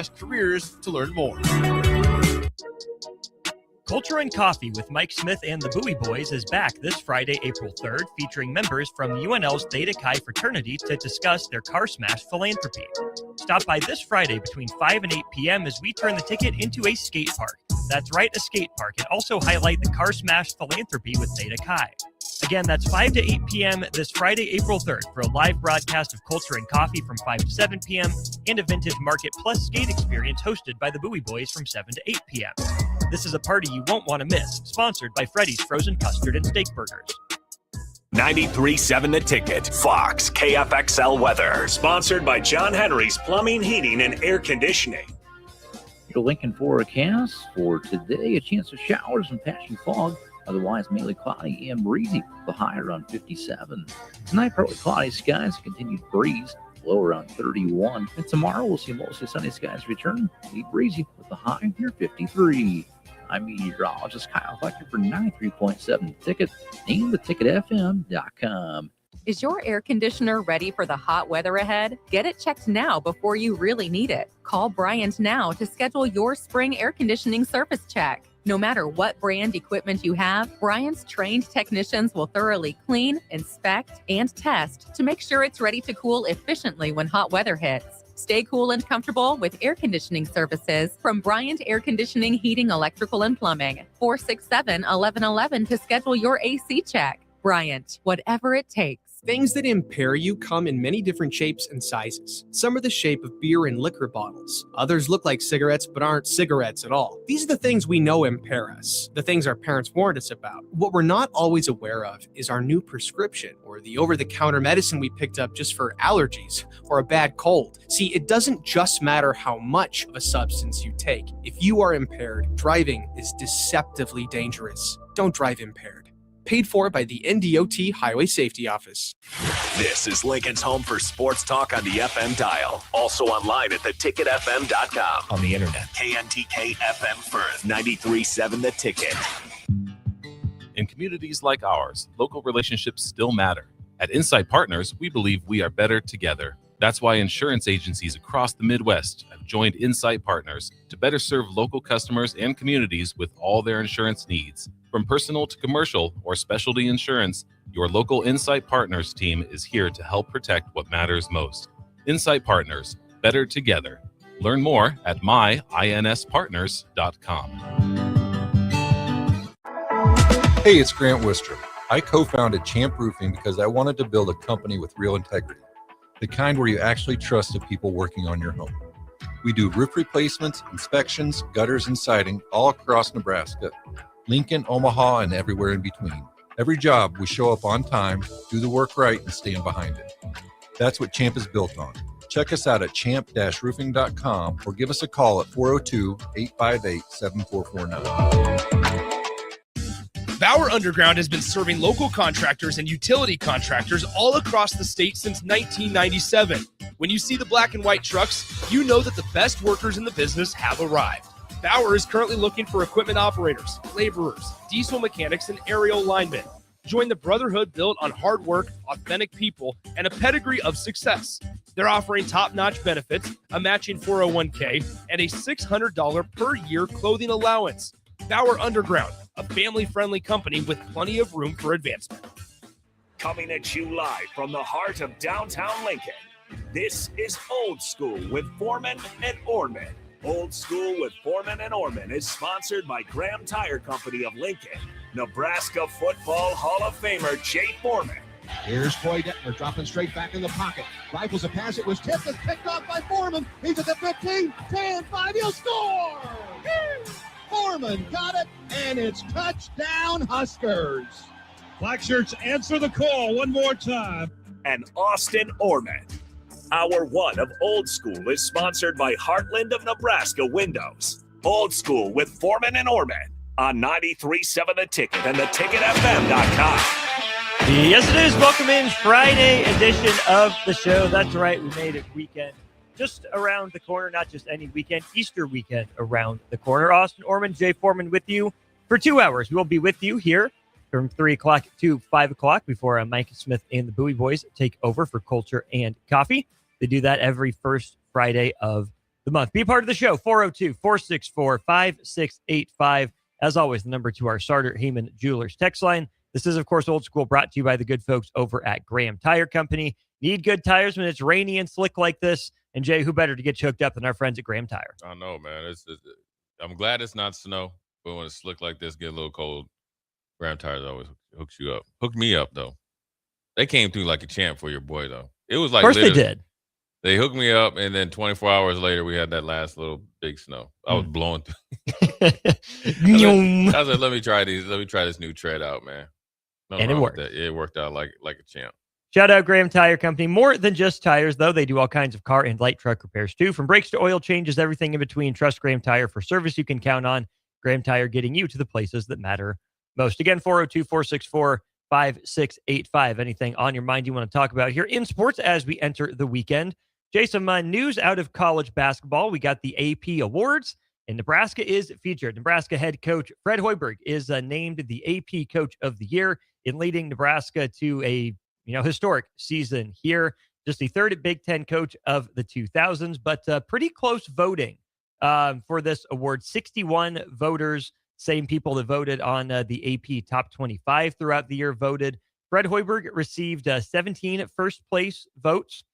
careers to learn more. Culture and Coffee with Mike Smith and the Bowie Boys is back this Friday, April 3rd, featuring members from UNL's Theta Chi fraternity to discuss their car smash philanthropy. Stop by this Friday between 5 and 8 p.m. as we turn the ticket into a skate park. That's right, a skate park, and also highlight the car smash philanthropy with Theta Chi. Again, that's 5 to 8 p.m. this Friday, April 3rd, for a live broadcast of Culture and Coffee from 5 to 7 p.m. and a Vintage Market Plus skate experience hosted by the Bowie Boys from 7 to 8 p.m. This is a party you won't want to miss, sponsored by Freddy's Frozen Custard and Steak Burgers. 93.7 The Ticket, Fox, KFXL Weather. Sponsored by John Henry's Plumbing, Heating, and Air Conditioning. Your Lincoln forecast for today, a chance of showers and patchy fog. Otherwise, mainly cloudy and breezy, the high around 57. Tonight, partly cloudy skies, continued breeze, low around 31. And tomorrow, we'll see mostly sunny skies return, be breezy with the high near 53. I'm meteorologist Kyle Fletcher for 93.7 Ticket and theticketfm.com. Is your air conditioner ready for the hot weather ahead? Get it checked now before you really need it. Call Bryant now to schedule your spring air conditioning service check. No matter what brand equipment you have, Bryant's trained technicians will thoroughly clean, inspect, and test to make sure it's ready to cool efficiently when hot weather hits. Stay cool and comfortable with air conditioning services from Bryant Air Conditioning, Heating, Electrical, and Plumbing. 467-1111 to schedule your AC check. Bryant, whatever it takes. Things that impair you come in many different shapes and sizes. Some are the shape of beer and liquor bottles. Others look like cigarettes but aren't cigarettes at all. These are the things we know impair us, the things our parents warned us about. What we're not always aware of is our new prescription, or the over-the-counter medicine we picked up just for allergies or a bad cold. See, it doesn't just matter how much of a substance you take. If you are impaired, driving is deceptively dangerous. Don't drive impaired. Paid for by the NDOT Highway Safety Office. This is Lincoln's home for sports talk on the FM dial. Also online at theticketfm.com. On the internet. KNTK FM Firth, 93.7 The Ticket. In communities like ours, local relationships still matter. At Insight Partners, we believe we are better together. That's why insurance agencies across the Midwest have joined Insight Partners to better serve local customers and communities with all their insurance needs. From personal to commercial or specialty insurance, your local Insight Partners team is here to help protect what matters most. Insight Partners, better together. Learn more at myinspartners.com. Hey, it's Grant Wister. I co-founded Champ Roofing because I wanted to build a company with real integrity, the kind where you actually trust the people working on your home. We do roof replacements, inspections, gutters, and siding all across Nebraska, Lincoln, Omaha, and everywhere in between. Every job, we show up on time, do the work right, and stand behind it. That's what Champ is built on. Check us out at champ-roofing.com or give us a call at 402-858-7449. Bauer Underground has been serving local contractors and utility contractors all across the state since 1997. When you see the black and white trucks, you know that the best workers in the business have arrived. Bauer is currently looking for equipment operators, laborers, diesel mechanics, and aerial linemen. Join the brotherhood built on hard work, authentic people, and a pedigree of success. They're offering top-notch benefits, a matching 401k, and a $600 per year clothing allowance. Bauer Underground, a family-friendly company with plenty of room for advancement. Coming at you live from the heart of downtown Lincoln. This is Old School with Foreman and Orman. Old School with Foreman and Orman is sponsored by Graham Tire Company of Lincoln, Nebraska Football Hall of Famer Jay Foreman. Here's Troy Detmer dropping straight back in the pocket. Rifles a pass. It was tipped and picked off by Foreman. He's at the 15, 10, 5. He'll score! Foreman got it, and it's touchdown Huskers. Black shirts answer the call one more time. And Austin Orman. Hour one of Old School is sponsored by Heartland of Nebraska Windows. Old School with Foreman and Orman on 93.7 The Ticket and theticketfm.com. Yes, it is. Welcome in Friday edition of the show. That's right. We made it weekend just around the corner, not just any weekend, Easter weekend around the corner. Austin Orman, Jay Foreman with you for 2 hours. We will be with you here from 3 o'clock to 5 o'clock before Mike Smith and the Bowie Boys take over for Culture and Coffee. They do that every first Friday of the month. Be a part of the show, 402-464-5685. As always, the number to our Sartor Heyman Jewelers text line. This is, of course, Old School, brought to you by the good folks over at Graham Tire Company. Need good tires when it's rainy and slick like this. And, Jay, who better to get you hooked up than our friends at Graham Tire? I know, man. I'm glad it's not snow, but when it's slick like this, get a little cold, Graham Tires always hooks you up. Hooked me up, though. They came through like a champ for your boy, though. It was like, of course they did. They hooked me up, and then 24 hours later, we had that last little big snow. I was blowing through. I said, let me try these. Let me try this new tread out, man. And it worked. It worked out like a champ. Shout out Graham Tire Company. More than just tires, though. They do all kinds of car and light truck repairs, too. From brakes to oil changes, everything in between. Trust Graham Tire for service you can count on. Graham Tire getting you to the places that matter most. Again, 402-464-5685. Anything on your mind you want to talk about here in sports as we enter the weekend? Jay, some news out of college basketball. We got the AP Awards, and Nebraska is featured. Nebraska head coach Fred Hoiberg is named the AP Coach of the Year in leading Nebraska to a historic season here. Just the third Big Ten coach of the 2000s, but pretty close voting for this award. 61 voters, same people that voted on the AP Top 25 throughout the year, voted. Fred Hoiberg received 17 first place votes.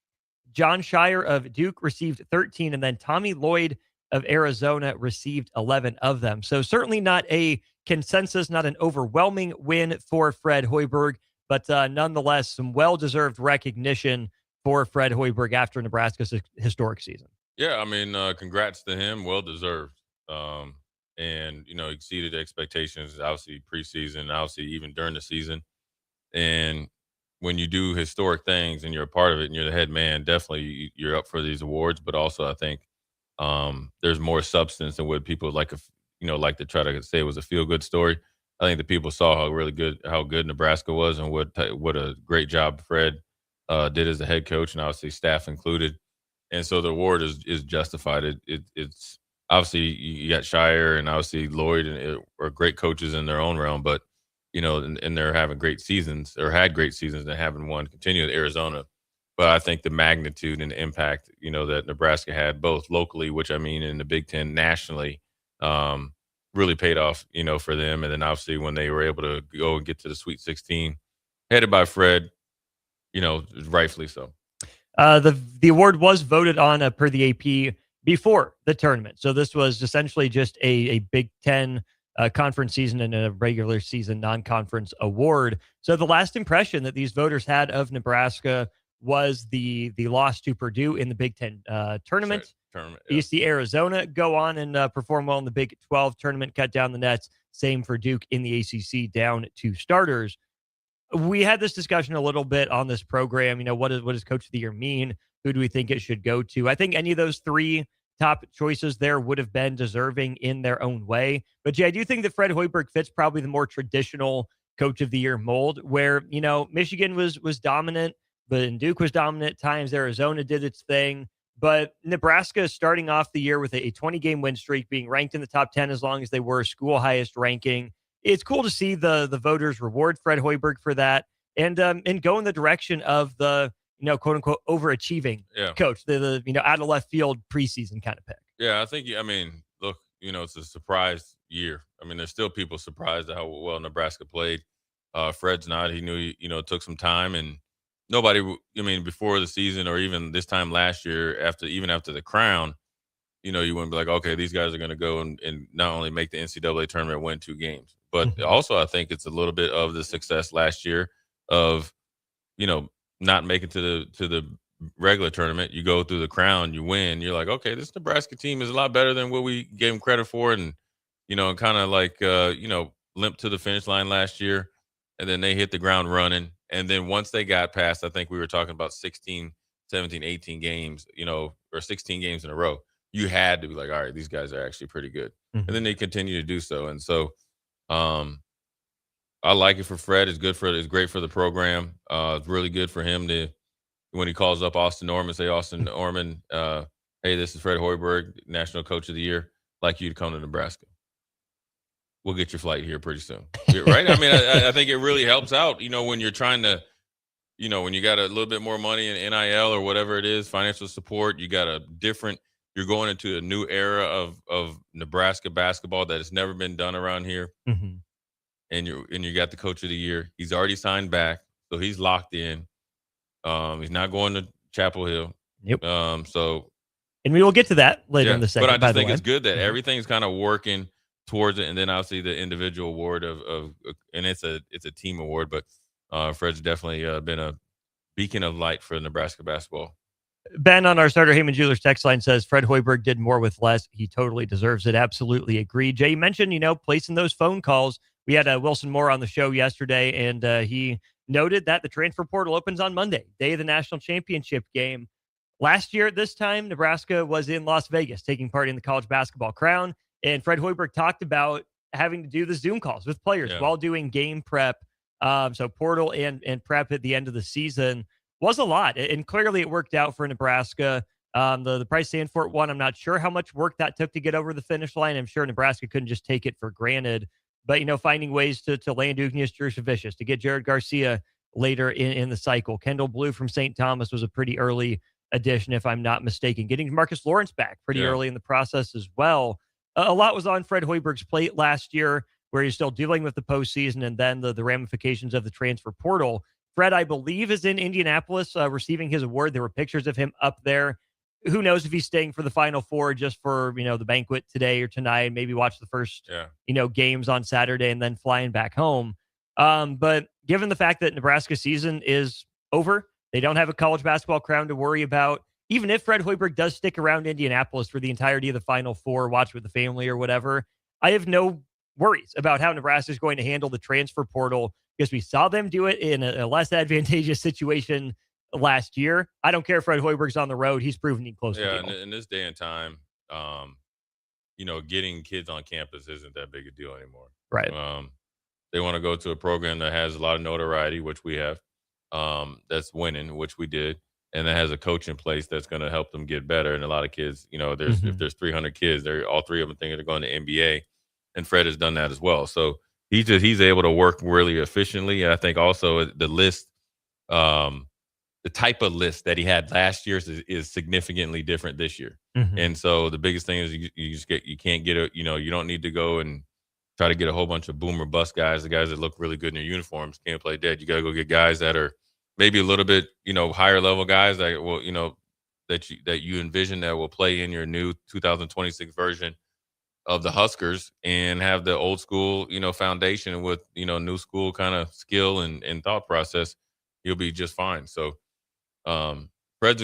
John Shire of Duke received 13, and then Tommy Lloyd of Arizona received 11 of them. So certainly not a consensus, not an overwhelming win for Fred Hoiberg, but nonetheless, some well-deserved recognition for Fred Hoiberg after Nebraska's historic season. Yeah, I mean, congrats to him. Well-deserved. And, exceeded expectations, obviously preseason, obviously even during the season. And when you do historic things and you're a part of it and you're the head man, definitely you're up for these awards. But also I think there's more substance than what people like to try to say it was a feel-good story. I think the people saw how good Nebraska was and what a great job Fred did as a head coach, and obviously staff included. And so the award is justified. It's obviously you got Shire and obviously Lloyd are great coaches in their own realm, but and they're having great seasons or had great seasons and haven't won continue at Arizona. But I think the magnitude and the impact, that Nebraska had both locally, which I mean in the Big Ten nationally, really paid off, for them. And then obviously when they were able to go and get to the Sweet 16, headed by Fred, rightfully so. The award was voted on per the AP before the tournament. So this was essentially just a Big Ten conference season and a regular season non-conference award. So the last impression that these voters had of Nebraska was the loss to Purdue in the Big Ten tournament. Yeah. You see Arizona go on and perform well in the Big 12 tournament, cut down the nets. Same for Duke in the ACC, down to starters. We had this discussion a little bit on this program. What does Coach of the Year mean? Who do we think it should go to? I think any of those three top choices there would have been deserving in their own way. But I do think that Fred Hoiberg fits probably the more traditional Coach of the Year mold, where Michigan was dominant, but Duke was dominant at times. Arizona did its thing. But Nebraska is starting off the year with a 20-game win streak, being ranked in the top 10 as long as they were school highest ranking. It's cool to see the voters reward Fred Hoiberg for that and go in the direction of the, quote unquote, overachieving coach, the out of left field preseason kind of pick. Yeah, I think, look, it's a surprise year. There's still people surprised at how well Nebraska played. Fred's not. He knew, it took some time, and nobody, before the season or even this time last year, after the crown, you wouldn't be like, okay, these guys are going to go and not only make the NCAA tournament, win 2 games. But also I think it's a little bit of the success last year of, not making to the regular tournament. You go through the crown, you win. You're like, okay, this Nebraska team is a lot better than what we gave them credit for. And, and kind of like, limp to the finish line last year. And then they hit the ground running. And then once they got past, I think we were talking about 16, 17, 18 games, or 16 games in a row. You had to be like, all right, these guys are actually pretty good. And then they continue to do so. And so I like it for Fred. It's great for the program. It's really good for him to, when he calls up Austin Norman, say, Austin Norman, hey, this is Fred Hoiberg, National Coach of the Year. I'd like you to come to Nebraska. We'll get your flight here pretty soon. Right? I think it really helps out, when you're trying to, when you got a little bit more money in NIL or whatever it is, financial support, you got a different you're going into a new era of Nebraska basketball that has never been done around here. Mm-hmm. And you got the coach of the year. He's already signed back, so he's locked in. He's not going to Chapel Hill. Yep. And we will get to that later in the segment. But I just think it's good that everything's kind of working towards it, and then obviously the individual award of and it's a team award, but Fred's definitely been a beacon of light for Nebraska basketball. Ben on our Starter Heyman Jewelers text line says Fred Hoiberg did more with less. He totally deserves it. Absolutely agree. Jay, you mentioned, placing those phone calls. We had Wilson Moore on the show yesterday, and he noted that the transfer portal opens on Monday, day of the national championship game. Last year at this time, Nebraska was in Las Vegas taking part in the college basketball crown, and Fred Hoiberg talked about having to do the Zoom calls with players while doing game prep. So portal and prep at the end of the season was a lot, and clearly it worked out for Nebraska. The Price Sanford one, I'm not sure how much work that took to get over the finish line. I'm sure Nebraska couldn't just take it for granted, but finding ways to land Ugnius Jurcevičius, to get Jared Garcia later in the cycle. Kendall Blue from St. Thomas was a pretty early addition, if I'm not mistaken. Getting Marcus Lawrence back pretty early in the process as well. A lot was on Fred Hoiberg's plate last year, where he's still dealing with the postseason and then the ramifications of the transfer portal. Fred, I believe, is in Indianapolis receiving his award. There were pictures of him up there. Who knows if he's staying for the Final Four just for, the banquet today or tonight, maybe watch the first, games on Saturday and then flying back home. But given the fact that Nebraska's season is over, they don't have a college basketball crown to worry about. Even if Fred Hoiberg does stick around Indianapolis for the entirety of the Final Four, watch with the family or whatever, I have no worries about how Nebraska is going to handle the transfer portal, because we saw them do it in a less advantageous situation last year. I don't care if Fred Hoiberg's on the road. He's proven he close to people. In this day and time, getting kids on campus isn't that big a deal anymore. Right. They want to go to a program that has a lot of notoriety, which we have, that's winning, which we did, and that has a coach in place that's going to help them get better. And a lot of kids, if there's 300 kids, all three of them thinking they're going to NBA, and Fred has done that as well. So he's able to work really efficiently. And I think also the list, the type of list that he had last year is significantly different this year. Mm-hmm. And so the biggest thing is you can't get you don't need to go and try to get a whole bunch of boomer bust guys, the guys that look really good in their uniforms, can't play dead. You got to go get guys that are maybe a little bit, higher level guys that will, that you envision that will play in your new 2026 version of the Huskers and have the old school, foundation with, new school kind of skill and thought process. You'll be just fine. So, Fred's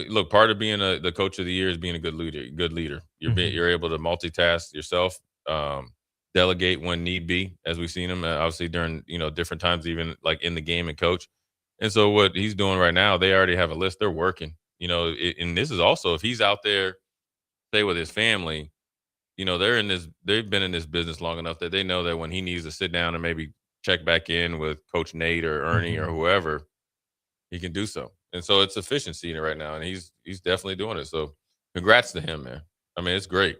look, part of being the coach of the year is being a good leader. You're able to multitask yourself, delegate when need be, as we've seen him obviously during, different times, even like in the game and coach. And so what he's doing right now, they already have a list. They're working, and this is also, if he's out there, say with his family, they've been in this business long enough that they know that when he needs to sit down and maybe check back in with Coach Nate or Ernie or whoever, he can do so. And so it's efficiency in it right now, and he's definitely doing it. So congrats to him, man. I mean, it's great.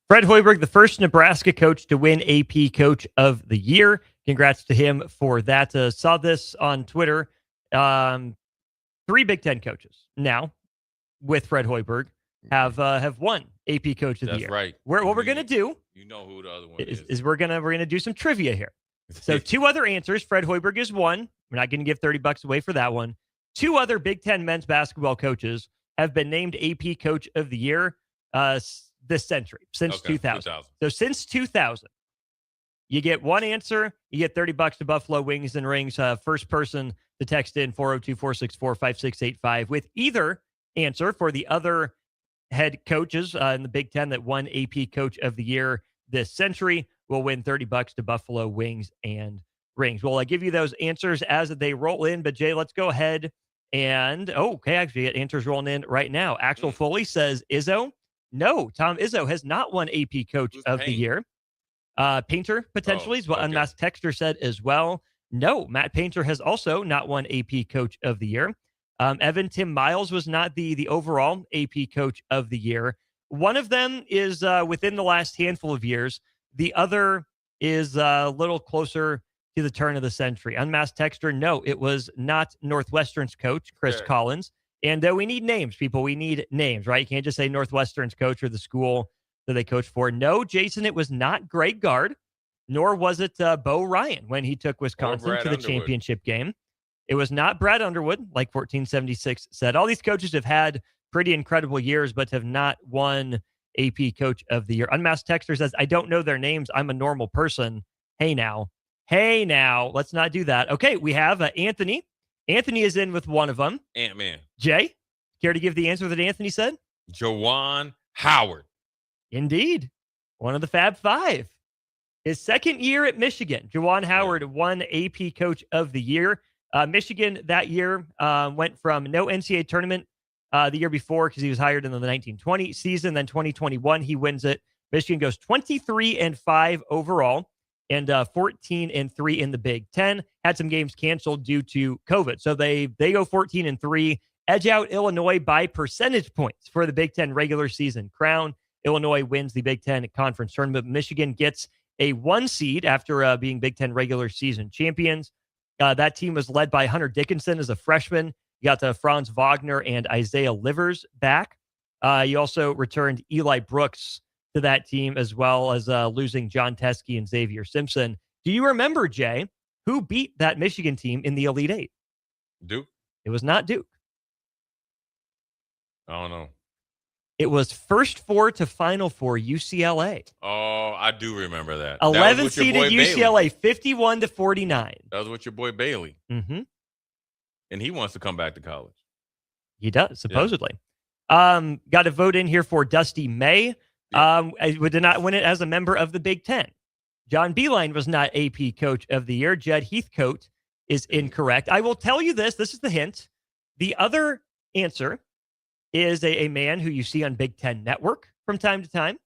Fred Hoiberg, the first Nebraska coach to win AP Coach of the Year. Congrats to him for that. Saw this on Twitter. 3 Big Ten coaches now with Fred Hoiberg have won AP Coach of the Year. That's right. What we're gonna do? You know who the other one is we're gonna do some trivia here. So 2 other answers. Fred Hoiberg is one. We're not going to give $30 away for that one. 2 other Big Ten men's basketball coaches have been named AP Coach of the Year this century, since 2000. So since 2000, you get one answer, you get $30 to Buffalo Wings and Rings. First person to text in 402-464-5685 with either answer for the other head coaches in the Big Ten that won AP Coach of the Year this century will win $30 to Buffalo Wings and Rings. Well, I give you those answers as they roll in, but Jay, let's go ahead and actually, answers rolling in right now. Axel Foley says Izzo. No, Tom Izzo has not won AP Coach of the Year. Painter potentially is what Unmasked Texter said as well. No, Matt Painter has also not won AP Coach of the Year. Evan Tim Miles was not the overall AP Coach of the Year. One of them is within the last handful of years. The other is a little closer to the turn of the century. Unmasked Texter, no, it was not Northwestern's coach, Chris Collins. And we need names, people. We need names, right? You can't just say Northwestern's coach or the school that they coach for. No, Jason, it was not Greg Gard, nor was it Bo Ryan when he took Wisconsin to the Underwood. championship game. It was not Brad Underwood, like 1476 said. All these coaches have had pretty incredible years, but have not won AP Coach of the Year. Unmasked Texter says, I don't know their names. I'm a normal person. Hey, now. Let's not do that. Okay, we have Anthony. Anthony is in with one of them. Ant-Man. Jay, care to give the answer that Anthony said? Jawan Howard. Indeed. One of the Fab Five. His second year at Michigan, Jawan Howard won AP Coach of the Year. Michigan that year went from no NCAA tournament the year before because he was hired in the 1920 season. Then 2021, he wins it. Michigan goes 23-5 overall and 14-3 in the Big Ten. Had some games canceled due to COVID. So they go 14-3, edge out Illinois by percentage points for the Big Ten regular season crown. Illinois wins the Big Ten conference tournament. Michigan gets a 1 seed after being Big Ten regular season champions. That team was led by Hunter Dickinson as a freshman. You got Franz Wagner and Isaiah Livers back. You also returned Eli Brooks to that team, as well as losing John Teskey and Xavier Simpson. Do you remember, Jay, who beat that Michigan team in the Elite Eight? Duke? It was not Duke. I don't know. It was first four to Final Four UCLA. Oh, I do remember that. 11 seeded UCLA, 51-49. That was with your boy Bailey. Mm-hmm. And he wants to come back to college. He does, supposedly. Yeah. Got a vote in here for Dusty May. Yeah. Did not win it as a member of the Big Ten. John Beilein was not AP Coach of the Year. Judd Heathcote is incorrect. I will tell you this. This is the hint. The other answer is a man who you see on Big Ten Network from time to time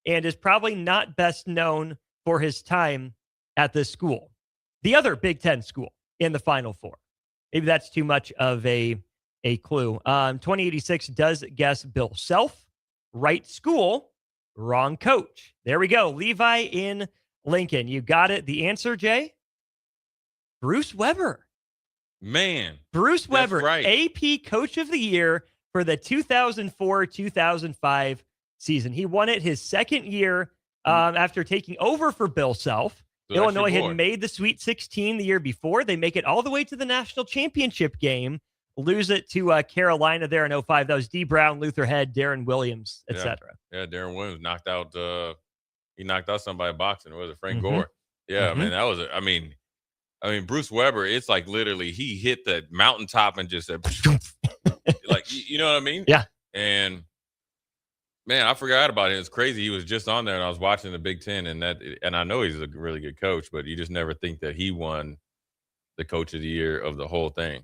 and is probably not best known for his time at this school. The other Big Ten school in the Final Four. Maybe that's too much of a clue. 2086 does guess Bill Self. Right school, wrong coach. There we go. Levi in Lincoln. You got it. The answer, Jay? Bruce Weber. Man. Bruce Weber, right. AP Coach of the Year for the 2004-2005 season. He won it his second year after taking over for Bill Self. So Illinois had made the Sweet 16 the year before. They make it all the way to the national championship game, lose it to Carolina there in 05. That was D. Brown, Luther Head, Darren Williams, etc. Yeah, Darren Williams knocked out he knocked out somebody boxing. Was it Frank Gore? Yeah, man, that was I mean, Bruce Weber, it's like literally he hit the mountaintop and just said like, you know what I mean? Yeah. And man, I forgot about it. It's crazy. He was just on there and I was watching the Big Ten and I know he's a really good coach, but you just never think that he won the Coach of the Year of the whole thing.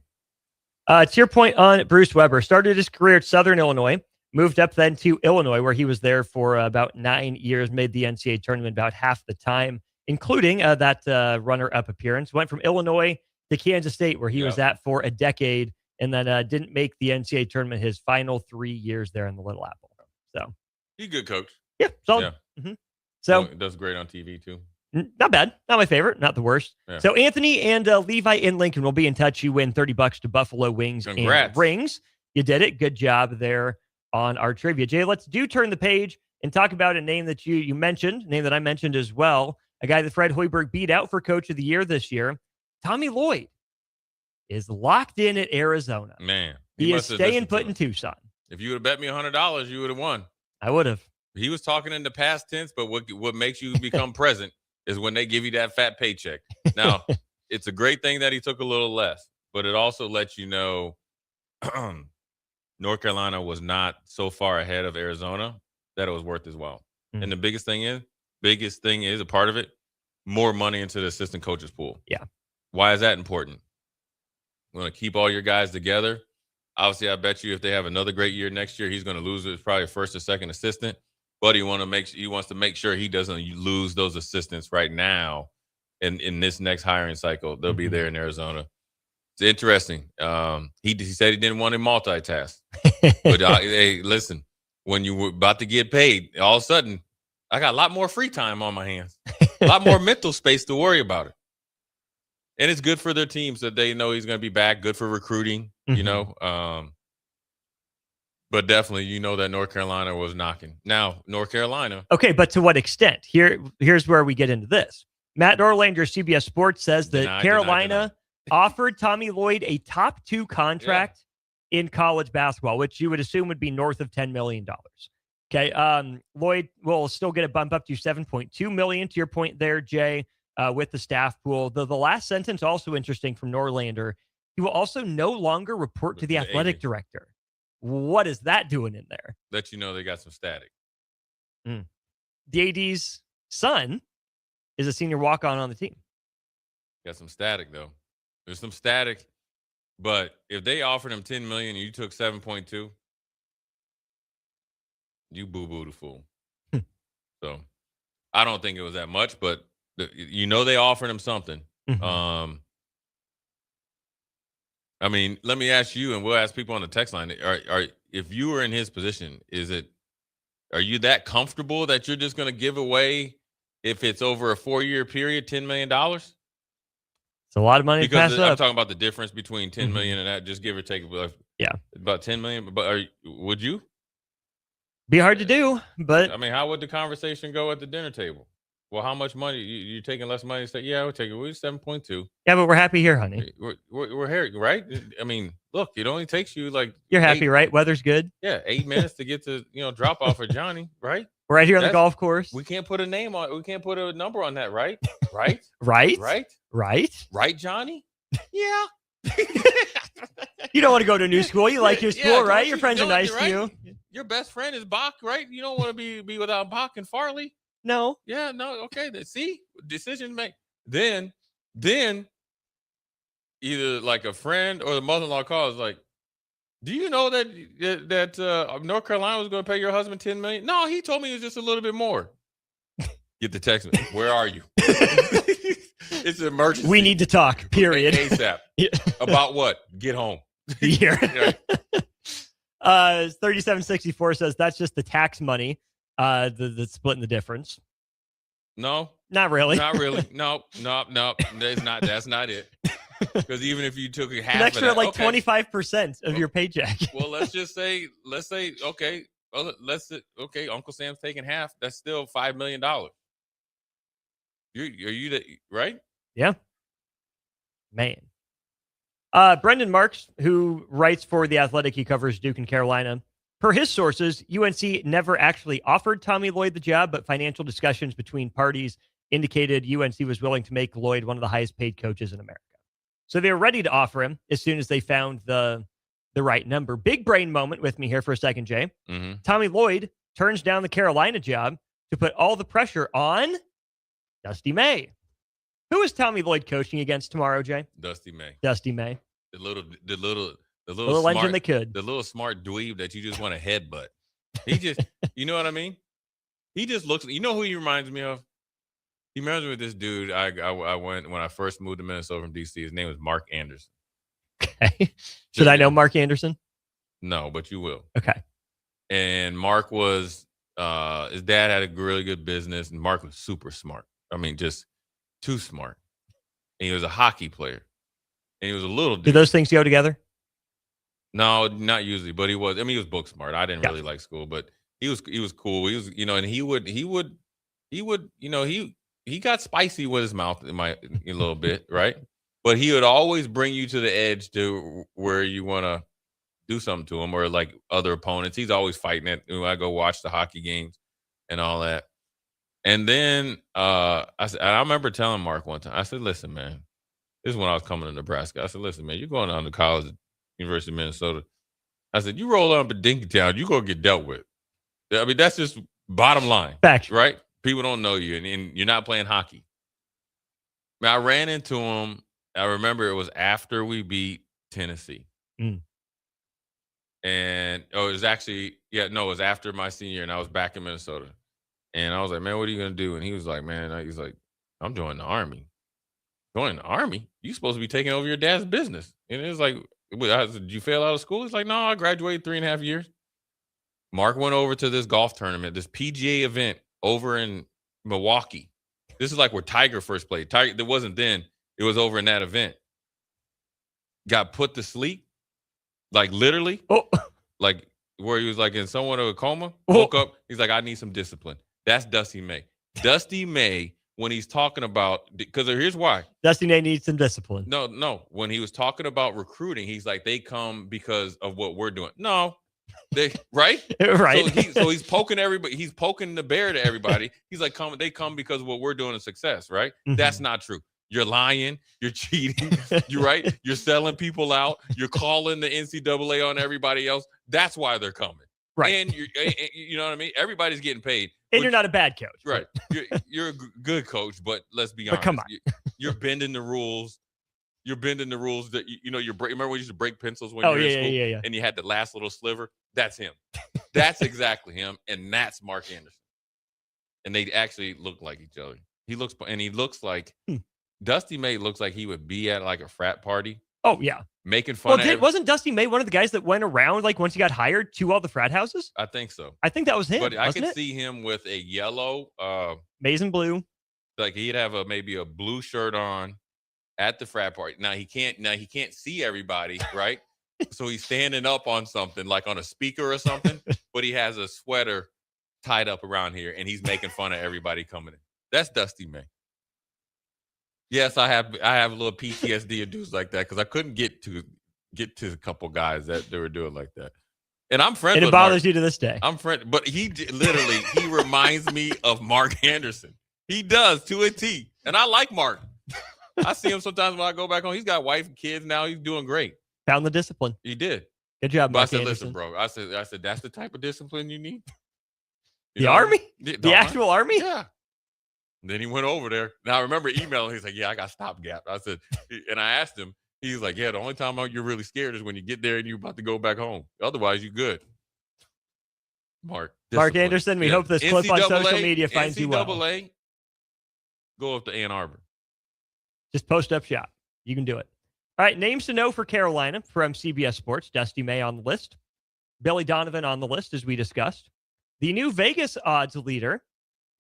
To your point on Bruce Weber, started his career at Southern Illinois, moved up then to Illinois, where he was there for about 9 years, made the NCAA tournament about half the time, including that runner-up appearance. Went from Illinois to Kansas State, where he was at for a decade, and then didn't make the NCAA tournament his final 3 years there in the Little Apple. So he's a good coach. Yeah, solid. Yeah. Mm-hmm. So does great on TV too. Not bad. Not my favorite. Not the worst. Yeah. So Anthony and Levi in Lincoln will be in touch. You win $30 to Buffalo Wings Congrats. And rings. You did it. Good job there on our trivia. Jay, let's turn the page and talk about a name that you mentioned, a name that I mentioned as well. A guy that Fred Hoiberg beat out for Coach of the Year this year. Tommy Lloyd is locked in at Arizona. Man. He is staying put in Tucson. If you would have bet me $100, you would have won. I would have. He was talking in the past tense, but what makes you become present is when they give you that fat paycheck. Now, it's a great thing that he took a little less, but it also lets you know North Carolina was not so far ahead of Arizona that it was worth his while. Mm-hmm. And the biggest thing is a part of it, more money into the assistant coaches pool. Yeah. Why is that important? We're going to keep all your guys together. Obviously, I bet you if they have another great year next year, he's going to lose his probably first or second assistant. But he wants to make sure he doesn't lose those assistants right now in this next hiring cycle. They'll be there in Arizona. It's interesting. He said he didn't want to multitask. But hey, listen, when you were about to get paid, all of a sudden, I got a lot more free time on my hands. A lot more mental space to worry about it. And it's good for their teams that they know he's going to be back. Good for recruiting, you know. But definitely, you know that North Carolina was knocking. Now, North Carolina. Okay, but to what extent? Here's where we get into this. Matt Norlander, CBS Sports, says that Carolina offered Tommy Lloyd a top 2 contract in college basketball, which you would assume would be north of $10 million. Okay, Lloyd will still get a bump up to $7.2 million, to your point there, Jay, with the staff pool. The last sentence, also interesting from Norlander. He will also no longer report to the athletic director. What is that doing in there? Let you know they got some static. The AD's son is a senior walk-on on the team. Got some static, though. There's some static. But if they offered him $10 million and you took 7.2, you boo-boo the fool. So I don't think it was that much, but you know they offered him something. I mean, let me ask you, and we'll ask people on the text line. If you were in his position, are you that comfortable that you're just going to give away, if it's over a 4-year period, $10 million? It's a lot of money to pass up. I'm talking about the difference between $10 million and that, just give or take. About $10 million. But would you? Be hard to do, but I mean, how would the conversation go at the dinner table? Well, how much money? You're taking less money? Say, yeah, we'll take it. We're 7.2. Yeah, but we're happy here, honey. We're here, right? I mean, look, it only takes you like. You're happy, right? Weather's good. Yeah, 8 minutes to get to drop off for Johnny, right? We're right here on the golf course. We can't put a name on. We can't put a number on that, right? Right? Right, Johnny? Yeah. You don't want to go to a new school. You like your school, right? Your friends are nice to you. Your best friend is Bach, right? You don't want to be without Bach and Farley. No. Yeah, no. Okay. See, decision make. Then either like a friend or the mother-in-law calls like, do you know that North Carolina was going to pay your husband $10 million? No, he told me it was just a little bit more. Get the text message. Where are you? It's an emergency. We need to talk. Period. ASAP. About what? Get home. Here. 3764 says that's just the tax money. The splitting the difference. No, not really. Not really. No. That's not it. Because even if you took half, an extra of that, 25% of your paycheck. Well, let's say, okay. Well, okay. Uncle Sam's taking half. That's still $5 million. Are you right? Yeah. Man. Brendan Marks, who writes for The Athletic, he covers Duke and Carolina. Per his sources, UNC never actually offered Tommy Lloyd the job, but financial discussions between parties indicated UNC was willing to make Lloyd one of the highest paid coaches in America. So they were ready to offer him as soon as they found the right number. Big brain moment with me here for a second, Jay. Tommy Lloyd turns down the Carolina job to put all the pressure on Dusty May. Who is Tommy Lloyd coaching against tomorrow, Jay? Dusty May. The little legend smart, that could. The little smart dweeb that you just want to headbutt. He just, you know what I mean? He just looks, you know who he reminds me of? He reminds me of this dude I went when I first moved to Minnesota from D.C. His name was Mark Anderson. Okay. Should I know Mark Anderson? No, but you will. Okay. And Mark was, his dad had a really good business, and Mark was super smart. I mean, just too smart. And he was a hockey player. And he was a little dude. Do those things go together? No, not usually, but he was. I mean, he was book smart. I didn't really like school, but he was cool. He was, and he would, he got spicy with his mouth a little bit, right? But he would always bring you to the edge to where you want to do something to him, or like other opponents. He's always fighting it. When I go watch the hockey games and all that. And then I remember telling Mark one time, I said, listen, man, this is when I was coming to Nebraska. I said, listen, man, you're going down to college at University of Minnesota. I said, you roll up in Dinkytown, you're going to get dealt with. I mean, that's just bottom line. Fact. Right? People don't know you, and you're not playing hockey. I mean, I ran into him. I remember it was after we beat Tennessee. And it was actually, it was after my senior year, and I was back in Minnesota. And I was like, man, what are you going to do? And he was like, man, I'm joining the Army. Joining the Army? You supposed to be taking over your dad's business. And it was like, did you fail out of school? He's like, no, I graduated 3.5 years. Mark went over to this golf tournament, this PGA event over in Milwaukee. This is like where Tiger first played. Tiger, there wasn't then. It was over in that event. Got put to sleep, like literally. Oh, like where he was like in somewhat of a coma. Woke up. He's like, I need some discipline. That's Dusty May. Dusty May, when he's talking about, because here's why. Dusty May needs some discipline. No. When he was talking about recruiting, he's like, they come because of what we're doing. No. They right? Right. So he's poking everybody. He's poking the bear to everybody. He's like, they come because of what we're doing is success, right? Mm-hmm. That's not true. You're lying. You're cheating. You're right. You're selling people out. You're calling the NCAA on everybody else. That's why they're coming. Right. And you know what I mean? Everybody's getting paid. And you're not a bad coach. Right. You're a good coach, but let's be honest. But come on. You're bending the rules. You're bending the rules that remember when you used to break pencils when you were in school? Yeah. And you had the last little sliver? That's him. That's exactly him. And that's Mark Anderson. And they actually look like each other. He looks like Dusty May looks like he would be at like a frat party. Oh, yeah. Making fun of wasn't Dusty May one of the guys that went around like once he got hired to all the frat houses? I think so. I think that was him. But I could see him with a yellow maize and blue. Like he'd have maybe a blue shirt on at the frat party. Now he can't see everybody, right? So he's standing up on something like on a speaker or something, but he has a sweater tied up around here and he's making fun of everybody coming in. That's Dusty May. Yes, I have a little PTSD of dudes like that because I couldn't get to a couple guys that they were doing like that. And I'm friends with Mark. And it bothers Mark. You to this day. I'm friend, but he reminds me of Mark Anderson. He does to a T. And I like Mark. I see him sometimes when I go back home. He's got wife and kids now. He's doing great. Found the discipline. He did. Good job, Mark But I said, Anderson. listen, bro. I said, that's the type of discipline you need. The Army? The actual Army? Yeah. And then he went over there. Now I remember emailing. He's like, yeah, I got stopgap. I said, and I asked him, he's like, yeah, the only time you're really scared is when you get there and you're about to go back home. Otherwise, you're good. Mark Anderson, we hope this clip on social media finds you well. NCAA, go up to Ann Arbor. Just post up shop. You can do it. All right, names to know for Carolina from CBS Sports. Dusty May on the list. Billy Donovan on the list, as we discussed. The new Vegas odds leader,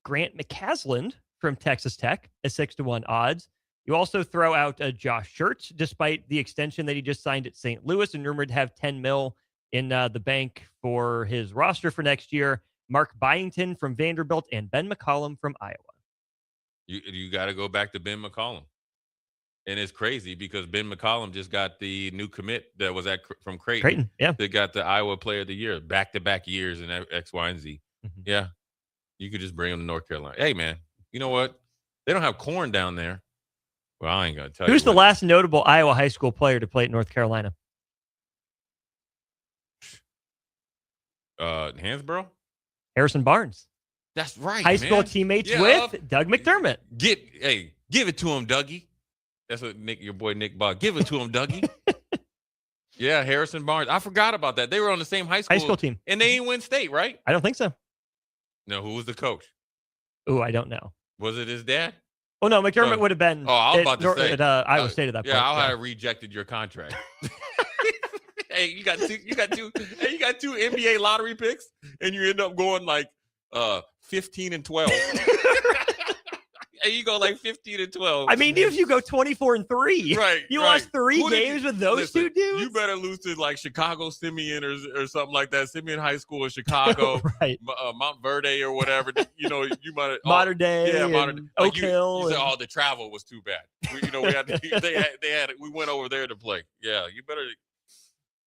Grant McCasland from Texas Tech, at 6-1 odds. You also throw out Josh Schertz, despite the extension that he just signed at St. Louis and rumored to have $10 million in the bank for his roster for next year. Mark Byington from Vanderbilt and Ben McCollum from Iowa. You got to go back to Ben McCollum. And it's crazy because Ben McCollum just got the new commit that was from Creighton. Yeah. They got the Iowa Player of the Year, back-to-back years in X, Y, and Z. Mm-hmm. Yeah. You could just bring him to North Carolina. Hey, man, you know what? They don't have corn down there. Well, I ain't going to tell you. Who's the last notable Iowa high school player to play at North Carolina? Hansborough? Harrison Barnes. That's right, high school teammates with Doug McDermott. Give it to him, Dougie. That's what your boy Nick bought. Give it to him, Dougie. Yeah, Harrison Barnes. I forgot about that. They were on the same high school team. And they ain't win state, right? I don't think so. No, who was the coach? Oh, I don't know. Was it his dad? Oh, no, McDermott would have been I was about to say. At Iowa State at that point. Yeah, I'll have rejected your contract. Hey, you got two NBA lottery picks, and you end up going like 15 and 12. And you go like 15 and 12. I mean, if you go 24-3, right? You lost 3 games with those two dudes. You better lose to like Chicago Simeon or something like that. Simeon High School in Chicago, right? Mount Verde or whatever. You know, you might Modern Day, yeah, modern Oak Hill. You said, the travel was too bad. We went over there to play. Yeah, you better.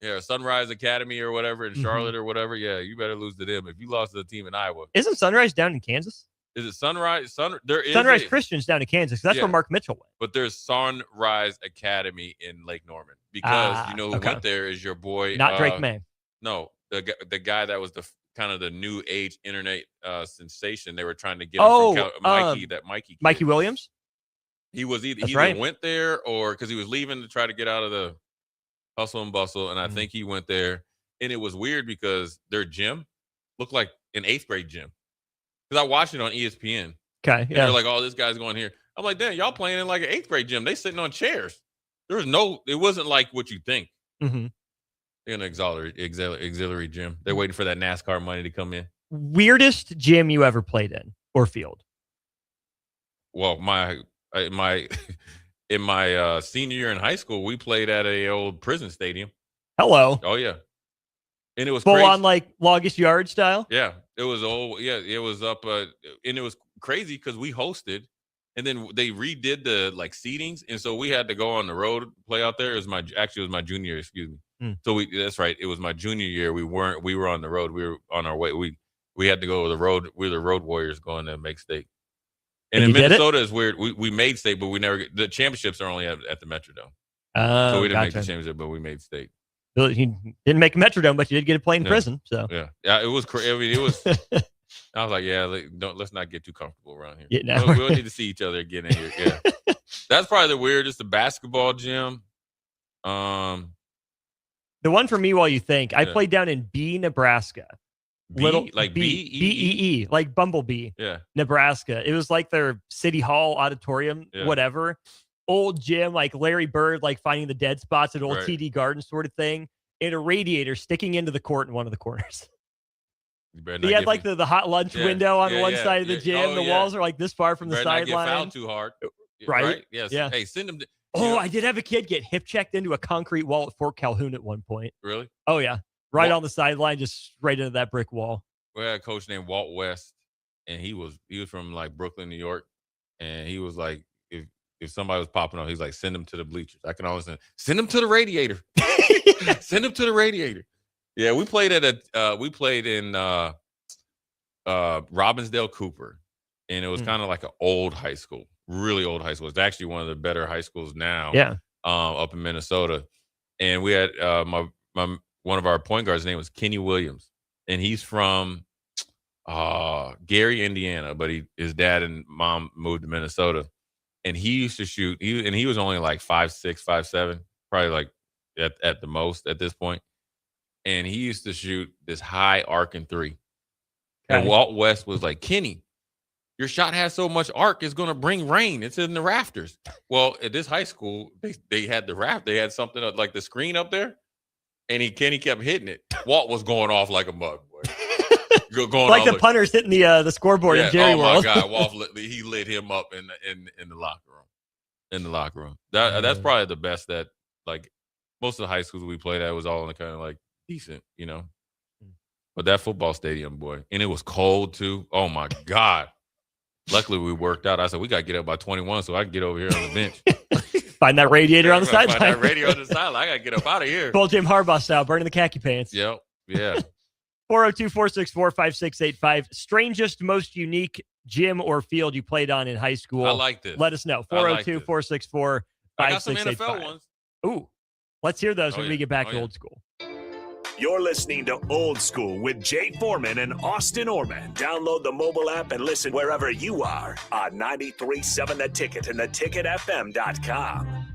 Yeah, Sunrise Academy or whatever in Charlotte or whatever. Yeah, you better lose to them if you lost to the team in Iowa. Isn't Sunrise down in Kansas? Is it Sunrise? Sunrise Christian's down in Kansas. That's where Mark Mitchell went. But there's Sunrise Academy in Lake Norman because who went there is your boy. Not Drake May. No, the guy that was the kind of the new age internet sensation. They were trying to get him from Mikey Williams. He was either went there or because he was leaving to try to get out of the hustle and bustle, and I think he went there. And it was weird because their gym looked like an 8th grade gym. Because I watched it on ESPN. Okay, and they're like, "Oh, this guy's going here." I'm like, "Damn, y'all playing in like an 8th grade gym? They sitting on chairs. It wasn't like what you think." Mm-hmm. They're in an auxiliary gym. They're waiting for that NASCAR money to come in. Weirdest gym you ever played in or field? Well, my in my senior year in high school, we played at a old prison stadium. Hello. Oh yeah, and it was full crazy. on like longest yard style. Yeah, it was old. Yeah, it was up, and it was crazy because we hosted, and then they redid the like seatings, and so we had to go on the road play out there. It was my junior year. Excuse me. So that's right. It was my junior year. We were on the road. We were on our way. We had to go to the road. We were the road warriors going to make state. And in Minnesota is weird. We made state, but we never the championships are only at the Metrodome. So we didn't make the championship, but we made state. Well, you didn't make a Metrodome, but you did get to play in prison. So yeah, it was crazy. I mean, it was. I was like, let's not get too comfortable around here. Yeah, we don't need to see each other again in here. Yeah, that's probably the weirdest. The basketball gym. The one for me, while you think, I played down in B, Nebraska. Like B-E-E, like Bumblebee. Yeah. Nebraska. It was like their city hall auditorium, whatever. Old gym, like Larry Bird, like finding the dead spots at old TD Garden sort of thing. And a radiator sticking into the court in one of the corners. He had like the hot lunch window on one side of the gym. The walls are like this far from the sideline. Not get fouled too hard. Right? Yes. Yeah. Hey, send them. I did have a kid get hip checked into a concrete wall at Fort Calhoun at one point. Really? Oh, yeah. Right on the sideline, just right into that brick wall. We had a coach named Walt West, and he was from like Brooklyn, New York, and he was like, if somebody was popping up, he's like, send them to the bleachers. I can always send them to the radiator. Send them to the radiator. Yeah, we played in Robbinsdale Cooper, and it was kind of like an old high school, really old high school. It's actually one of the better high schools now. Yeah, up in Minnesota, and we had one of our point guards' name was Kenny Williams, and he's from Gary, Indiana, but his dad and mom moved to Minnesota, and he used to shoot. He was only like 5'6", 5'7", probably like at the most at this point, and he used to shoot this high arcing three. Okay. And Walt West was like, Kenny, your shot has so much arc, it's going to bring rain. It's in the rafters. Well, at this high school, they had the raft. They had something like the screen up there. And Kenny kept hitting it. Walt was going off like a mug, boy. Going like the punters hitting the scoreboard in Jerry World. Oh my God, Walt he lit him up in the locker room. In the locker room, that's probably the best. That like most of the high schools we played at was all kind of like decent, you know. But that football stadium, boy, and it was cold too. Oh my God. Luckily we worked out. I said we got to get up by 21 so I can get over here on the bench. Find that radiator on the sideline. Find that radiator on the sideline. I got to get up out of here. Full Jim Harbaugh style, burning the khaki pants. Yep. Yeah. 402-464-5685. Strangest, most unique gym or field you played on in high school. I like this. Let us know. 402-464-5685. I got some NFL ones. Ooh. Let's hear those when we get back to Old School. You're listening to Old School with Jay Foreman and Austin Orman. Download the mobile app and listen wherever you are on 93.7 The Ticket and theticketfm.com.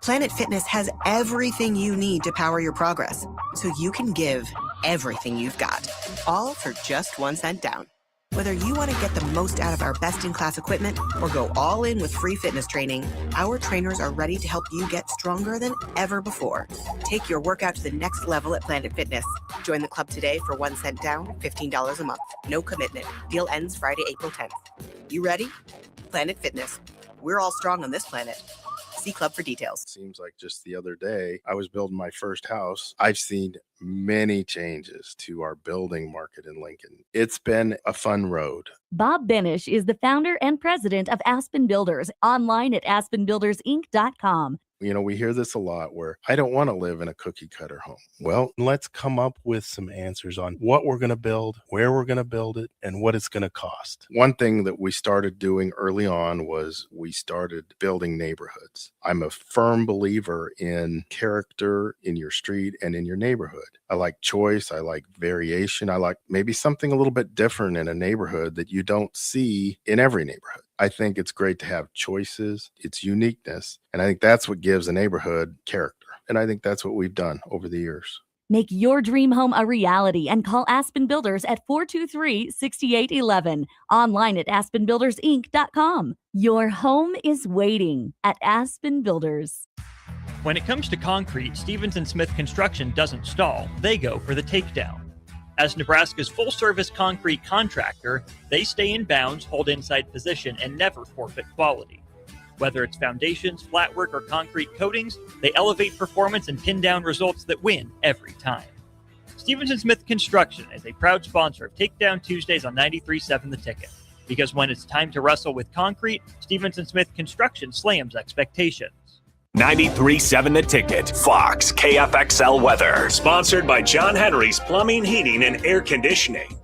Planet Fitness has everything you need to power your progress, so you can give everything you've got, all for just 1 cent down. Whether you want to get the most out of our best-in-class equipment or go all in with free fitness training, our trainers are ready to help you get stronger than ever before. Take your workout to the next level at Planet Fitness. Join the club today for 1 cent down, $15 a month. No commitment. Deal ends Friday, April 10th. You ready? Planet Fitness. We're all strong on this planet. See club for details. Seems like just the other day, I was building my first house. I've seen many changes to our building market in Lincoln. It's been a fun road. Bob Benish is the founder and president of Aspen Builders, online at aspenbuildersinc.com. You know, we hear this a lot where I don't want to live in a cookie cutter home. Well, let's come up with some answers on what we're going to build, where we're going to build it, and what it's going to cost. One thing that we started doing early on was we started building neighborhoods. I'm a firm believer in character in your street and in your neighborhood. I like choice. I like variation. I like maybe something a little bit different in a neighborhood that you don't see in every neighborhood. I think it's great to have choices, its uniqueness, and I think that's what gives a neighborhood character. And I think that's what we've done over the years. Make your dream home a reality and call Aspen Builders at 423-6811. Online at aspenbuildersinc.com. Your home is waiting at Aspen Builders. When it comes to concrete, Stevens & Smith Construction doesn't stall. They go for the takedown. As Nebraska's full-service concrete contractor, they stay in bounds, hold inside position, and never forfeit quality. Whether it's foundations, flatwork, or concrete coatings, they elevate performance and pin down results that win every time. Stevens & Smith Construction is a proud sponsor of Takedown Tuesdays on 93.7 The Ticket. Because when it's time to wrestle with concrete, Stevens & Smith Construction slams expectations. 93.7 The Ticket. Fox KFXL weather. Sponsored by John Henry's Plumbing, Heating, and Air Conditioning.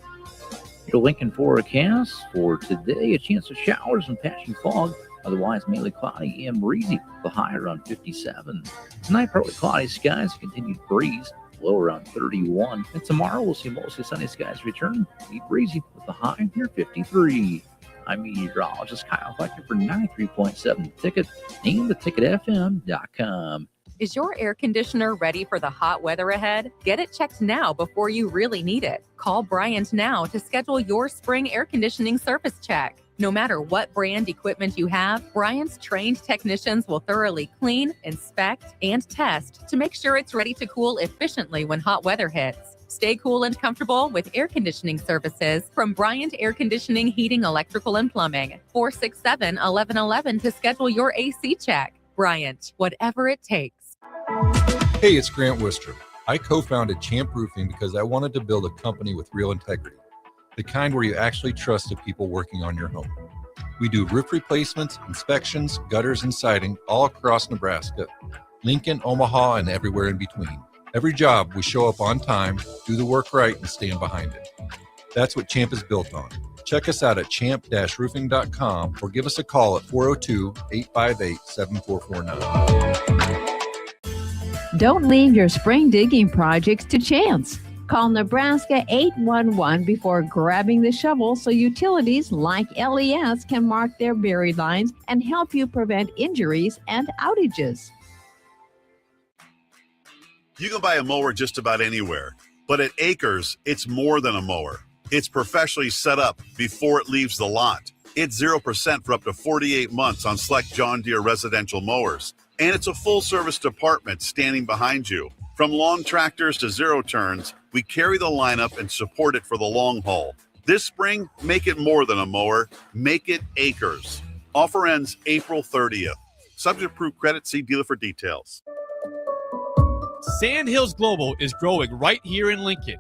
The Lincoln forecast for today, a chance of showers and patchy fog. Otherwise, mainly cloudy and breezy. The high around 57. Tonight, partly cloudy skies, a continued breeze. Low around 31. And tomorrow, we'll see mostly sunny skies return. Be breezy with the high near 53. I'm meteorologist Kyle Fletcher for 93.7 Ticket and theticketfm.com. Is your air conditioner ready for the hot weather ahead? Get it checked now before you really need it. Call Bryant now to schedule your spring air conditioning service check. No matter what brand equipment you have, Bryant's trained technicians will thoroughly clean, inspect, and test to make sure it's ready to cool efficiently when hot weather hits. Stay cool and comfortable with air conditioning services from Bryant Air Conditioning, Heating, Electrical, and Plumbing. 467-1111 to schedule your AC check. Bryant, whatever it takes. Hey, it's Grant Wister. I co-founded Champ Roofing because I wanted to build a company with real integrity, the kind where you actually trust the people working on your home. We do roof replacements, inspections, gutters, and siding all across Nebraska, Lincoln, Omaha, and everywhere in between. Every job, we show up on time, do the work right, and stand behind it. That's what Champ is built on. Check us out at champ-roofing.com or give us a call at 402-858-7449. Don't leave your spring digging projects to chance. Call Nebraska 811 before grabbing the shovel so utilities like LES can mark their buried lines and help you prevent injuries and outages. You can buy a mower just about anywhere, but at Acres, it's more than a mower. It's professionally set up before it leaves the lot. It's 0% for up to 48 months on select John Deere residential mowers. And it's a full-service department standing behind you. From lawn tractors to zero turns, we carry the lineup and support it for the long haul. This spring, make it more than a mower. Make it Acres. Offer ends April 30th. Subject to approved credit. See dealer for details. Sandhills Global is growing right here in Lincoln.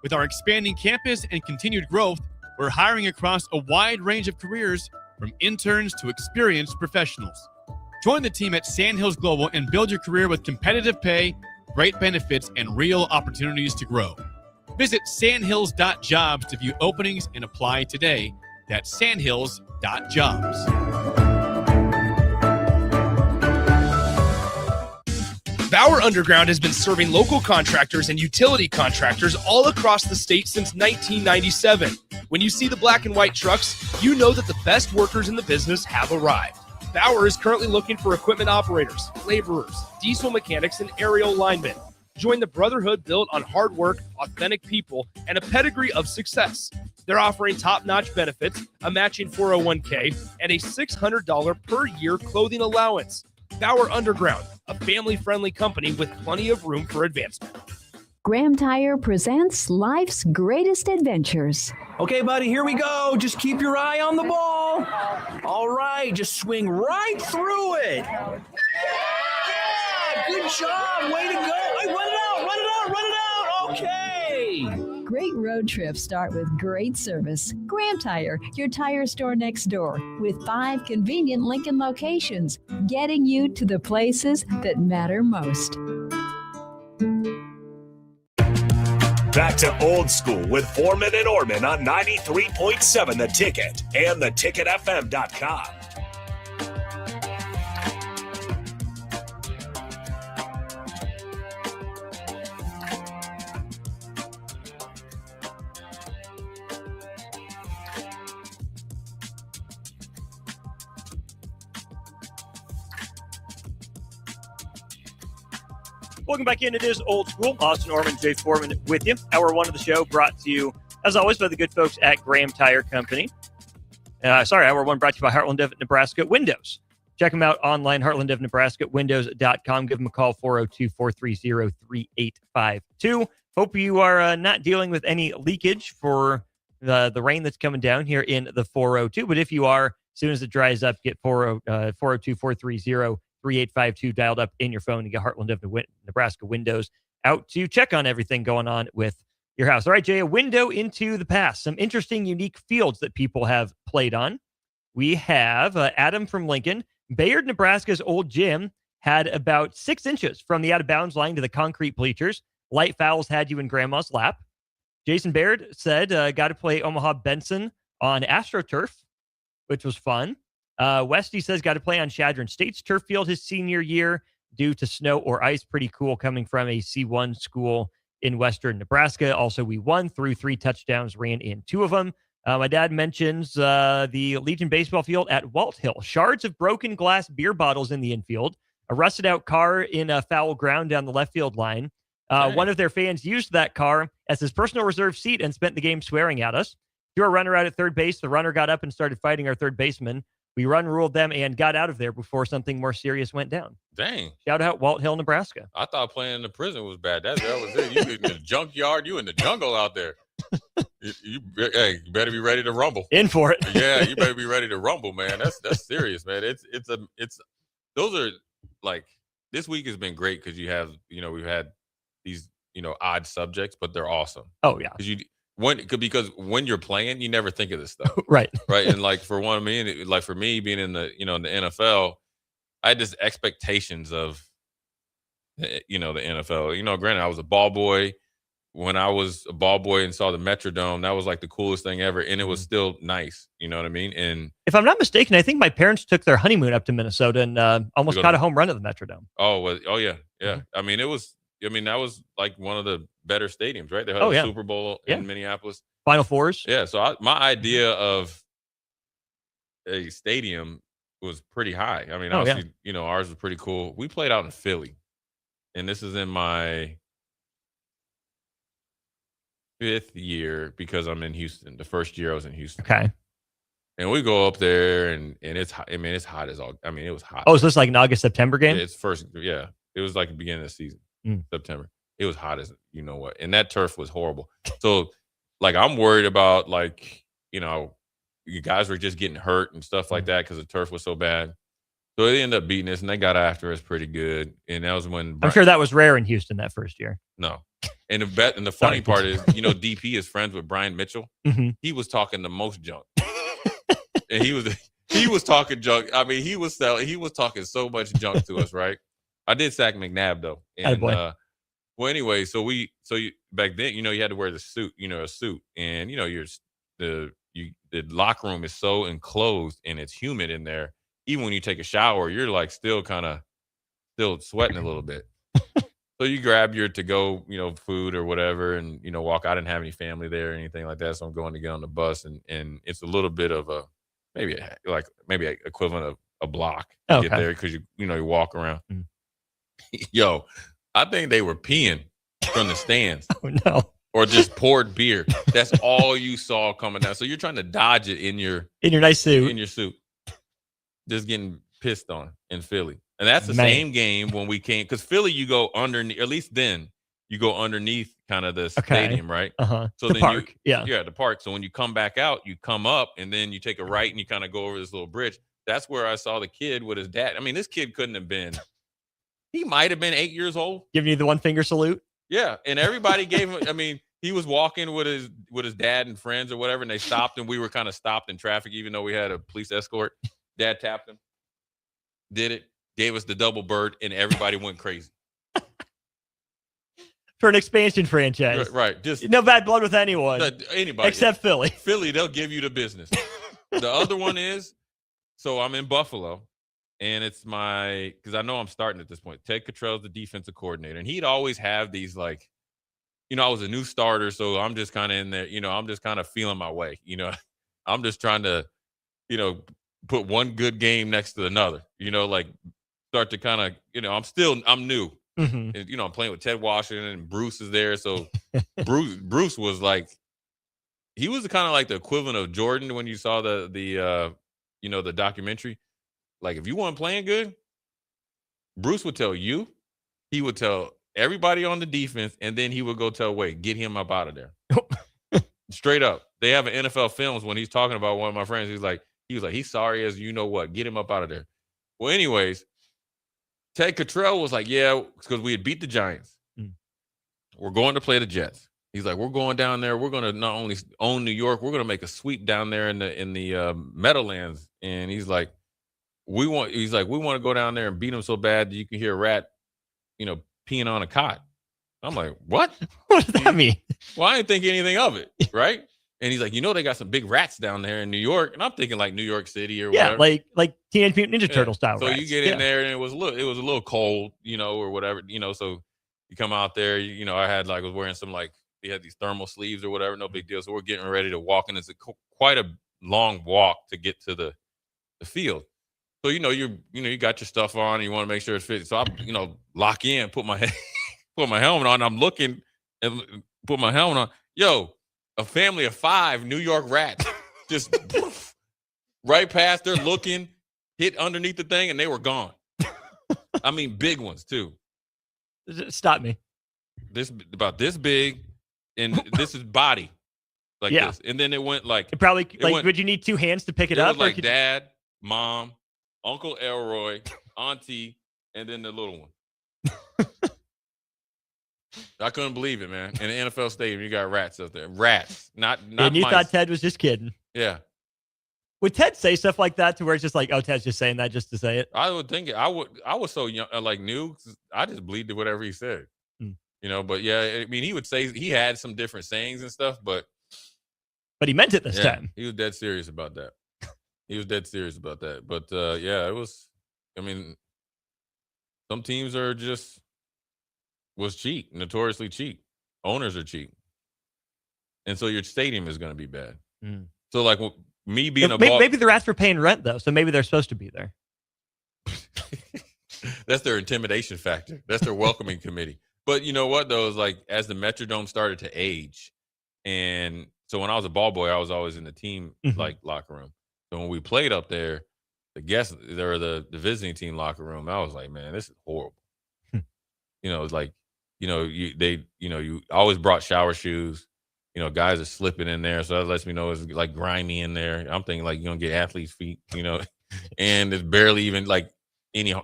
With our expanding campus and continued growth, we're hiring across a wide range of careers, from interns to experienced professionals. Join the team at Sandhills Global and build your career with competitive pay, great benefits, and real opportunities to grow. Visit sandhills.jobs to view openings and apply today. That's sandhills.jobs. Bauer Underground has been serving local contractors and utility contractors all across the state since 1997. When you see the black and white trucks, you know that the best workers in the business have arrived. Bauer is currently looking for equipment operators, laborers, diesel mechanics, and aerial linemen. Join the brotherhood built on hard work, authentic people, and a pedigree of success. They're offering top-notch benefits, a matching 401k, and a $600 per year clothing allowance. Bauer Underground, a family-friendly company with plenty of room for advancement. Graham Tire presents life's greatest adventures. Okay, buddy, here we go. Just keep your eye on the ball. All right, just swing right through it. Yeah, good job. Way to go. Hey, run it out. Okay. Great road trips start with great service. Graham Tire, your tire store next door, with 5 convenient Lincoln locations, getting you to the places that matter most. Back to Old School with Foreman and Orman on 93.7 The Ticket and theticketfm.com. Welcome back in. It is Old School. Austin Orman, Jay Foreman with you. Hour one of the show brought to you, as always, by the good folks at Graham Tire Company. Hour one brought to you by Heartland of Nebraska Windows. Check them out online, Heartland of Nebraska Windows.com. Give them a call, 402-430-3852. Hope you are not dealing with any leakage for the rain that's coming down here in the 402. But if you are, soon as it dries up, get 402-430-3852 dialed up in your phone. You get Heartland of Nebraska Windows out to check on everything going on with your house. All right, Jay, a window into the past. Some interesting, unique fields that people have played on. We have Adam from Lincoln. Bayard, Nebraska's old gym had about 6 inches from the out-of-bounds line to the concrete bleachers. Light fouls had you in grandma's lap. Jason Baird said, got to play Omaha Benson on AstroTurf, which was fun. Westy says, got to play on Chadron State's turf field his senior year due to snow or ice. Pretty cool coming from a C1 school in western Nebraska. Also, we won through 3 touchdowns, ran in 2 of them. My dad mentions the Legion baseball field at Walt Hill. Shards of broken glass beer bottles in the infield. A rusted out car in a foul ground down the left field line. One of their fans used that car as his personal reserve seat and spent the game swearing at us. Threw a runner out at third base. The runner got up and started fighting our third baseman. We ruled them and got out of there before something more serious went down. Dang. Shout out Walt Hill, Nebraska. I thought playing in the prison was bad. That was it. You in the junkyard. You in the jungle out there. You better be ready to rumble. In for it. Yeah, you better be ready to rumble, man. That's serious, man. Those are like, this week has been great because we've had these odd subjects, but they're awesome. Oh yeah, because when you're playing, you never think of this stuff. right. And like for me being in the in the NFL, I had this expectations of the NFL. Granted, I was a ball boy. When I was a ball boy and saw the Metrodome, that was like the coolest thing ever, and it was still nice. You know what I mean? And if I'm not mistaken, I think my parents took their honeymoon up to Minnesota and almost caught a home run at the Metrodome. Oh yeah. Mm-hmm. I mean, that was like one of the better stadiums, right? They had a Super Bowl in Minneapolis. Final Fours. Yeah. So my idea of a stadium was pretty high. I mean, obviously, ours was pretty cool. We played out in Philly, and this is in my 5th year because I'm in Houston. The first year I was in Houston. Okay. And we go up there and it's hot. I mean, it's hot as all. I mean, it was hot. Oh, so it's like an August, September game? It's first. Yeah. It was like the beginning of the season, September. It was hot as you know what. And that turf was horrible. So like, I'm worried about you guys were just getting hurt and stuff like that because the turf was so bad. So they ended up beating us and they got after us pretty good. And that was when I'm sure that was rare in Houston that first year. No. And the funny part is, DP is friends with Brian Mitchell. Mm-hmm. He was talking the most junk. And he was talking junk. I mean, he was talking so much junk to us, right? I did sack McNabb though. And well anyway, so back then, you had to wear the suit, a suit. And the locker room is so enclosed and it's humid in there. Even when you take a shower, you're like still sweating a little bit. So you grab your to-go, food or whatever, and walk. I didn't have any family there or anything like that, so I'm going to get on the bus, and it's a little bit of maybe equivalent of a block to get there because you walk around. Yo, I think they were peeing from the stands. Oh no! Or just poured beer. That's all you saw coming down. So you're trying to dodge it in your nice suit, just getting pissed on in Philly. And that's the same game when we came, because Philly, you go underneath, at least then, you go underneath kind of the stadium, right? Uh-huh. So the then park. The park. So when you come back out, you come up and then you take a right and you kind of go over this little bridge. That's where I saw the kid with his dad. I mean, this kid couldn't have been, he might have been 8 years old. Giving you the 1-finger salute? Yeah. And everybody gave him, I mean, he was walking with his dad and friends or whatever, and they stopped, and we were kind of stopped in traffic, even though we had a police escort. Dad tapped him, did it, gave us the double bird, and everybody went crazy. For an expansion franchise. Right. Just no bad blood with anyone. Anybody. Except Philly. Philly, they'll give you the business. The other one is, so I'm in Buffalo, and it's because I know I'm starting at this point. Ted Cottrell's the defensive coordinator, and he'd always have these I was a new starter, so I'm just kind of in there, I'm just kind of feeling my way. I'm just trying to, put one good game next to another, start to kind of, I'm new. Mm-hmm. And, I'm playing with Ted Washington and Bruce is there. So Bruce was he was kind of like the equivalent of Jordan when you saw the documentary. Like, if you weren't playing good, Bruce would tell you, he would tell everybody on the defense, and then he would go tell Wade, get him up out of there. Straight up. They have an NFL Films when he's talking about one of my friends. He's like, He was like, he's sorry as you know what. Get him up out of there. Well, anyways, Ted Cottrell was like, yeah, because we had beat the Giants. We're going to play the Jets. He's like, we're going down there. We're going to not only own New York, we're going to make a sweep down there in the Meadowlands. And he's like, we want to go down there and beat them so bad that you can hear a rat, peeing on a cot. I'm like, what? What does that mean? Well, I didn't think anything of it, right? And he's like, they got some big rats down there in New York, and I'm thinking like New York City or whatever. like Teenage Mutant Ninja Turtle style. So rats. you get in there, and it was a little cold, or whatever, So you come out there, I was wearing some we had these thermal sleeves or whatever, no big deal. So we're getting ready to walk, and it's quite a long walk to get to the field. So you got your stuff on, and you want to make sure it fits. So I lock in, put my helmet on. I'm looking and put my helmet on. Yo, a family of 5 New York rats just right past. They're looking, hit underneath the thing, and they were gone. I mean, big ones too. Stop me. This about this big, and this is body this. And then it went would you need 2 hands to pick it up? Like Dad, Mom, Uncle Elroy, Auntie, and then the little one. I couldn't believe it, man. In the NFL stadium, you got rats up there. Rats, not And you mice. thought Ted was just kidding. Yeah. Would Ted say stuff like that to where it's just like, oh, Ted's just saying that just to say it? I would think it. I was so young, new. I just believed whatever he said. But yeah, I mean, he would say he had some different sayings and stuff, but he meant it this time. He was dead serious about that. But it was. I mean, some teams are just was cheap, notoriously cheap. Owners are cheap, and so your stadium is going to be bad. So me being maybe the rats were paying rent though, so maybe they're supposed to be there. That's their intimidation factor. That's their welcoming committee. But you know what though, is as the Metrodome started to age, and so when I was a ball boy, I was always in the team locker room. So when we played up there, the visiting team locker room, I was like, man, this is horrible. It's like, you always brought shower shoes. Guys are slipping in there, so that lets me know it's grimy in there. I'm thinking you're gonna get athlete's feet, and it's barely even any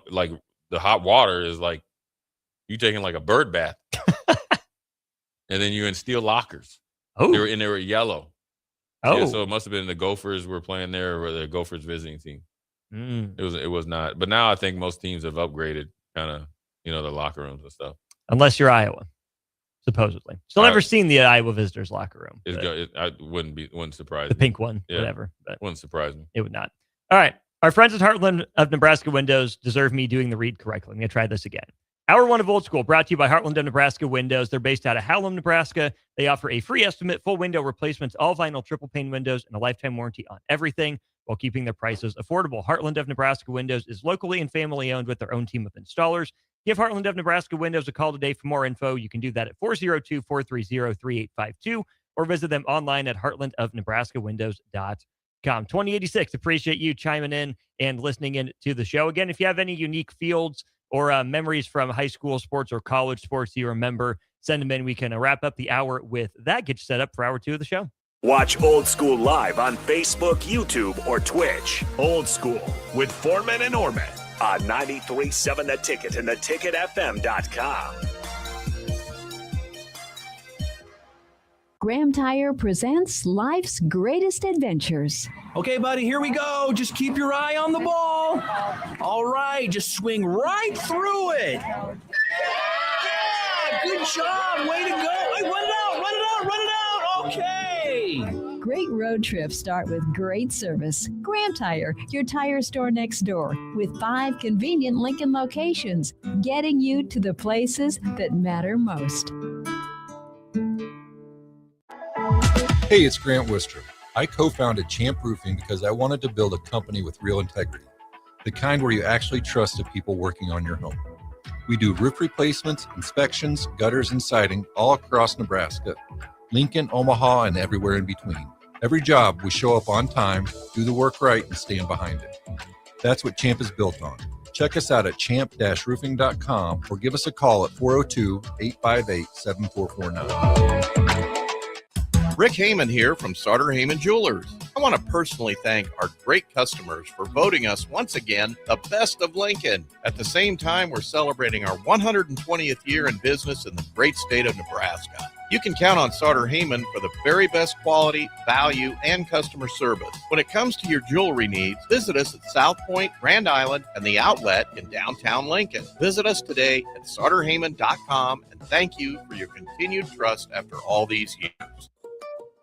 the hot water is you taking a bird bath, and then you're in steel lockers. Oh, they were yellow. Oh, yeah, so it must have been the Gophers were playing there, or the Gophers visiting team. It was not, but now I think most teams have upgraded kind of their locker rooms and stuff. Unless you're Iowa, supposedly. Still never seen the Iowa visitors locker room. I wouldn't surprise the me. Pink one, whatever. But wouldn't surprise me. It would not. All right, our friends at Heartland of Nebraska Windows deserve me doing the read correctly. I'm gonna try this again. Hour 1 of Old School brought to you by Heartland of Nebraska Windows. They're based out of Hallam, Nebraska. They offer a free estimate, full window replacements, all vinyl triple pane windows, and a lifetime warranty on everything while keeping their prices affordable. Heartland of Nebraska Windows is locally and family owned with their own team of installers. Give Heartland of Nebraska Windows a call today for more info. You can do that at 402-430-3852 or visit them online at heartlandofnebraskawindows.com. 2086, appreciate you chiming in and listening in to the show. Again, if you have any unique fields or memories from high school sports or college sports you remember, send them in. We can wrap up the hour with that. Get you set up for hour 2 of the show. Watch Old School live on Facebook, YouTube, or Twitch. Old School with Foreman and Orman on 93.7 The Ticket and theticketfm.com. Graham Tire presents Life's Greatest Adventures. Okay, buddy, here we go. Just keep your eye on the ball. All right, just swing right through it. Yeah, good job. Way to go. Hey, run it out. Okay. Great road trips start with great service. Graham Tire, your tire store next door, with 5 convenient Lincoln locations, getting you to the places that matter most. Hey, it's Grant Wister. I co-founded Champ Roofing because I wanted to build a company with real integrity, the kind where you actually trust the people working on your home. We do roof replacements, inspections, gutters, and siding all across Nebraska, Lincoln, Omaha, and everywhere in between. Every job, we show up on time, do the work right, and stand behind it. That's what Champ is built on. Check us out at champ-roofing.com or give us a call at 402-858-7449. Rick Heyman here from Sartor Heyman Jewelers. I want to personally thank our great customers for voting us once again the best of Lincoln. At the same time, we're celebrating our 120th year in business in the great state of Nebraska. You can count on Sauter Heyman for the very best quality, value, and customer service. When it comes to your jewelry needs, visit us at South Point, Grand Island, and the Outlet in downtown Lincoln. Visit us today at SauterHeyman.com, and thank you for your continued trust after all these years.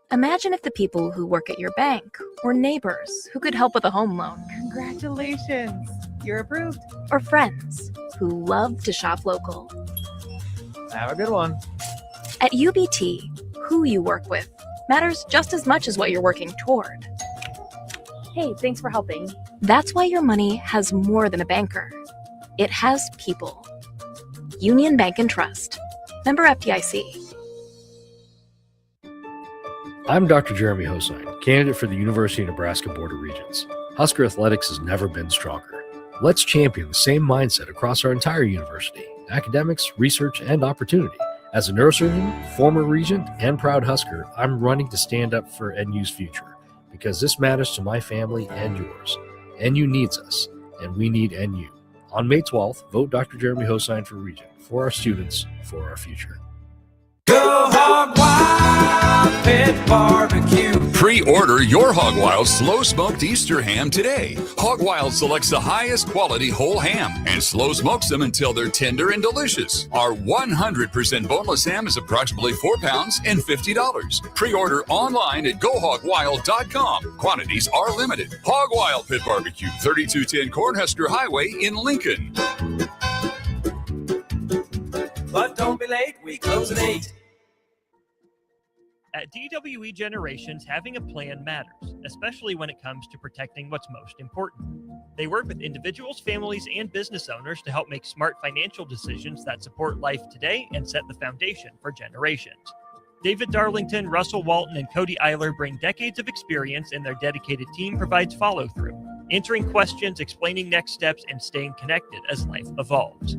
Imagine if the people who work at your bank were neighbors who could help with a home loan. Congratulations, you're approved. Or friends who love to shop local. Have a good one. At UBT, who you work with matters just as much as what you're working toward. Hey, thanks for helping. That's why your money has more than a banker. It has people. Union Bank and Trust. Member FDIC. I'm Dr. Jeremy Hosine, candidate for the University of Nebraska Board of Regents. Husker athletics has never been stronger. Let's champion the same mindset across our entire university: academics, research, and opportunity. As a neurosurgeon, former regent, and proud Husker, I'm running to stand up for NU's future because this matters to my family and yours. NU needs us, and we need NU. On May 12th, vote Dr. Jeremy Hosine for regent, for our students, for our future. Go Hog Wild Pit Barbecue. Pre-order your Hog Wild slow smoked Easter ham today. Hog Wild selects the highest quality whole ham and slow smokes them until they're tender and delicious. Our 100% boneless ham is approximately 4 pounds and $50. Pre-order online at GoHogWild.com. Quantities are limited. Hog Wild Pit Barbecue, 3210 Cornhusker Highway in Lincoln. But don't be late, we close at 8. At DWE Generations, having a plan matters, especially when it comes to protecting what's most important. They work with individuals, families, and business owners to help make smart financial decisions that support life today and set the foundation for generations. David Darlington, Russell Walton, and Cody Eiler bring decades of experience, and their dedicated team provides follow-through, answering questions, explaining next steps, and staying connected as life evolves.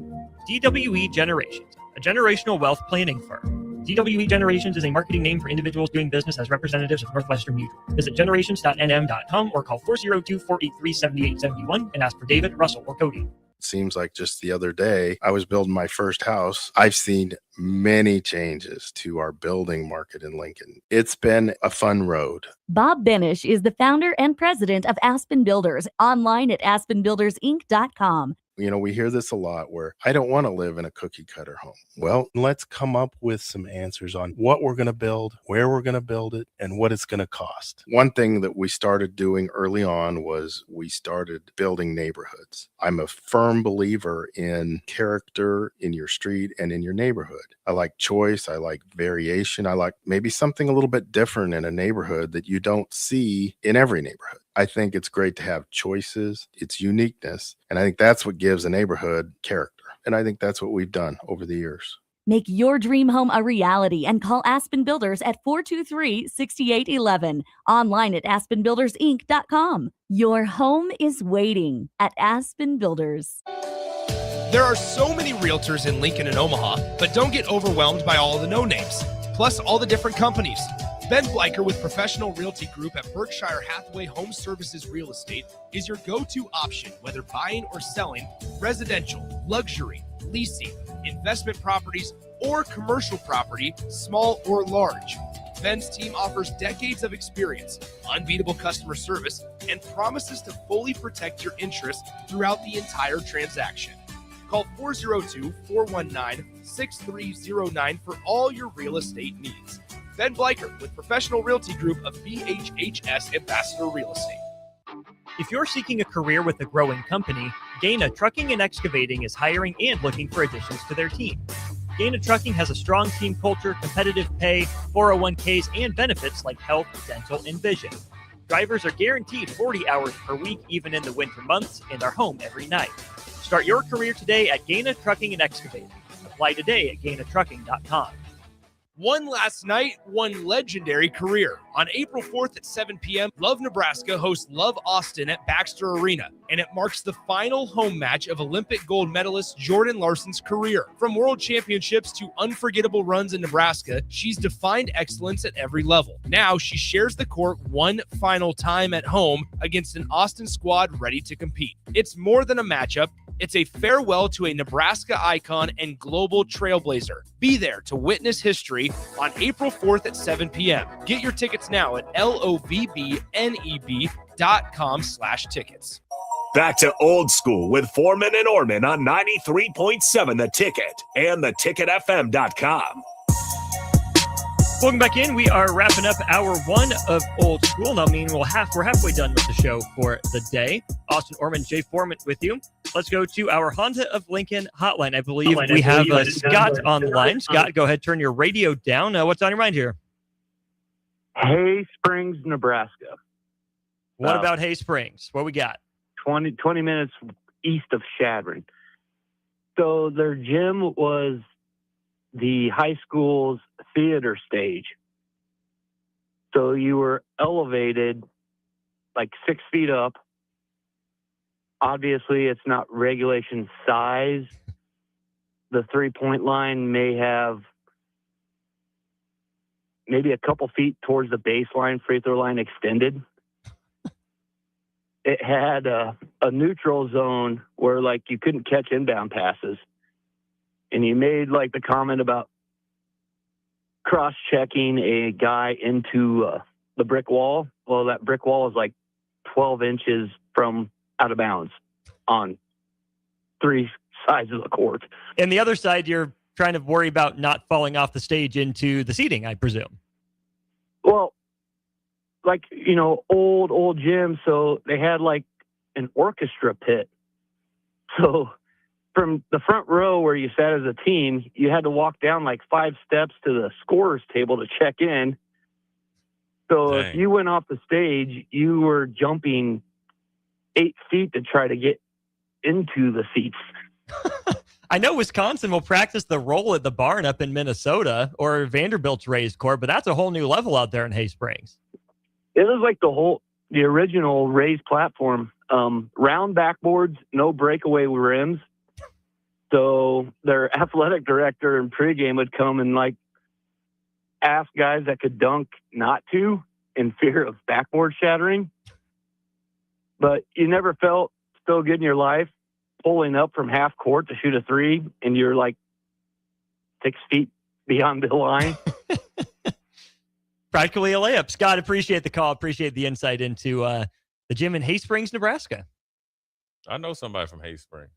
DWE Generations, a generational wealth planning firm. DWE Generations is a marketing name for individuals doing business as representatives of Northwestern Mutual. Visit generations.nm.com or call 402-483-7871 and ask for David, Russell, or Cody. It seems like just the other day, I was building my first house. I've seen many changes to our building market in Lincoln. It's been a fun road. Bob Benish is the founder and president of Aspen Builders, online at aspenbuildersinc.com. You know, we hear this a lot where I don't want to live in a cookie cutter home. Well, let's come up with some answers on what we're going to build, where we're going to build it, and what it's going to cost. One thing that we started doing early on was we started building neighborhoods. I'm a firm believer in character in your street and in your neighborhood. I like choice. I like variation. I like maybe something a little bit different in a neighborhood that you don't see in every neighborhood. I think it's great to have choices, its uniqueness, and I think that's what gives a neighborhood character. And I think that's what we've done over the years. Make your dream home a reality and call Aspen Builders at 423-6811. Online at aspenbuildersinc.com. Your home is waiting at Aspen Builders. There are so many realtors in Lincoln and Omaha, but don't get overwhelmed by all the no-names, plus all the different companies. Ben Bleicher with Professional Realty Group at Berkshire Hathaway Home Services Real Estate is your go-to option, whether buying or selling residential, luxury, leasing, investment properties, or commercial property, small or large. Ben's team offers decades of experience, unbeatable customer service, and promises to fully protect your interests throughout the entire transaction. Call 402-419-6309 for all your real estate needs. Ben Bleicher with Professional Realty Group of BHHS Ambassador Real Estate. If you're seeking a career with a growing company, Gaina Trucking and Excavating is hiring and looking for additions to their team. Gaina Trucking has a strong team culture, competitive pay, 401ks, and benefits like health, dental, and vision. Drivers are guaranteed 40 hours per week, even in the winter months, and are home every night. Start your career today at Gaina Trucking and Excavating. Apply today at GainaTrucking.com. One last night, one legendary career. On April 4th at 7 p.m., Love Nebraska hosts Love Austin at Baxter Arena, and it marks the final home match of Olympic gold medalist Jordan Larson's career. From world championships to unforgettable runs in Nebraska, she's defined excellence at every level. Now she shares the court one final time at home against an Austin squad ready to compete. It's more than a matchup. It's a farewell to a Nebraska icon and global trailblazer. Be there to witness history on April 4th at 7 p.m. Get your tickets now at lovbneb.com/tickets. Back to Old School with Foreman and Orman on 93.7 The Ticket and theticketfm.com. Welcome back in. We are wrapping up hour one of Old School. Now, we're halfway done with the show for the day. Austin Orman, Jay Foreman with you. Let's go to our Honda of Lincoln hotline. I believe we have Scott on the line. Scott, go ahead, turn your radio down. What's on your mind here? Hay Springs, Nebraska. What about Hay Springs? What we got? 20 minutes east of Shadron. So their gym was the high school's theater stage. So you were elevated like 6 feet up. Obviously, it's not regulation size. The three-point line may have maybe a couple feet towards the baseline, free throw line extended. It had a neutral zone where like you couldn't catch inbound passes. And you made like the comment about cross-checking a guy into the brick wall. Well, that brick wall is like 12 inches from out of bounds on 3 sides of the court. And the other side, you're trying to worry about not falling off the stage into the seating, I presume. Well, like, old gym. So they had like an orchestra pit. So from the front row where you sat as a team, you had to walk down like 5 steps to the scorer's table to check in. So If you went off the stage, you were jumping 8 feet to try to get into the seats. I know Wisconsin will practice the roll at the barn up in Minnesota or Vanderbilt's raised court, but that's a whole new level out there in Hay Springs. It was like the original raised platform, round backboards, no breakaway rims. So their athletic director in pregame would come and like ask guys that could dunk not to in fear of backboard shattering. But you never felt so good in your life pulling up from half court to shoot a 3 and you're like 6 feet beyond the line. Practically a layup. Scott, appreciate the call. Appreciate the insight into the gym in Hay Springs, Nebraska. I know somebody from Hay Springs.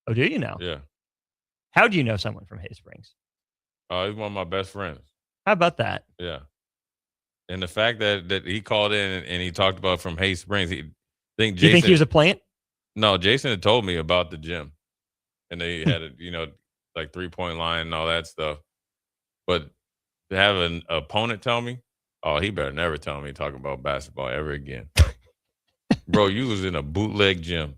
Oh, do you know? Yeah. How do you know someone from Hay Springs? He's one of my best friends. How about that? Yeah. And the fact that he called in and he talked about from Hay Springs, you think he was a plant? No, Jason had told me about the gym. And they had a, like 3-point line and all that stuff. But to have an opponent tell me, oh, he better never tell me talking about basketball ever again. Bro, you was in a bootleg gym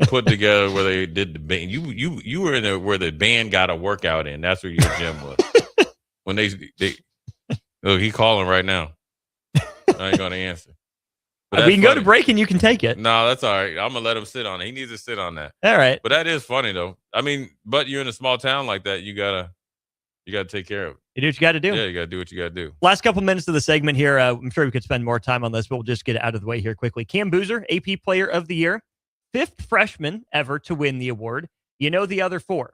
put together where they did the band. You were in there where the band got a workout in. That's where your gym was. When they look, he calling right now. I ain't gonna answer. We can go to break and you can take it. No, that's all right. I'm gonna let him sit on it. He needs to sit on that. All right. But that is funny though. I mean, but you're in a small town like that, you gotta take care of it. You do what you got to do. Yeah, you gotta do what you gotta do. Last couple minutes of the segment here. I'm sure we could spend more time on this, but we'll just get it out of the way here quickly. Cam Boozer, AP Player of the Year, 5th freshman ever to win the award. You know the other 4: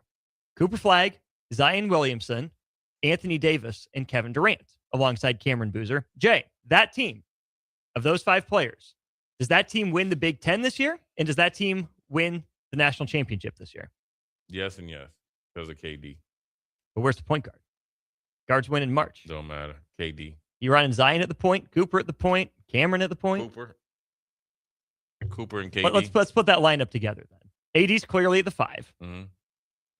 Cooper Flagg, Zion Williamson, Anthony Davis, and Kevin Durant, alongside Cameron Boozer. Jay, that team, of those 5 players, does that team win the Big Ten this year? And does that team win the national championship this year? Yes and yes, because of KD. But where's the point guard? Guards win in March. Don't matter. KD. You running Zion at the point, Cooper at the point, Cameron at the point? Cooper and KD. Let's put that lineup together then. AD's clearly at the 5. Mm-hmm.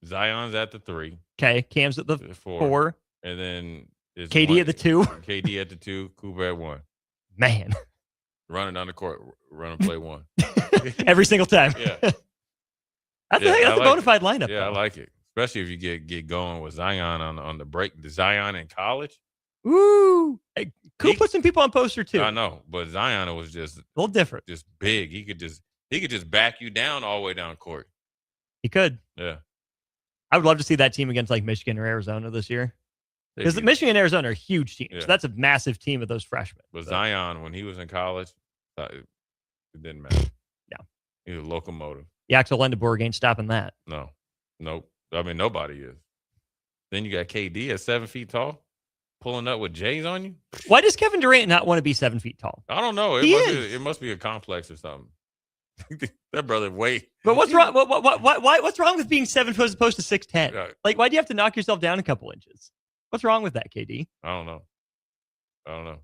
Zion's at the 3. Okay, Cam's at the 4. And then is KD at the 2. KD at the 2. Cooper at 1. Man. Running down the court, run and play 1. Every single time. Yeah. That's a bona fide lineup. Yeah, though. I like it. Especially if you get going with Zion on the break. The Zion in college. Ooh. Hey, Coop put some people on poster too. I know, but Zion was just a little different. Just big. He could just back you down all the way down court. He could. Yeah. I would love to see that team against like Michigan or Arizona this year. Because Michigan and Arizona are huge teams. Yeah. So that's a massive team of those freshmen. But Zion, when he was in college, it didn't matter. Yeah. He was a locomotive. The Axel Lendeborg ain't stopping that. No. Nope. I mean, nobody is. Then you got KD at 7 feet tall, pulling up with J's on you. Why does Kevin Durant not want to be 7 feet tall? I don't know. It must be a complex or something. That brother, wait. But what's wrong? What's wrong with being 7 foot as opposed to 6'10"? Like, why do you have to knock yourself down a couple inches? What's wrong with that, KD? I don't know.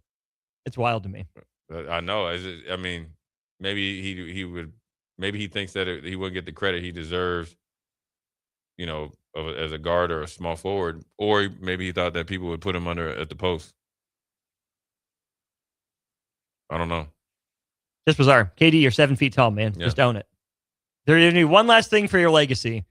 It's wild to me. I know. I mean, maybe he would. Maybe he thinks that he wouldn't get the credit he deserves. You know, as a guard or a small forward, or maybe he thought that people would put him under at the post. I don't know. Just bizarre. KD, you're 7 feet tall, man. Yeah. Just own it. There's going to be one last thing for your legacy.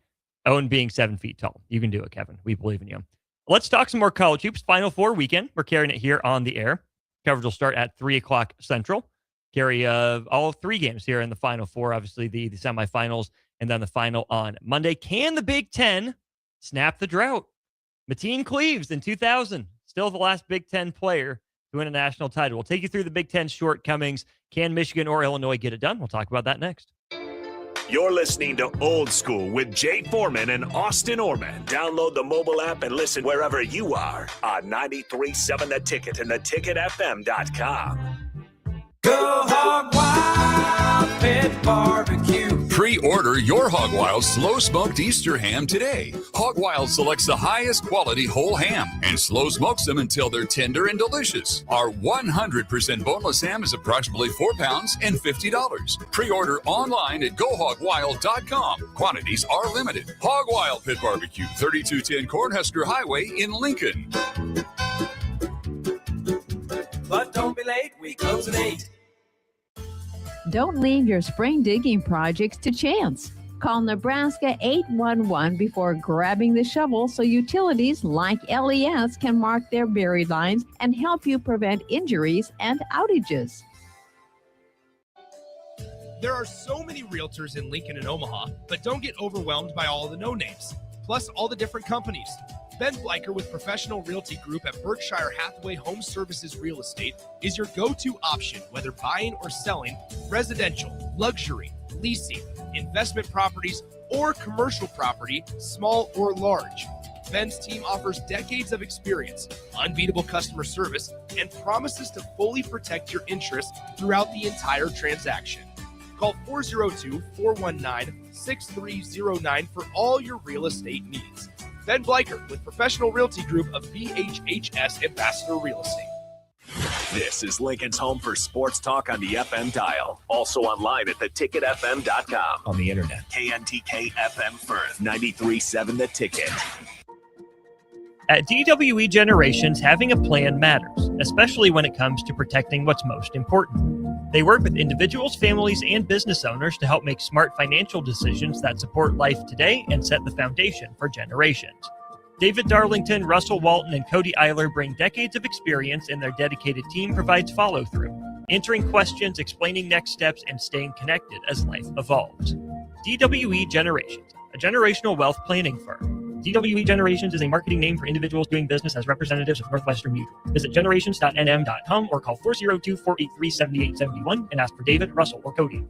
Own being 7 feet tall. You can do it, Kevin. We believe in you. Let's talk some more college hoops. Final Four weekend. We're carrying it here on the air. Coverage will start at 3 o'clock Central. Carry all 3 games here in the Final Four. Obviously, the semifinals and then the final on Monday. Can the Big Ten snap the drought? Mateen Cleaves in 2000, still the last Big Ten player to win a national title. We'll take you through the Big Ten shortcomings. Can Michigan or Illinois get it done? We'll talk about that next. You're listening to Old School with Jay Foreman and Austin Orman. Download the mobile app and listen wherever you are on 93.7 The Ticket and theticketfm.com. Go Hog Wild Pit Barbecue. Pre-order your Hog Wild slow-smoked Easter ham today. Hog Wild selects the highest quality whole ham and slow smokes them until they're tender and delicious. Our 100% boneless ham is approximately 4 pounds and $50. Pre-order online at GoHogWild.com. Quantities are limited. Hog Wild Pit Barbecue, 3210 Cornhusker Highway in Lincoln. But don't be late, we close at 8. Don't leave your spring digging projects to chance. Call Nebraska 811 before grabbing the shovel so utilities like LES can mark their buried lines and help you prevent injuries and outages. There are so many realtors in Lincoln and Omaha, but don't get overwhelmed by all the no-names, plus all the different companies. Ben Bleicher with Professional Realty Group at Berkshire Hathaway Home Services Real Estate is your go-to option, whether buying or selling residential, luxury, leasing, investment properties, or commercial property, small or large. Ben's team offers decades of experience, unbeatable customer service, and promises to fully protect your interests throughout the entire transaction. Call 402-419-6309 for all your real estate needs. Ben Bleicher with Professional Realty Group of BHHS Ambassador Real Estate. This is Lincoln's home for sports talk on the FM dial. Also online at theticketfm.com. On the internet. KNTK FM Firth, 93.7 The Ticket. At DWE Generations, having a plan matters, especially when it comes to protecting what's most important. They work with individuals, families, and business owners to help make smart financial decisions that support life today and set the foundation for generations. David Darlington, Russell Walton, and Cody Eiler bring decades of experience, and their dedicated team provides follow-through, answering questions, explaining next steps, and staying connected as life evolves. DWE Generations, a generational wealth planning firm. DWE Generations is a marketing name for individuals doing business as representatives of Northwestern Mutual. Visit generations.nm.com or call 402-483-7871 and ask for David, Russell, or Cody.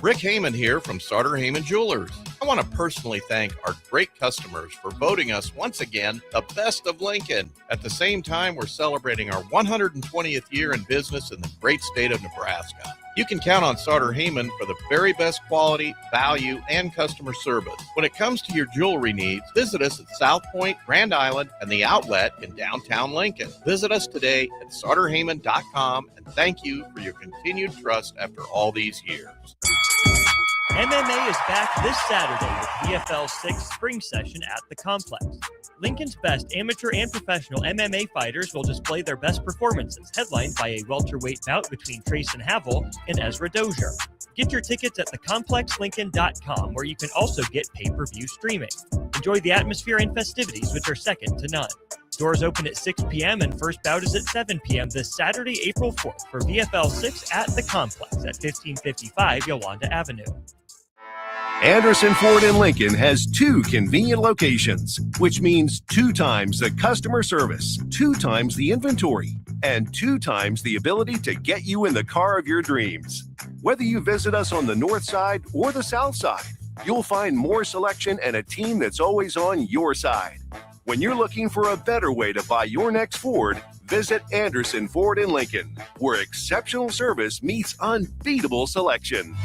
Rick Heyman here from Sartor Heyman Jewelers. I want to personally thank our great customers for voting us once again the best of Lincoln. At the same time, we're celebrating our 120th year in business in the great state of Nebraska. You can count on Sartor Heyman for the very best quality, value, and customer service. When it comes to your jewelry needs, visit us at South Point, Grand Island, and the Outlet in downtown Lincoln. Visit us today at SartorHeyman.com, and thank you for your continued trust after all these years. MMA is back this Saturday with PFL's 6th spring session at the Complex. Lincoln's best amateur and professional MMA fighters will display their best performances, headlined by a welterweight bout between Trayson Havel and Ezra Dozier. Get your tickets at thecomplexlincoln.com, where you can also get pay-per-view streaming. The Enjoy the atmosphere and festivities, which are second to none. Doors open at 6 p.m. and first bout is at 7 p.m. this Saturday, April 4th for VFL 6 at the Complex at 1555 Yolanda Avenue. Anderson Ford in Lincoln has 2 convenient locations, which means 2 times the customer service, 2 times the inventory, and 2 times the ability to get you in the car of your dreams. Whether you visit us on the north side or the south side, you'll find more selection and a team that's always on your side. When you're looking for a better way to buy your next Ford, visit Anderson Ford in Lincoln, where exceptional service meets unbeatable selection.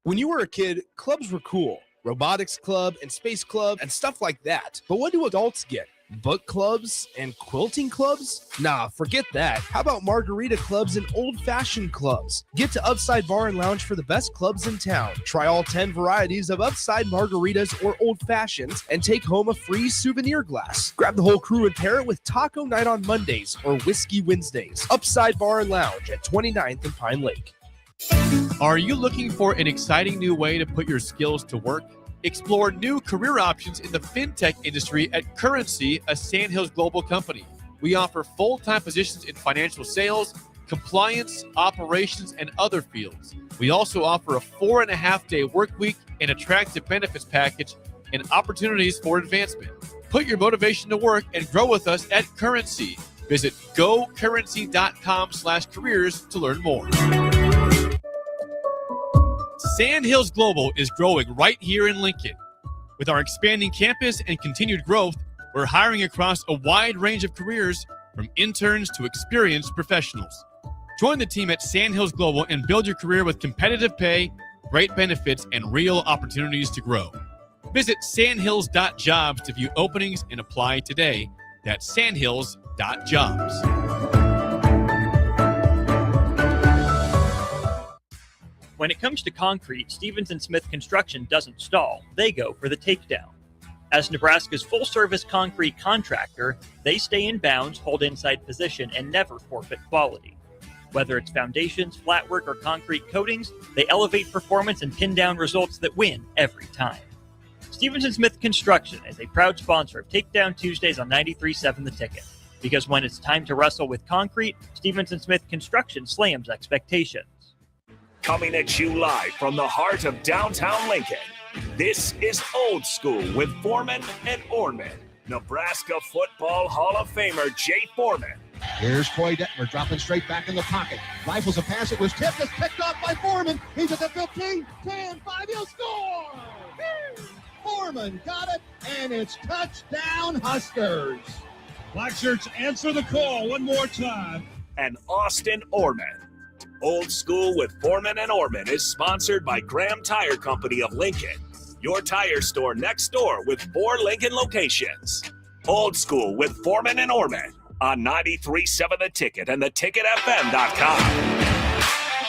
When you were a kid, clubs were cool. Robotics club and space club and stuff like that. But what do adults get? Book clubs and quilting clubs? Nah, forget that. How about margarita clubs and old-fashioned clubs? Get to Upside Bar and Lounge for the best clubs in town. Try all 10 varieties of Upside margaritas or old-fashions and take home a free souvenir glass. Grab the whole crew and pair it with Taco Night on Mondays or Whiskey Wednesdays. Upside Bar and Lounge at 29th and Pine Lake. Are you looking for an exciting new way to put your skills to work? Explore new career options in the fintech industry at Currency, a Sandhills Global company. We offer full-time positions in financial sales, compliance, operations, and other fields. We also offer a 4.5-day work week, an attractive benefits package, and opportunities for advancement. Put your motivation to work and grow with us at Currency. Visit gocurrency.com/careers to learn more. Sandhills Global is growing right here in Lincoln. With our expanding campus and continued growth, we're hiring across a wide range of careers, from interns to experienced professionals. Join the team at Sandhills Global and build your career with competitive pay, great benefits, and real opportunities to grow. Visit sandhills.jobs to view openings and apply today. That's sandhills.jobs. When it comes to concrete, Stevens & Smith Construction doesn't stall. They go for the takedown. As Nebraska's full-service concrete contractor, they stay in bounds, hold inside position, and never forfeit quality. Whether it's foundations, flatwork, or concrete coatings, they elevate performance and pin down results that win every time. Stevens & Smith Construction is a proud sponsor of Takedown Tuesdays on 93.7 The Ticket. Because when it's time to wrestle with concrete, Stevens & Smith Construction slams expectations. Coming at you live from the heart of downtown Lincoln, this is Old School with Foreman and Orman. Nebraska Football Hall of Famer Jay Foreman. Here's Coy Detmer dropping straight back in the pocket. Rifles a pass. It was tipped. It's picked off by Foreman. He's at the 15, 10, 5. He'll score. Foreman got it, and it's touchdown Huskers. Black shirts answer the call one more time. And Austin Orman. Old School with Foreman and Orman is sponsored by Graham Tire Company of Lincoln, your tire store next door with 4 Lincoln locations. Old School with Foreman and Orman on 93.7 The Ticket and theticketfm.com.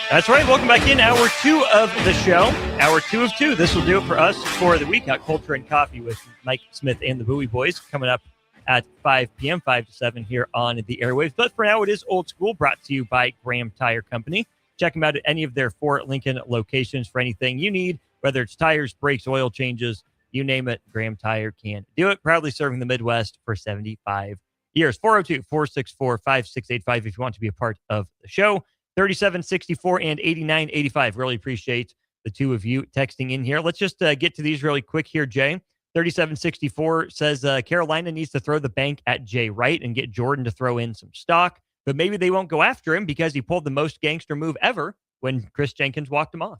That's right. Welcome back in hour 2 of the show. Hour 2 of 2. This will do it for us for the week. Got Culture and Coffee with Mike Smith and the Bowie Boys coming up at 5 p.m., 5 to 7 here on the airwaves. But for now, it is Old School, brought to you by Graham Tire Company. Check them out at any of their 4 Lincoln locations for anything you need, whether it's tires, brakes, oil changes, you name it, Graham Tire can do it. Proudly serving the Midwest for 75 years. 402-464-5685 if you want to be a part of the show. 3764 and 8985. Really appreciate the two of you texting in here. Let's just get to these really quick here, Jay. 3764 says Carolina needs to throw the bank at Jay Wright and get Jordan to throw in some stock, but maybe they won't go after him because he pulled the most gangster move ever when Chris Jenkins walked him off.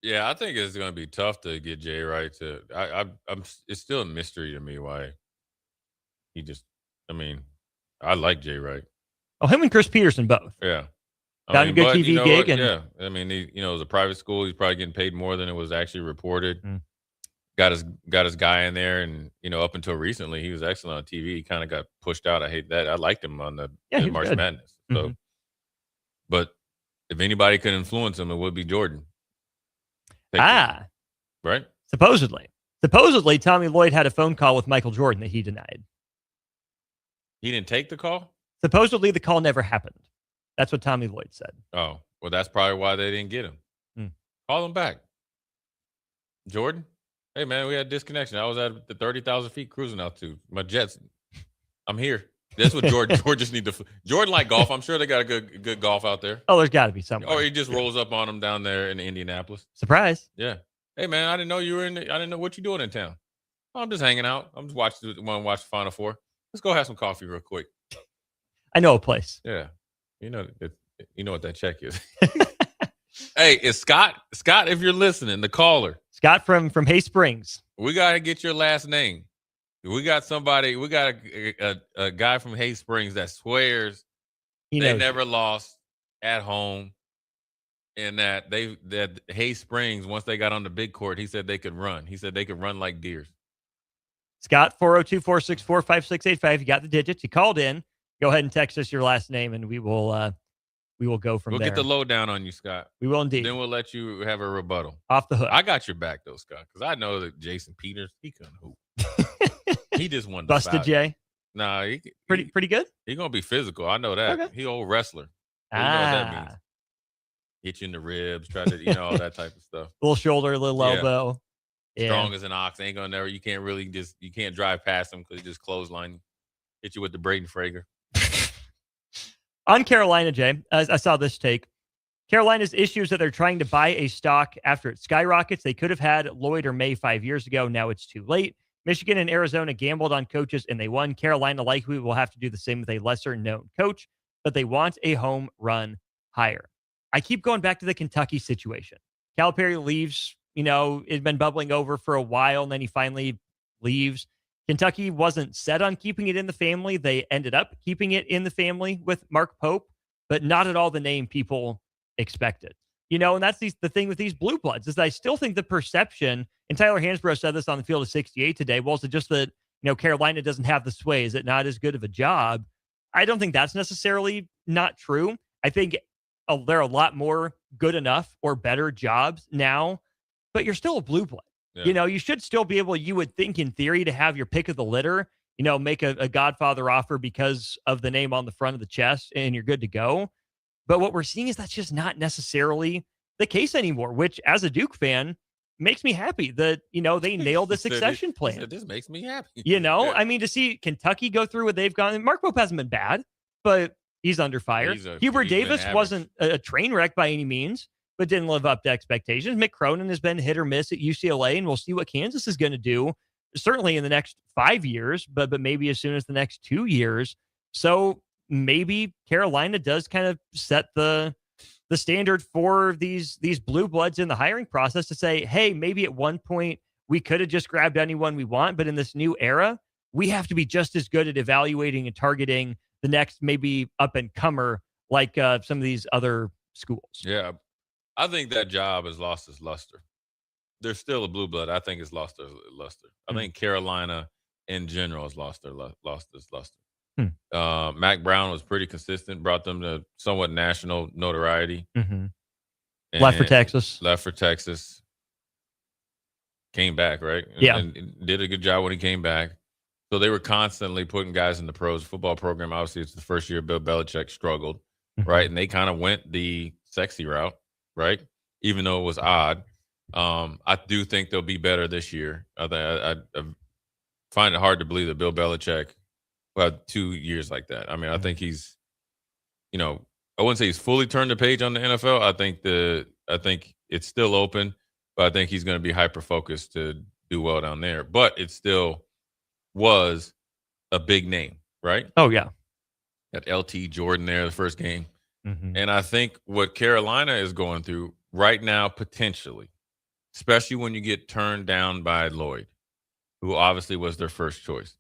Yeah, I think it's going to be tough to get Jay Wright to. It's still a mystery to me why he just. I mean, I like Jay Wright. Oh, him and Chris Peterson both. Yeah, got a good TV gig. And yeah, I mean, it was a private school. He's probably getting paid more than it was actually reported. Got his guy in there, and up until recently, he was excellent on TV. He kind of got pushed out. I hate that. I liked him on the March Madness. So, but if anybody could influence him, it would be Jordan. Right? Supposedly, Tommy Lloyd had a phone call with Michael Jordan that he denied. He didn't take the call? Supposedly, the call never happened. That's what Tommy Lloyd said. Oh, well, that's probably why they didn't get him. Call him back. Jordan, Hey, man, we had disconnection. I was at the 30,000 feet cruising altitude. My jets, I'm here. That's what George just need to. Jordan like golf. I'm sure they got a good golf out there. Oh, there's got to be somewhere. Or he just rolls up on them down there in Indianapolis. Surprise. Yeah. Hey, man, I didn't know you were I didn't know what you doing in town. Oh, I'm just hanging out. I'm just want to watch the Final Four. Let's go have some coffee real quick. I know a place. Yeah. You know what that check is. Hey, it's Scott. Scott, if you're listening, the caller. Scott from Hay Springs. We got to get your last name. We got somebody. We got a guy from Hay Springs that swears they never lost at home, and that Hay Springs, once they got on the big court, he said they could run. He said they could run like deers. Scott, 402-464-5685. You got the digits. You called in. Go ahead and text us your last name, and we will go from there. We'll get the lowdown on you, Scott. We will indeed. Then we'll let you have a rebuttal. Off the hook. I got your back, though, Scott, because I know that Jason Peters, he couldn't hoop. He just won. Busted Jay. Nah, pretty good. He's gonna be physical. I know that. Okay. He old wrestler. You know what that means. Hit you in the ribs, try to all that type of stuff. Little shoulder, little elbow. Yeah. Strong as an ox. Ain't gonna never. You can't really you can't drive past him because he just clothesline you. Hit you with the Braden Frager. On Carolina, Jay, I saw this take. Carolina's issues that they're trying to buy a stock after it skyrockets. They could have had Lloyd or May 5 years ago. Now it's too late. Michigan and Arizona gambled on coaches and they won. Carolina likely will have to do the same with a lesser-known coach, but they want a home run hire. I keep going back to the Kentucky situation. Calipari leaves, it'd been bubbling over for a while, and then he finally leaves. Kentucky wasn't set on keeping it in the family. They ended up keeping it in the family with Mark Pope, but not at all the name people expected. And that's the thing with these blue bloods is I still think the perception, and Tyler Hansbrough said this on the field of 68 today, well, is it just that, Carolina doesn't have the sway? Is it not as good of a job? I don't think that's necessarily not true. I think there are a lot more good enough or better jobs now, but you're still a blue blood. Yeah. You should still be able, you would think in theory, to have your pick of the litter, make a Godfather offer because of the name on the front of the chest and you're good to go. But what we're seeing is that's just not necessarily the case anymore, which as a Duke fan makes me happy that, they nailed the succession plan. This makes me happy. Yeah. I mean, to see Kentucky go through what they've gone, Mark Pope hasn't been bad, but he's under fire. Hubert Davis wasn't a train wreck by any means, but didn't live up to expectations. Mick Cronin has been hit or miss at UCLA, and we'll see what Kansas is going to do, certainly in the next 5 years, but maybe as soon as the next 2 years. So maybe Carolina does kind of set the standard for these blue bloods in the hiring process to say, hey, maybe at one point we could have just grabbed anyone we want, but in this new era, we have to be just as good at evaluating and targeting the next maybe up and comer like some of these other schools. Yeah, I think that job has lost its luster. There's still a blue blood. I think it's lost their luster. I think Carolina in general has lost its luster. Mac Brown was pretty consistent, brought them to somewhat national notoriety. Left for Texas. Came back, right? Yeah. And did a good job when he came back. So they were constantly putting guys in the pros football program. Obviously, it's the first year Bill Belichick struggled, right? And they kind of went the sexy route, right? Even though it was odd. I do think they'll be better this year. I find it hard to believe that Bill Belichick will have 2 years like that. I mean, I think he's, I wouldn't say he's fully turned the page on the NFL. I think it's still open, but I think he's going to be hyper-focused to do well down there. But it still was a big name, right? Oh, yeah. Got LT Jordan there the first game. And I think what Carolina is going through right now, potentially, especially when you get turned down by Lloyd, who obviously was their first choice,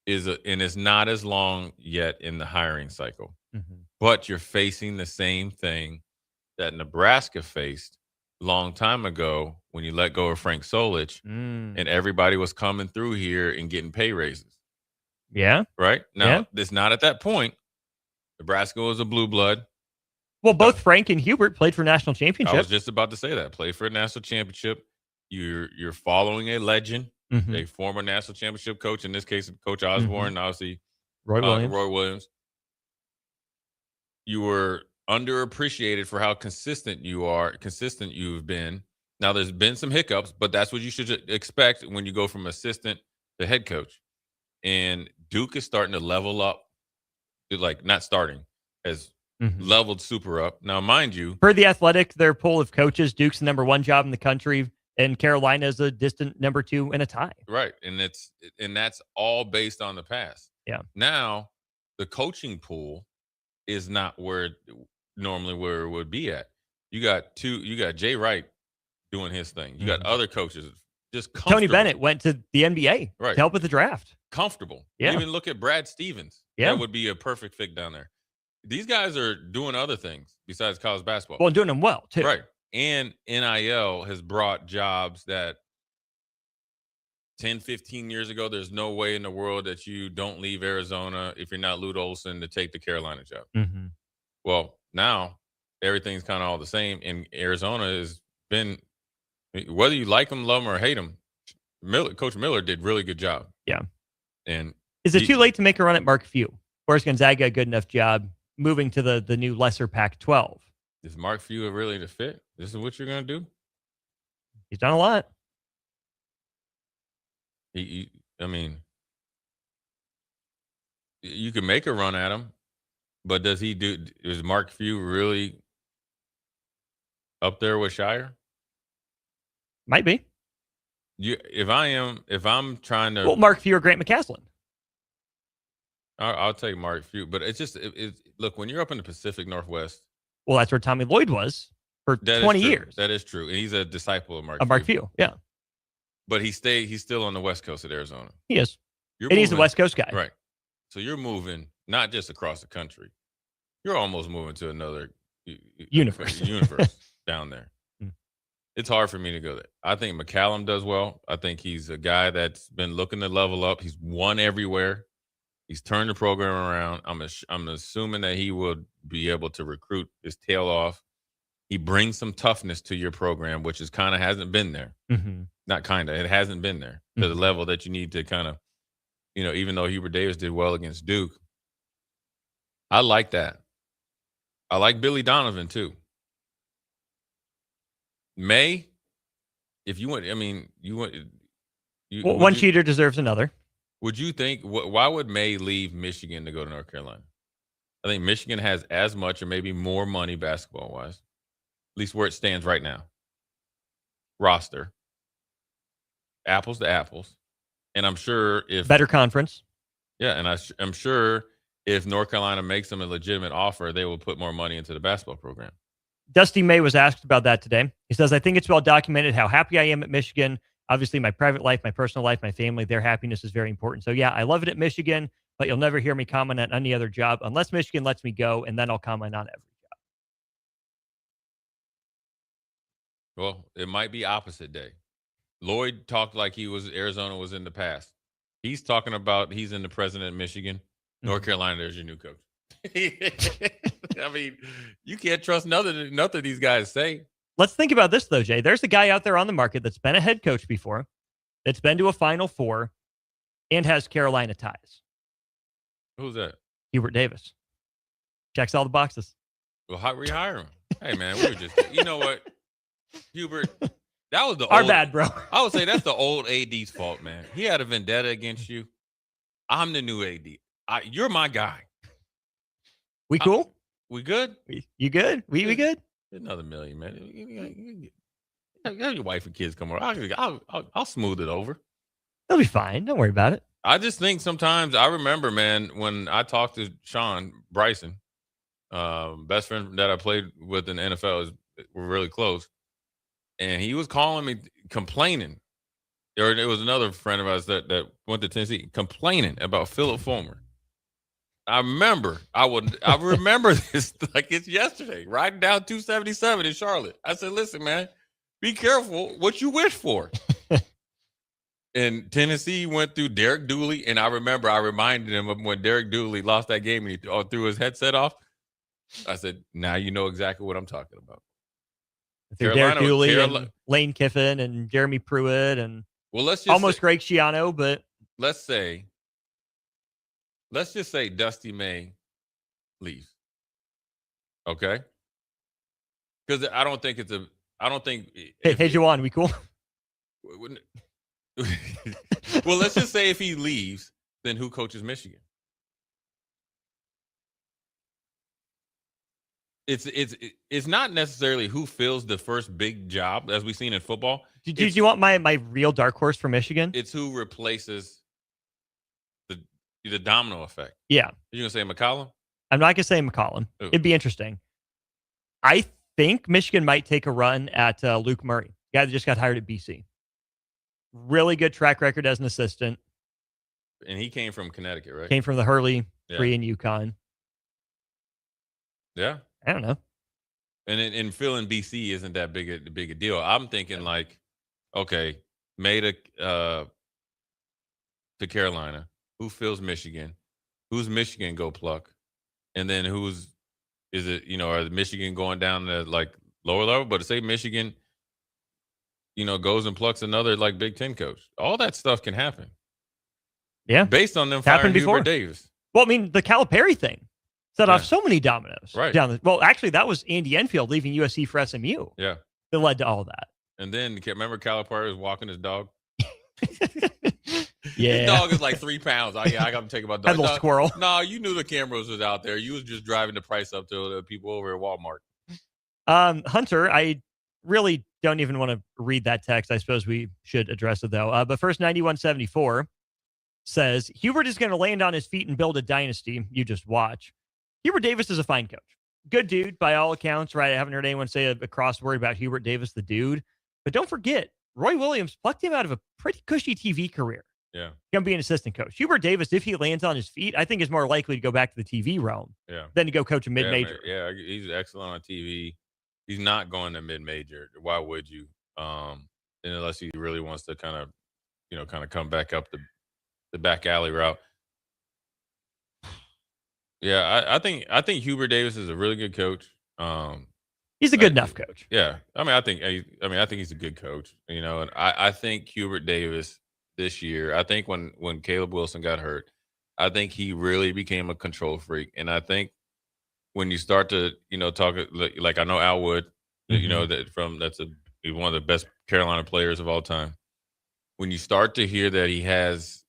and it's not as long yet in the hiring cycle. But you're facing the same thing that Nebraska faced a long time ago when you let go of Frank Solich and everybody was coming through here and getting pay raises. Yeah. Right? Now, it's not at that point. Nebraska was a blue blood. Well, both Frank and Hubert played for national championship. I was just about to say that. Played for a national championship. You're following a legend, a former national championship coach, in this case, Coach Osborne, obviously Roy Williams. You were underappreciated for how consistent you've been. Now, there's been some hiccups, but that's what you should expect when you go from assistant to head coach. And Duke is starting to level up, like not starting, has leveled super up. Now, mind you, Per The Athletic, their poll of coaches, Duke's the number 1 job in the country, and Carolina is a distant number 2 and a tie. right, and that's all based on the past. Yeah. Now, the coaching pool is not where it would be at. You got Jay Wright doing his thing. You got other coaches just comfortable. Tony Bennett went to the NBA Right. to help with the draft. Comfortable. Yeah. Even look at Brad Stevens. Yeah. That would be a perfect fit down there. These guys are doing other things besides college basketball. Well, doing them well, too. Right. And NIL has brought jobs that 10, 15 years ago, there's no way in the world that you don't leave Arizona if you're not Lute Olson to take the Carolina job. Mm-hmm. Well, now everything's kind of all the same. And Arizona has been, whether you like them, love them, or hate them, Coach Miller did a really good job. Yeah. And is it too late to make a run at Mark Few? Or is Gonzaga a good enough job moving to the new lesser Pac-12? Is Mark Few really the fit? This is what you're going to do? He's done a lot. I mean, you can make a run at him, but is Mark Few really up there with Shire? Might be. If I'm trying to. Well, Mark Few or Grant McCaslin. I'll take Mark Few, but it's just look, when you're up in the Pacific Northwest. Well, that's where Tommy Lloyd was for 20 years. That is true, and he's a disciple of Mark Few. Yeah, but he's still on the West Coast of Arizona. He is, he's a West Coast guy, right? So you're moving not just across the country, you're almost moving to another universe down there. It's hard for me to go there. I think McCallum does well. I think he's a guy that's been looking to level up. He's won everywhere. He's turned the program around. I'm assuming that he will be able to recruit his tail off. He brings some toughness to your program, which is kind of hasn't been there. Mm-hmm. Not kind of. It hasn't been there to the level that you need to kind of, even though Hubert Davis did well against Duke. I like that. I like Billy Donovan, too. May, if you want, one cheater deserves another. Would you think, why would May leave Michigan to go to North Carolina? I think Michigan has as much or maybe more money basketball-wise, at least where it stands right now. Roster. Apples to apples. And I'm sure if... Better conference. Yeah, and I'm sure if North Carolina makes them a legitimate offer, they will put more money into the basketball program. Dusty May was asked about that today. He says, I think it's well documented how happy I am at Michigan. Obviously, my private life, my personal life, my family, their happiness is very important. So, yeah, I love it at Michigan, but you'll never hear me comment on any other job unless Michigan lets me go, and then I'll comment on every job. Well, it might be opposite day. Lloyd talked like Arizona was in the past. He's talking about he's in the president of Michigan. North Carolina, there's your new coach. I mean, you can't trust nothing these guys say. Let's think about this, though, Jay. There's a guy out there on the market that's been a head coach before, that's been to a Final Four, and has Carolina ties. Who's that? Hubert Davis. Checks all the boxes. Well, rehire him. Hey, man, we were just, you know what? Hubert, that was our bad, bro. I would say that's the old AD's fault, man. He had a vendetta against you. I'm the new AD. You're my guy. We cool? We good? You good? We good? Another million, man. Have your wife and kids come over. I'll smooth it over. They'll be fine. Don't worry about it. I just think sometimes I remember, man, when I talked to Sean Bryson, best friend that I played with in the NFL, we're really close, and he was calling me complaining. Or it was another friend of ours that went to Tennessee complaining about Philip Fulmer. I remember this like it's yesterday, riding down 277 in Charlotte. I said, listen, man, be careful what you wish for. And Tennessee went through Derek Dooley, and I reminded him of when Derek Dooley lost that game and he threw his headset off. I said, now you know exactly what I'm talking about. Derek Dooley and Lane Kiffin and Jeremy Pruitt and almost Greg Schiano, but let's just say Dusty May leaves. Okay? Because I don't think I don't think. Hey, Juwan, we cool? Well, let's just say if he leaves, then who coaches Michigan? It's not necessarily who fills the first big job, as we've seen in football. Do you want my real dark horse for Michigan? It's who replaces the domino effect. Yeah. You're gonna say McCollum? I'm not gonna say McCollum. Ooh. It'd be interesting. I think Michigan might take a run at Luke Murray, guy that just got hired at BC. Really good track record as an assistant. And he came from Connecticut, right? Came from the Hurley Free in UConn. Yeah. I don't know. And filling BC isn't that big a deal. I'm thinking like, okay, May to Carolina. Who fills Michigan? Who's Michigan go pluck? And then is it, are Michigan going down to like lower level? But say Michigan, goes and plucks another like Big Ten coach. All that stuff can happen. Yeah. Based on them firing Hubert Davis. Well, I mean, the Calipari thing set off so many dominoes. Right. Well, actually, that was Andy Enfield leaving USC for SMU. Yeah. That led to all that. And then, remember Calipari was walking his dog? Yeah. His dog is like 3 pounds. I got to take my dog. That little squirrel. No, you knew the cameras was out there. You was just driving the price up to the people over at Walmart. Hunter, I really don't even want to read that text. I suppose we should address it, though. But first 9174 says, Hubert is going to land on his feet and build a dynasty. You just watch. Hubert Davis is a fine coach. Good dude, by all accounts, right? I haven't heard anyone say a cross word about Hubert Davis, the dude. But don't forget, Roy Williams plucked him out of a pretty cushy TV career. Yeah. Going to be an assistant coach. Hubert Davis, if he lands on his feet, I think is more likely to go back to the TV realm than to go coach a mid-major. Yeah, he's excellent on TV. He's not going to mid-major. Why would you? Unless he really wants to kind of come back up the back alley route. Yeah, I think Hubert Davis is a really good coach. He's a good enough coach. Yeah, I think he's a good coach. And I think Hubert Davis this year. I think when Caleb Wilson got hurt, I think he really became a control freak. And I think when you start to talk like I know Al Wood, he's one of the best Carolina players of all time. When you start to hear that he has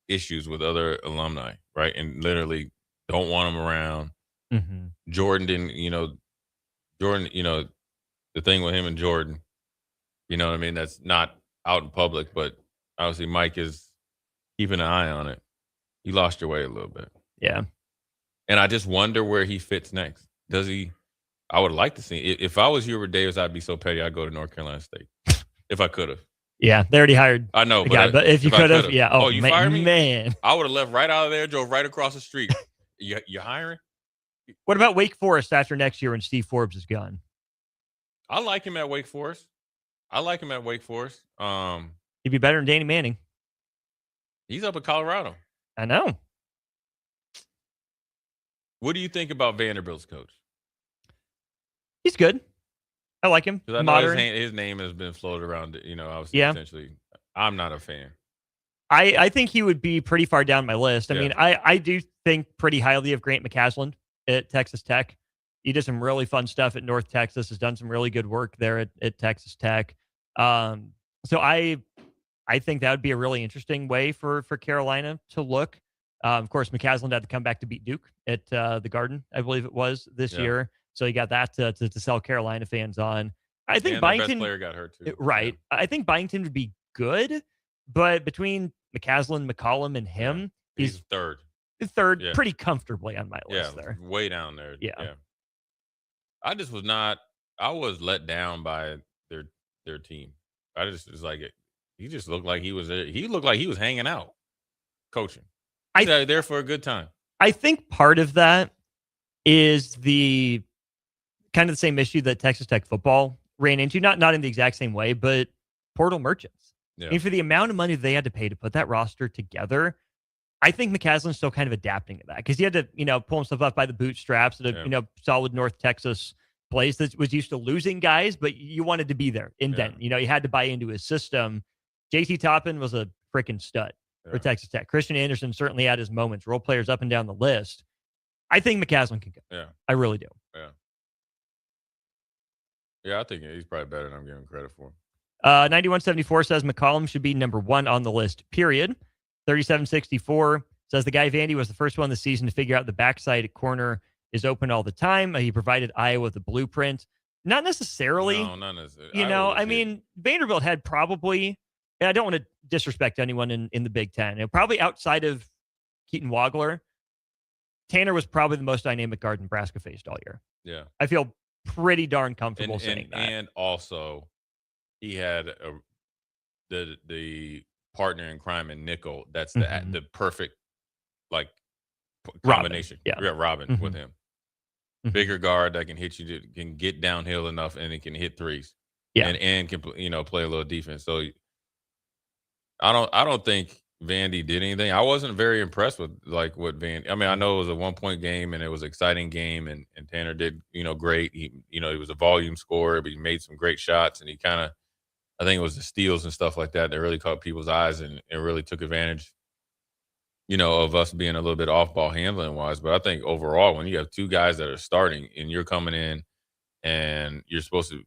issues with other alumni, right, and literally don't want him around. Mm-hmm. Jordan didn't, the thing with him and Jordan, what I mean? That's not out in public, but obviously Mike is keeping an eye on it. You lost your way a little bit. Yeah. And I just wonder where he fits next. Does he? I would like to see. If I was Hubert Davis, I'd be so petty. I'd go to North Carolina State if I could have. Yeah, they already hired. I know, but if you could have, yeah. Oh, you fired me, man. I would have left right out of there, drove right across the street. You hiring? What about Wake Forest after next year when Steve Forbes is gone? I like him at Wake Forest. He'd be better than Danny Manning. He's up in Colorado. I know. What do you think about Vanderbilt's coach? He's good. I like him. Because I know his name has been floated around, obviously, potentially. I'm not a fan. I think he would be pretty far down my list. I mean, I do think pretty highly of Grant McCasland at Texas Tech. He did some really fun stuff at North Texas, has done some really good work there at Texas Tech. So I think that would be a really interesting way for Carolina to look. Of course, McCasland had to come back to beat Duke at the Garden, I believe it was this year. So you got that to sell Carolina fans on. I think Byington, best player got hurt too. Right. Yeah. I think Byington would be good, but between McCasland, McCollum, and him, he's third. Pretty comfortably on my list there. Way down there. Yeah. I was let down by their team. I just was like, he just looked like he was there. He looked like he was hanging out, coaching. He's there for a good time. I think part of that is the kind of the same issue that Texas Tech football ran into, not in the exact same way, but portal merchants. Yeah. I mean, for the amount of money they had to pay to put that roster together, I think McCasland's still kind of adapting to that because he had to, pull himself up by the bootstraps at a, solid North Texas place that was used to losing guys, but you wanted to be there in Denton. You had to buy into his system. JT Toppin was a freaking stud for Texas Tech. Christian Anderson certainly had his moments, role players up and down the list. I think McCasland can go. Yeah. I really do. Yeah. Yeah, I think he's probably better than I'm giving credit for. 9174 says McCollum should be number 1 on the list, period. 3764 says the guy Vandy was the first one this season to figure out the backside corner is open all the time. He provided Iowa the blueprint. Not necessarily. No, not necessarily. You know, I mean, Vanderbilt had probably, and I don't want to disrespect anyone in the Big Ten, probably outside of Keaton Wagler, Tanner was probably the most dynamic guard Nebraska faced all year. Yeah. I feel pretty darn comfortable saying that. And also, he had the partner in crime in nickel. That's the perfect combination. Robin with him. Bigger guard that can hit you, can get downhill enough, and it can hit threes. Yeah, and can play a little defense. So I don't think Vandy did anything. I wasn't very impressed with what Vandy. I mean, I know it was a 1-point game and it was an exciting game, and Tanner did great. He he was a volume scorer, but he made some great shots, and he kind of, I think it was the steals and stuff like that really caught people's eyes and really took advantage, of us being a little bit off ball handling wise. But I think overall, when you have two guys that are starting and you're coming in and you're supposed to,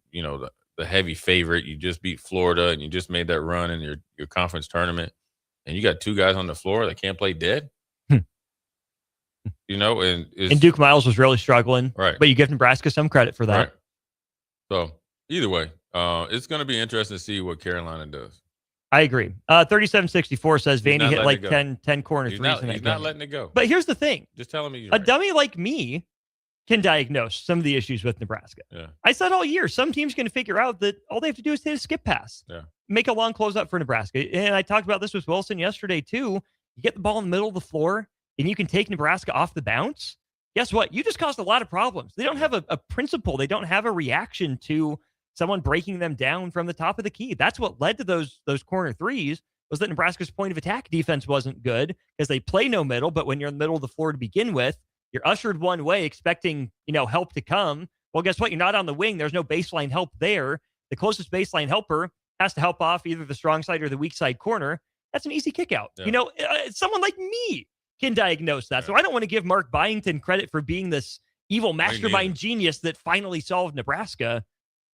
the heavy favorite, you just beat Florida and you just made that run in your conference tournament, and you got two guys on the floor that can't play dead. And Duke Miles was really struggling, right? But you give Nebraska some credit for that. Right. So either way, it's going to be interesting to see what Carolina does. I agree. 3764 says Vandy hit like 10 corner threes. He's not letting it go. But here's the thing. Just telling me a dummy like me can diagnose some of the issues with Nebraska. Yeah. I said all year, some teams can figure out that all they have to do is hit a skip pass. Yeah. Make a long closeout for Nebraska. And I talked about this with Wilson yesterday too. You get the ball in the middle of the floor and you can take Nebraska off the bounce. Guess what? You just caused a lot of problems. They don't have a principle. They don't have a reaction to someone breaking them down from the top of the key. That's what led to those corner threes, was that Nebraska's point of attack defense wasn't good because they play no middle, but when you're in the middle of the floor to begin with, you're ushered one way expecting, help to come. Well, guess what? You're not on the wing. There's no baseline help there. The closest baseline helper has to help off either the strong side or the weak side corner. That's an easy kick out. Yeah. Someone like me can diagnose that. Yeah. So I don't want to give Mark Byington credit for being this evil mastermind genius that finally solved Nebraska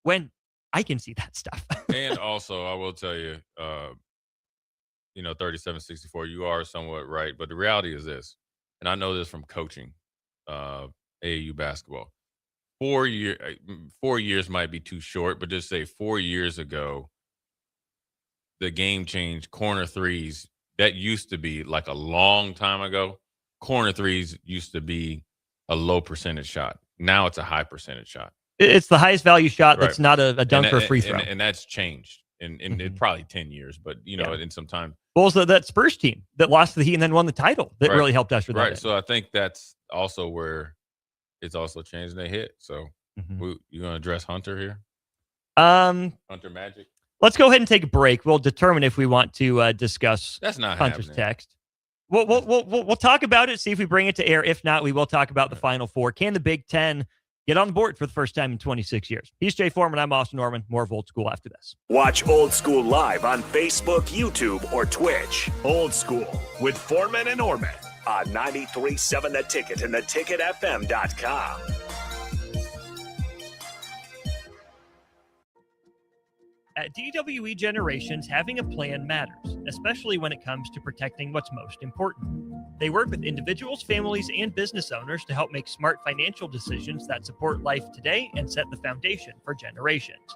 when I can see that stuff. And also, I will tell you, 3764, you are somewhat right. But the reality is this, and I know this from coaching AAU basketball. 4 years might be too short, but just say 4 years ago, the game changed. Corner threes, that used to be like a long time ago. Corner threes used to be a low percentage shot. Now it's a high percentage shot. It's the highest value shot that's not a dunk or a free throw. And that's changed in probably 10 years, but, in some time. Well, so that Spurs team that lost to the Heat and then won the title that really helped usher that in. So I think that's also where it's also changed their hit. So you going to address Hunter here? Hunter Magic? Let's go ahead and take a break. We'll determine if we want to discuss that's not Hunter's happening. text. We'll talk about it, see if we bring it to air. If not, we will talk about the Final Four. Can the Big Ten get on the board for the first time in 26 years? He's Jay Foreman. I'm Austin Norman. More of Old School after this. Watch Old School live on Facebook, YouTube, or Twitch. Old School with Foreman and Orman on 93.7 The Ticket and theticketfm.com. At DWE Generations, having a plan matters, especially when it comes to protecting what's most important. They work with individuals, families, and business owners to help make smart financial decisions that support life today and set the foundation for generations.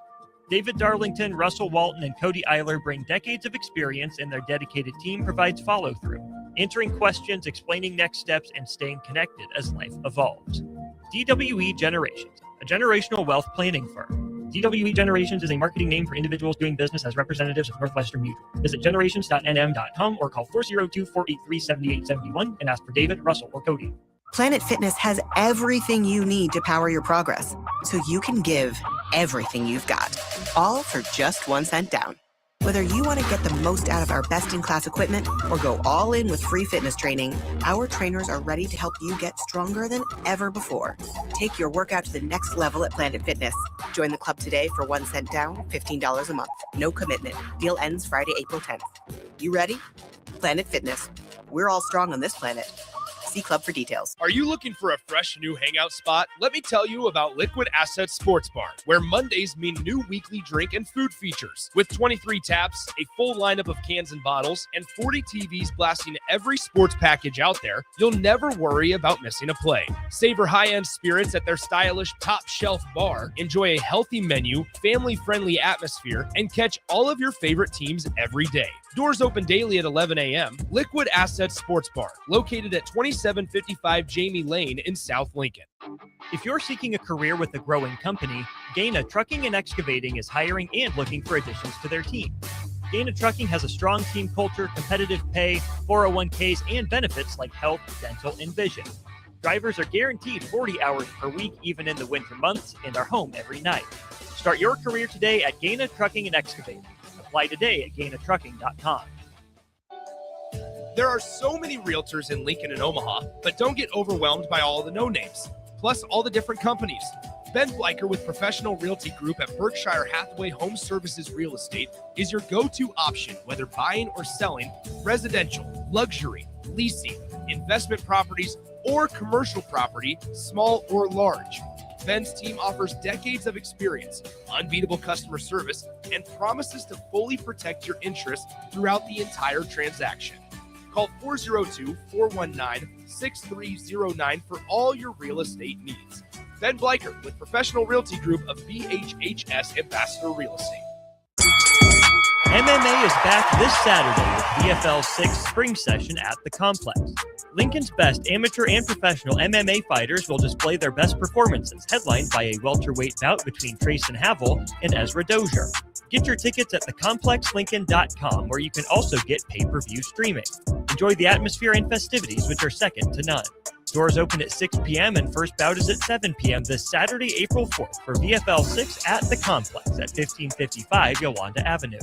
David Darlington, Russell Walton, and Cody Eiler bring decades of experience, and their dedicated team provides follow-through, answering questions, explaining next steps, and staying connected as life evolves. DWE Generations, a generational wealth planning firm. DWE Generations is a marketing name for individuals doing business as representatives of Northwestern Mutual. Visit generations.nm.com or call 402-483-7871 and ask for David, Russell, or Cody. Planet Fitness has everything you need to power your progress, so you can give everything you've got, all for just 1 cent down. Whether you want to get the most out of our best-in-class equipment or go all in with free fitness training, our trainers are ready to help you get stronger than ever before. Take your workout to the next level at Planet Fitness. Join the club today for 1 cent down, $15 a month. No commitment. Deal ends Friday, April 10th. You ready? Planet Fitness. We're all strong on this planet. See club for details. Are you looking for a fresh new hangout spot? Let me tell you about Liquid Assets Sports Bar, where Mondays mean new weekly drink and food features. With 23 taps, a full lineup of cans and bottles, and 40 TVs blasting every sports package out there, you'll never worry about missing a play. Savor high-end spirits at their stylish top-shelf bar, enjoy a healthy menu, family-friendly atmosphere, and catch all of your favorite teams every day. Doors open daily at 11 a.m. Liquid Assets Sports Bar, located at 2755 Jamie Lane in South Lincoln. If you're seeking a career with a growing company, Gaina Trucking and Excavating is hiring and looking for additions to their team. Gaina Trucking has a strong team culture, competitive pay, 401ks, and benefits like health, dental, and vision. Drivers are guaranteed 40 hours per week, even in the winter months, and are home every night. Start your career today at Gaina Trucking and Excavating. Apply today at gainatrucking.com. There are so many realtors in Lincoln and Omaha, but don't get overwhelmed by all the no-names, plus all the different companies. Ben Bleicher with Professional Realty Group at Berkshire Hathaway Home Services Real Estate is your go-to option, whether buying or selling residential, luxury, leasing, investment properties, or commercial property, small or large. Ben's team offers decades of experience, unbeatable customer service, and promises to fully protect your interests throughout the entire transaction. Call 402-419-6309 for all your real estate needs. Ben Bleicher with Professional Realty Group of BHHS Ambassador Real Estate. MMA is back this Saturday with VFL 6 Spring Session at the Complex. Lincoln's best amateur and professional MMA fighters will display their best performances, headlined by a welterweight bout between Trayson Havel and Ezra Dozier. Get your tickets at thecomplexlincoln.com, where you can also get pay-per-view streaming. Enjoy the atmosphere and festivities, which are second to none. Doors open at 6 p.m. and first bout is at 7 p.m. this Saturday, April 4th for VFL 6 at the Complex at 1555 Yolanda Avenue.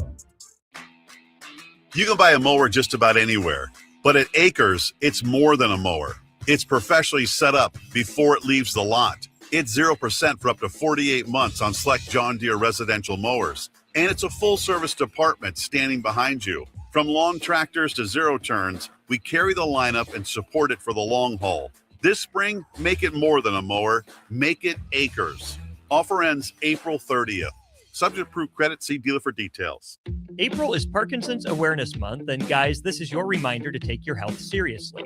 You can buy a mower just about anywhere, but at Acres, it's more than a mower. It's professionally set up before it leaves the lot. It's 0% for up to 48 months on select John Deere residential mowers. And it's a full-service department standing behind you. From lawn tractors to zero turns, we carry the lineup and support it for the long haul. This spring, make it more than a mower. Make it Acres. Offer ends April 30th. Subject to approved credit. See dealer for details. April is Parkinson's Awareness Month, and guys, this is your reminder to take your health seriously.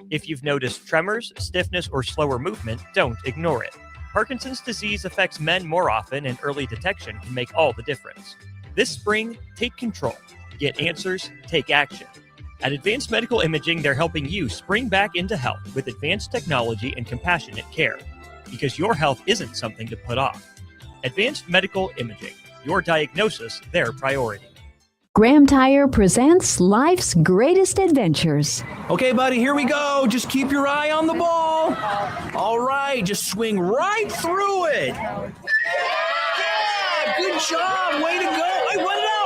If you've noticed tremors, stiffness, or slower movement, don't ignore it. Parkinson's disease affects men more often, and early detection can make all the difference. This spring, take control. Get answers, take action. At Advanced Medical Imaging, they're helping you spring back into health with advanced technology and compassionate care, because your health isn't something to put off. Advanced Medical Imaging, your diagnosis, their priority. Graham Tire presents life's greatest adventures. Okay, buddy, here we go. Just keep your eye on the ball. All right, just swing right through it. Yeah, good job. Way to go. Hey, run it out.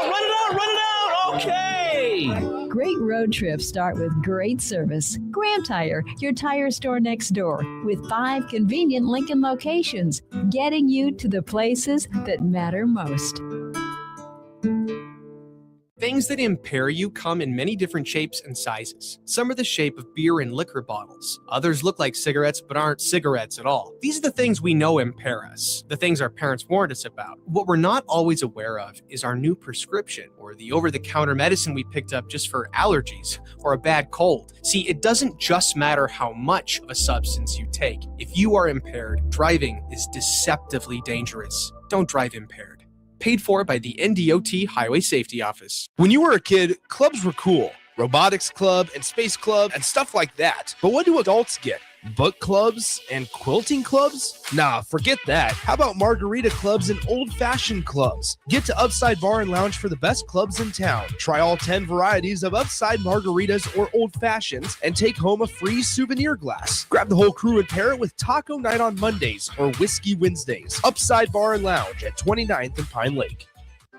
Okay. Great road trips start with great service. Graham Tire, your tire store next door, with 5 convenient Lincoln locations, getting you to the places that matter most. Things that impair you come in many different shapes and sizes. Some are the shape of beer and liquor bottles. Others look like cigarettes but aren't cigarettes at all. These are the things we know impair us, the things our parents warned us about. What we're not always aware of is our new prescription, or the over-the-counter medicine we picked up just for allergies or a bad cold. See, it doesn't just matter how much of a substance you take. If you are impaired, driving is deceptively dangerous. Don't drive impaired. Paid for by the NDOT Highway Safety Office. When you were a kid, clubs were cool. Robotics club and space club and stuff like that. But what do adults get? Book clubs and quilting clubs? Nah, forget that. How about margarita clubs and old-fashioned clubs? Get to Upside Bar and Lounge for the best clubs in town. Try all 10 varieties of Upside margaritas or old fashions and take home a free souvenir glass. Grab the whole crew and pair it with taco night on Mondays or whiskey Wednesdays. Upside Bar and Lounge at 29th and Pine Lake.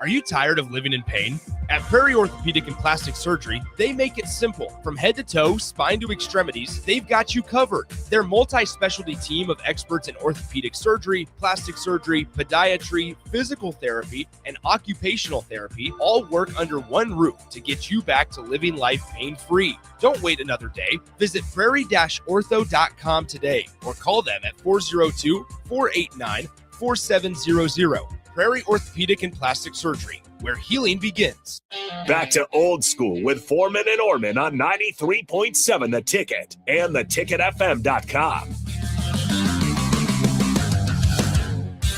Are you tired of living in pain? At Prairie Orthopedic and Plastic Surgery, they make it simple. From head to toe, spine to extremities, they've got you covered. Their multi-specialty team of experts in orthopedic surgery, plastic surgery, podiatry, physical therapy, and occupational therapy all work under one roof to get you back to living life pain-free. Don't wait another day. Visit prairie-ortho.com today or call them at 402-489-4700. Prairie Orthopedic and Plastic Surgery, where healing begins. Back to Old School with Foreman and Orman on 93.7 The Ticket and theticketfm.com.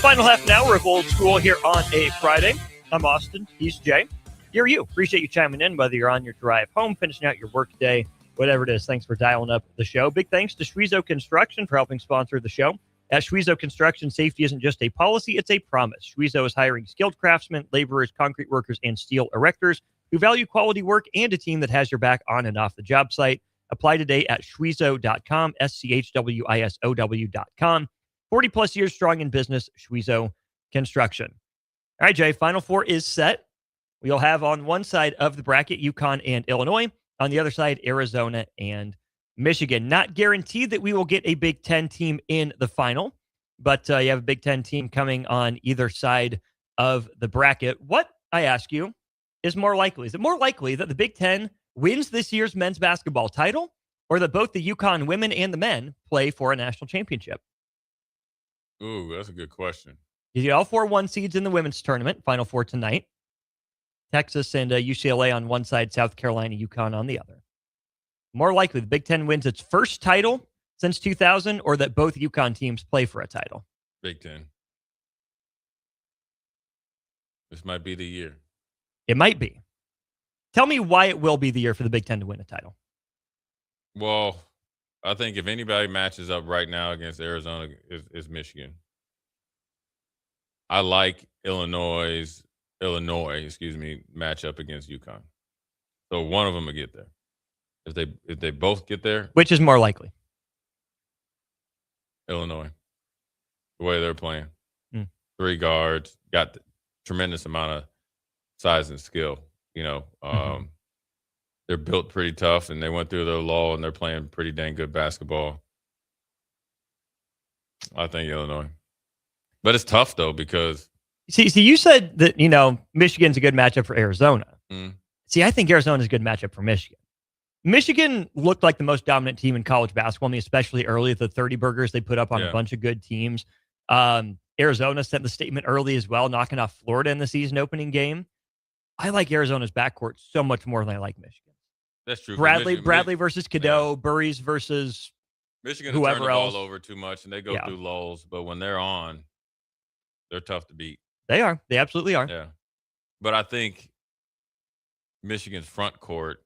Final half an hour of Old School here on a Friday. I'm Austin. He's Jay. Here are you. Appreciate you chiming in, whether you're on your drive home, finishing out your work day, whatever it is. Thanks for dialing up the show. Big thanks to Schwiezo Construction for helping sponsor the show. At Schwiezo Construction, safety isn't just a policy, it's a promise. Schwiezo is hiring skilled craftsmen, laborers, concrete workers, and steel erectors who value quality work and a team that has your back on and off the job site. Apply today at schwiezo.com, schwisow.com. 40-plus years strong in business, Schwiezo Construction. All right, Jay, Final Four is set. We'll have on one side of the bracket UConn and Illinois. On the other side, Arizona and Michigan. Not guaranteed that we will get a Big Ten team in the final, but you have a Big Ten team coming on either side of the bracket. What, I ask you, is more likely? Is it more likely that the Big Ten wins this year's men's basketball title, or that both the UConn women and the men play for a national championship? Ooh, that's a good question. You get all 4 1 seeds in the women's tournament, Final Four tonight. Texas and UCLA on one side, South Carolina, UConn on the other. More likely, the Big Ten wins its first title since 2000, or that both UConn teams play for a title? Big Ten. This might be the year. It might be. Tell me why it will be the year for the Big Ten to win a title. Well, I think if anybody matches up right now against Arizona, is Michigan. I like Illinois, matchup against UConn. So one of them will get there. If they both get there, which is more likely? Illinois. The way they're playing. 3 guards, got the tremendous amount of size and skill. They're built pretty tough, and they went through their lull, and they're playing pretty dang good basketball. I think Illinois. But it's tough, though, because... See, you said that, Michigan's a good matchup for Arizona. See, I think Arizona's a good matchup for Michigan. Michigan looked like the most dominant team in college basketball, especially early at the 30 burgers. They put up on a bunch of good teams. Arizona sent the statement early as well, knocking off Florida in the season opening game. I like Arizona's backcourt so much more than I like Michigan. That's true. Bradley versus Cadeau, Burries versus Michigan whoever turn the else. ball over too much, and they go through lulls. But when they're on, they're tough to beat. They are. They absolutely are. Yeah. But I think Michigan's front court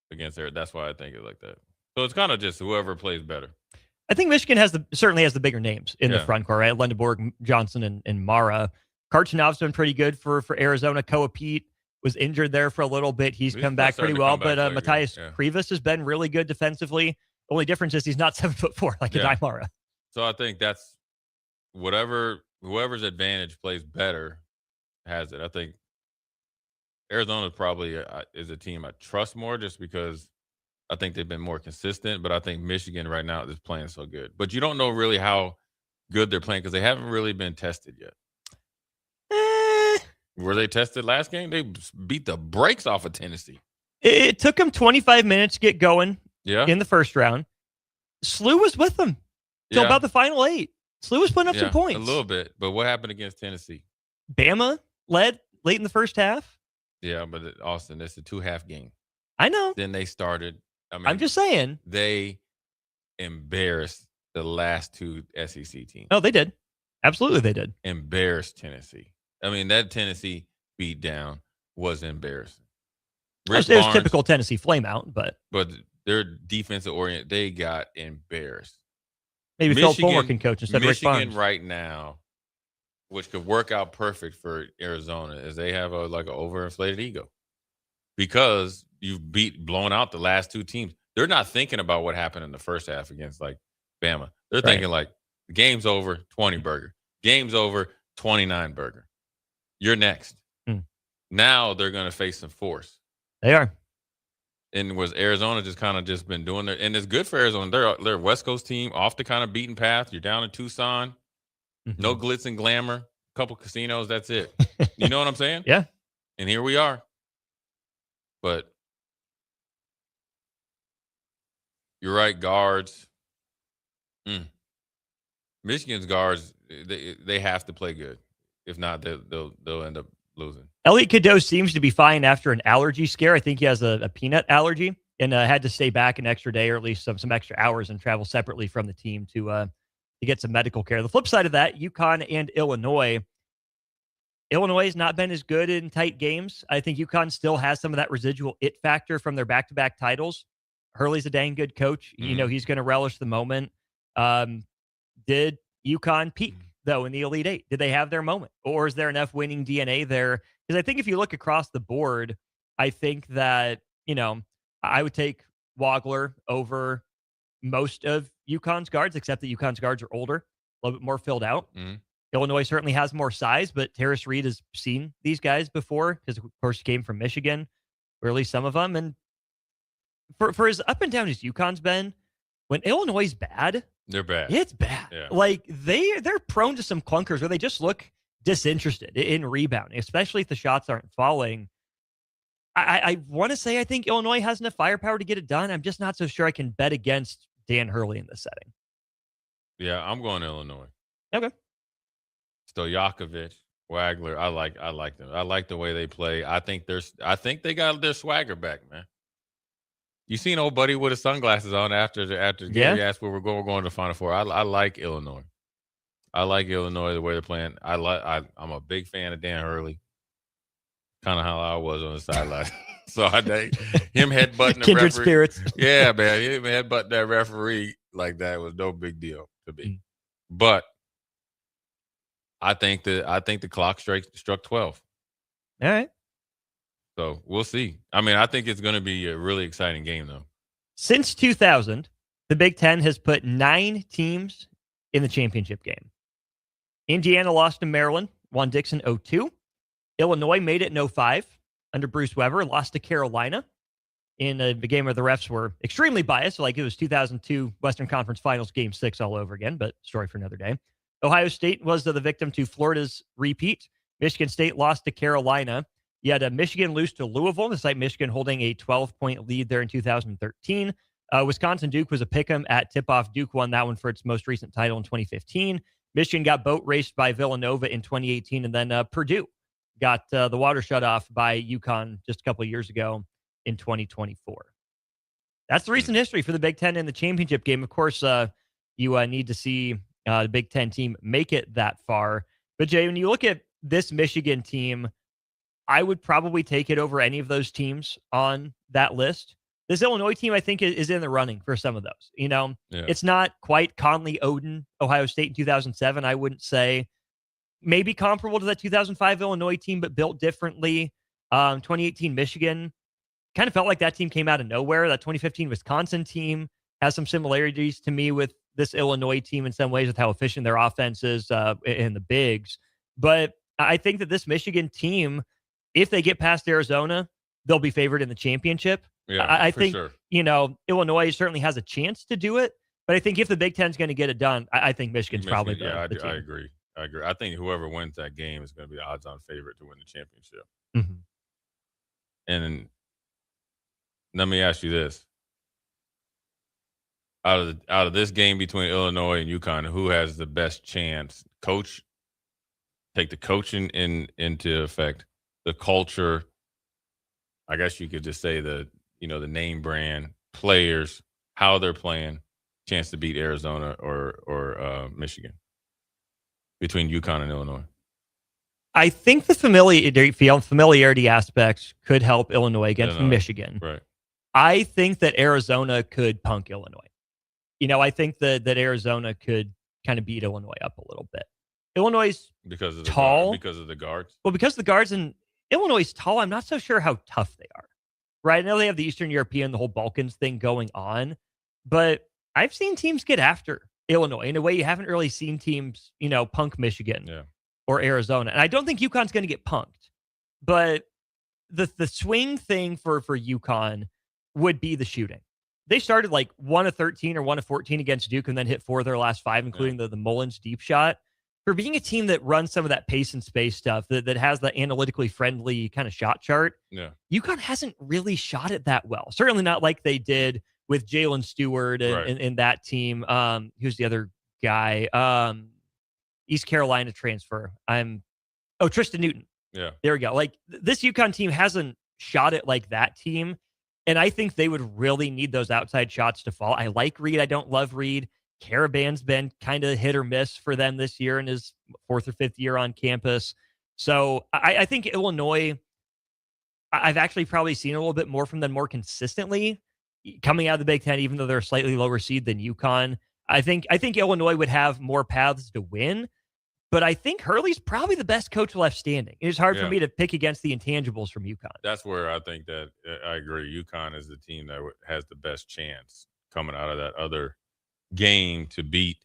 against there, that's why I think it's like that. So it's kind of just whoever plays better. I think Michigan certainly has the bigger names in the front court, right? Lendeborg, Johnson, and Mara. Karchanov's been pretty good for Arizona. Koa Pete was injured there for a little bit. He's come back pretty well, but Matthias Krivas has been really good defensively. Only difference is he's not 7'4" like Adai Mara. So I think that's whoever's advantage plays better has it. I think Arizona probably is a team I trust more just because I think they've been more consistent, but I think Michigan right now is playing so good. But you don't know really how good they're playing because they haven't really been tested yet. Were they tested last game? They beat the brakes off of Tennessee. It took them 25 minutes to get going in the first round. SLU was with them till about the final 8. SLU was putting up some points. A little bit. But what happened against Tennessee? Bama led late in the first half. Yeah, but Austin, it's a 2-half game. I know. Then they started. I'm just saying. They embarrassed the last 2 SEC teams. Oh, they did. Absolutely, they did. Embarrassed Tennessee. That Tennessee beat down was embarrassing. It was typical Tennessee flame out, but their defensive orient, they got embarrassed. Maybe Phil Fulmer can coach instead of Rick Barnes. Michigan right now, which could work out perfect for Arizona, is they have an overinflated ego because you've blown out the last 2 teams. They're not thinking about what happened in the first half against Bama. They're thinking the game's over, 20 burger. Game's over, 29 burger. You're next. Now they're going to face some force. They are. And was Arizona just kind of just been doing their, and it's good for Arizona. They're a West Coast team off the kind of beaten path. You're down in Tucson, no glitz and glamour, couple casinos. That's it. You know what I'm saying? Yeah. And here we are. But you're right, guards. Michigan's guards, they have to play good. If not, they'll end up losing. Elliot Cadeau seems to be fine after an allergy scare. I think he has a peanut allergy and had to stay back an extra day or at least some extra hours and travel separately from the team to get some medical care. The flip side of that, UConn and Illinois. Illinois has not been as good in tight games. I think UConn still has some of that residual it factor from their back-to-back titles. Hurley's a dang good coach. You know, he's going to relish the moment. Did UConn peak, though, in the Elite Eight? Did they have their moment? Or is there enough winning DNA there? Because I think if you look across the board, I think that, you know, I would take Wagler over most of UConn's guards, except that UConn's guards are older, a little bit more filled out. Illinois certainly has more size, but Terrace Reed has seen these guys before because, of course, he came from Michigan, or at least some of them. And for as up and down as UConn's been, when Illinois is bad, they're bad. It's bad. Yeah. Like they're prone to some clunkers where they just look disinterested in rebounding, especially if the shots aren't falling. I want to say I think Illinois has enough firepower to get it done. I'm just not so sure I can bet against Dan Hurley in this setting. Yeah, I'm going to Illinois. Okay. Stojakovic, Wagler, I like them. I like the way they play. I think they got their swagger back, man. You seen old buddy with his sunglasses on after the game. He asked where we're going to Final Four. I like Illinois. I like Illinois the way they're playing. I'm a big fan of Dan Hurley. Kind of how I was on the sideline. So I think him headbutting the Kindred referee. spirits. Yeah, man. Him headbutting that referee like that was no big deal to me. But I think the clock struck 12. All right. So we'll see. I mean, I think it's going to be a really exciting game, though. Since 2000, the Big Ten has put 9 teams in the championship game. Indiana lost to Maryland, won Dixon 0-2. Illinois made it in 05 under Bruce Weber, lost to Carolina in the game where the refs were extremely biased, like it was 2002 Western Conference Finals Game 6 all over again, but story for another day. Ohio State was the victim to Florida's repeat. Michigan State lost to Carolina. You had Michigan lose to Louisville, despite Michigan holding a 12-point lead there in 2013. Wisconsin-Duke was a pick'em at tip-off. Duke won that one for its most recent title in 2015. Michigan got boat raced by Villanova in 2018, and then Purdue got the water shut off by UConn just a couple of years ago in 2024. That's the recent history for the Big Ten in the championship game. Of course, you need to see the Big Ten team make it that far. But, Jay, when you look at this Michigan team, I would probably take it over any of those teams on that list. This Illinois team, I think, is in the running for some of those. You know, It's not quite Conley, Oden, Ohio State in 2007. I wouldn't say. Maybe comparable to that 2005 Illinois team, but built differently. 2018 Michigan kind of felt like that team came out of nowhere. That 2015 Wisconsin team has some similarities to me with this Illinois team in some ways with how efficient their offense is in the bigs. But I think that this Michigan team, if they get past Arizona, they'll be favored in the championship. Yeah, I think, sure. Illinois certainly has a chance to do it. But I think if the Big Ten is going to get it done, I think Michigan's probably the team. I agree. I think whoever wins that game is going to be the odds-on favorite to win the championship. Mm-hmm. And let me ask you this: out of this game between Illinois and UConn, who has the best chance? Coach, take the coaching into effect, the culture. I guess you could just say the name brand, players, how they're playing, chance to beat Arizona or Michigan. Between UConn and Illinois? I think the familiarity aspects could help Illinois against Michigan. Right. I think that Arizona could punk Illinois. I think that Arizona could kind of beat Illinois up a little bit. Illinois is tall. Because of the guards? Well, because the guards and Illinois is tall, I'm not so sure how tough they are. Right? I know they have the Eastern European, the whole Balkans thing going on, but I've seen teams get after Illinois in a way you haven't really seen teams, punk Michigan or Arizona. And I don't think UConn's going to get punked, but the swing thing for UConn would be the shooting. They started like 1 of 13 or 1 of 14 against Duke and then hit 4 of their last 5, including the Mullins deep shot. For being a team that runs some of that pace and space stuff, that has the analytically friendly kind of shot chart, UConn hasn't really shot it that well. Certainly not like they did with Jalen Stewart and that team. Who's the other guy? East Carolina transfer. Tristan Newton. Yeah. There we go. Like, this UConn team hasn't shot it like that team. And I think they would really need those outside shots to fall. I like Reed. I don't love Reed. Caravan's been kind of hit or miss for them this year in his 4th or 5th year on campus. So I think Illinois, I've actually probably seen a little bit more from them more consistently coming out of the Big Ten, even though they're a slightly lower seed than UConn. I think Illinois would have more paths to win. But I think Hurley's probably the best coach left standing. It's hard for me to pick against the intangibles from UConn. That's where I think that I agree. UConn is the team that has the best chance coming out of that other game to beat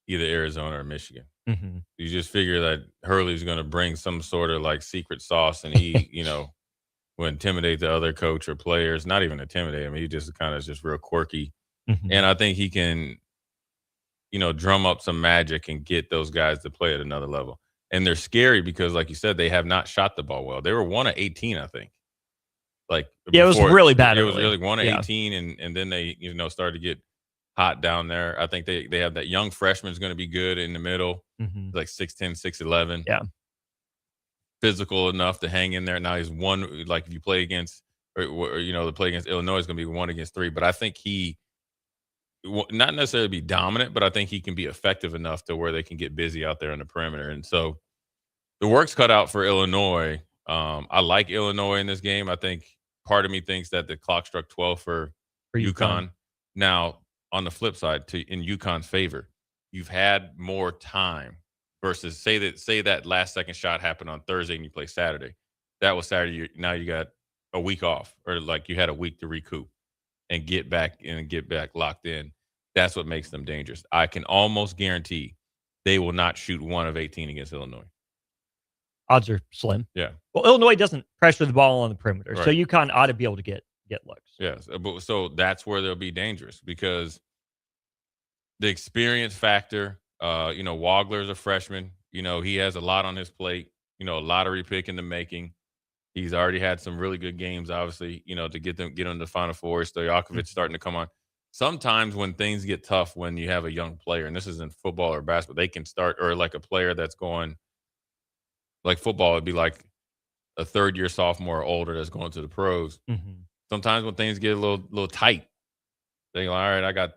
either Arizona or Michigan. Mm-hmm. You just figure that Hurley's going to bring some sort of like secret sauce, and he, will intimidate the other coach or players. Not even intimidate him. He just kind of just real quirky. Mm-hmm. And I think he can drum up some magic and get those guys to play at another level. And they're scary because, like you said, they have not shot the ball well. They were 1 of 18, I think. It was really bad. It was really 1 of 18, and then they, started to get hot down there. I think they have that young freshman is going to be good in the middle, like 6'10", 6'11". Yeah. Physical enough to hang in there. Now he's one, like if you play against, the play against Illinois is going to be 1 against 3, but I think he, not necessarily be dominant, but I think he can be effective enough to where they can get busy out there on the perimeter. And so the work's cut out for Illinois. I like Illinois in this game. I think part of me thinks that the clock struck 12 for UConn. Now, on the flip side, in UConn's favor, you've had more time versus say that last second shot happened on Thursday and you play Saturday. That was Saturday. Now you got a week off, or like you had a week to recoup and get back locked in. That's what makes them dangerous. I can almost guarantee they will not shoot 1 of 18 against Illinois. Odds are slim. Yeah. Well, Illinois doesn't pressure the ball on the perimeter, Right. so UConn ought to be able to get looks. Yes, but so that's where they'll be dangerous because the experience factor. Wagler's a freshman. He has a lot on his plate. A lottery pick in the making. He's already had some really good games, obviously. To get on the Final Four. Stojakovic's starting to come on. Sometimes when things get tough, when you have a young player, and this isn't football or basketball, they can start, or like a player that's going, like football, it'd be like a third-year sophomore or older that's going to the pros. Mm-hmm. Sometimes when things get a little tight, they go, all right, I got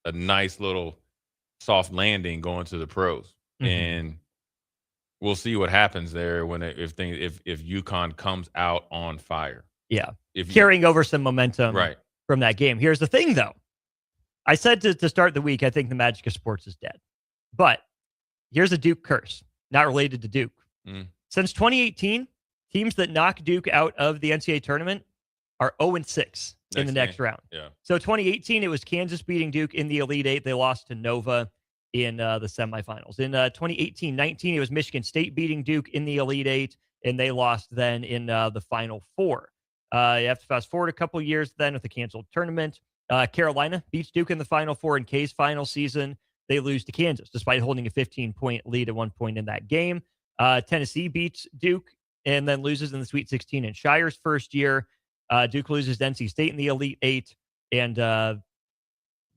a nice little soft landing going to the pros. Mm-hmm. And we'll see what happens there if UConn comes out on fire. Yeah. Carrying over some momentum from that game. Here's the thing, though. I said to start the week, I think the magic of sports is dead. But here's a Duke curse, not related to Duke. Since 2018, teams that knock Duke out of the NCAA tournament are 0-6 in the next round. Yeah. So 2018, it was Kansas beating Duke in the Elite Eight. They lost to Nova in the semifinals. In 2018-19, it was Michigan State beating Duke in the Elite Eight, and they lost then in the Final Four. You have to fast forward a couple years then with the canceled tournament. Carolina beats Duke in the Final Four in K's final season. They lose to Kansas, despite holding a 15-point lead at one point in that game. Tennessee beats Duke and then loses in the Sweet 16 in Shire's first year. Duke loses to NC State in the Elite Eight, and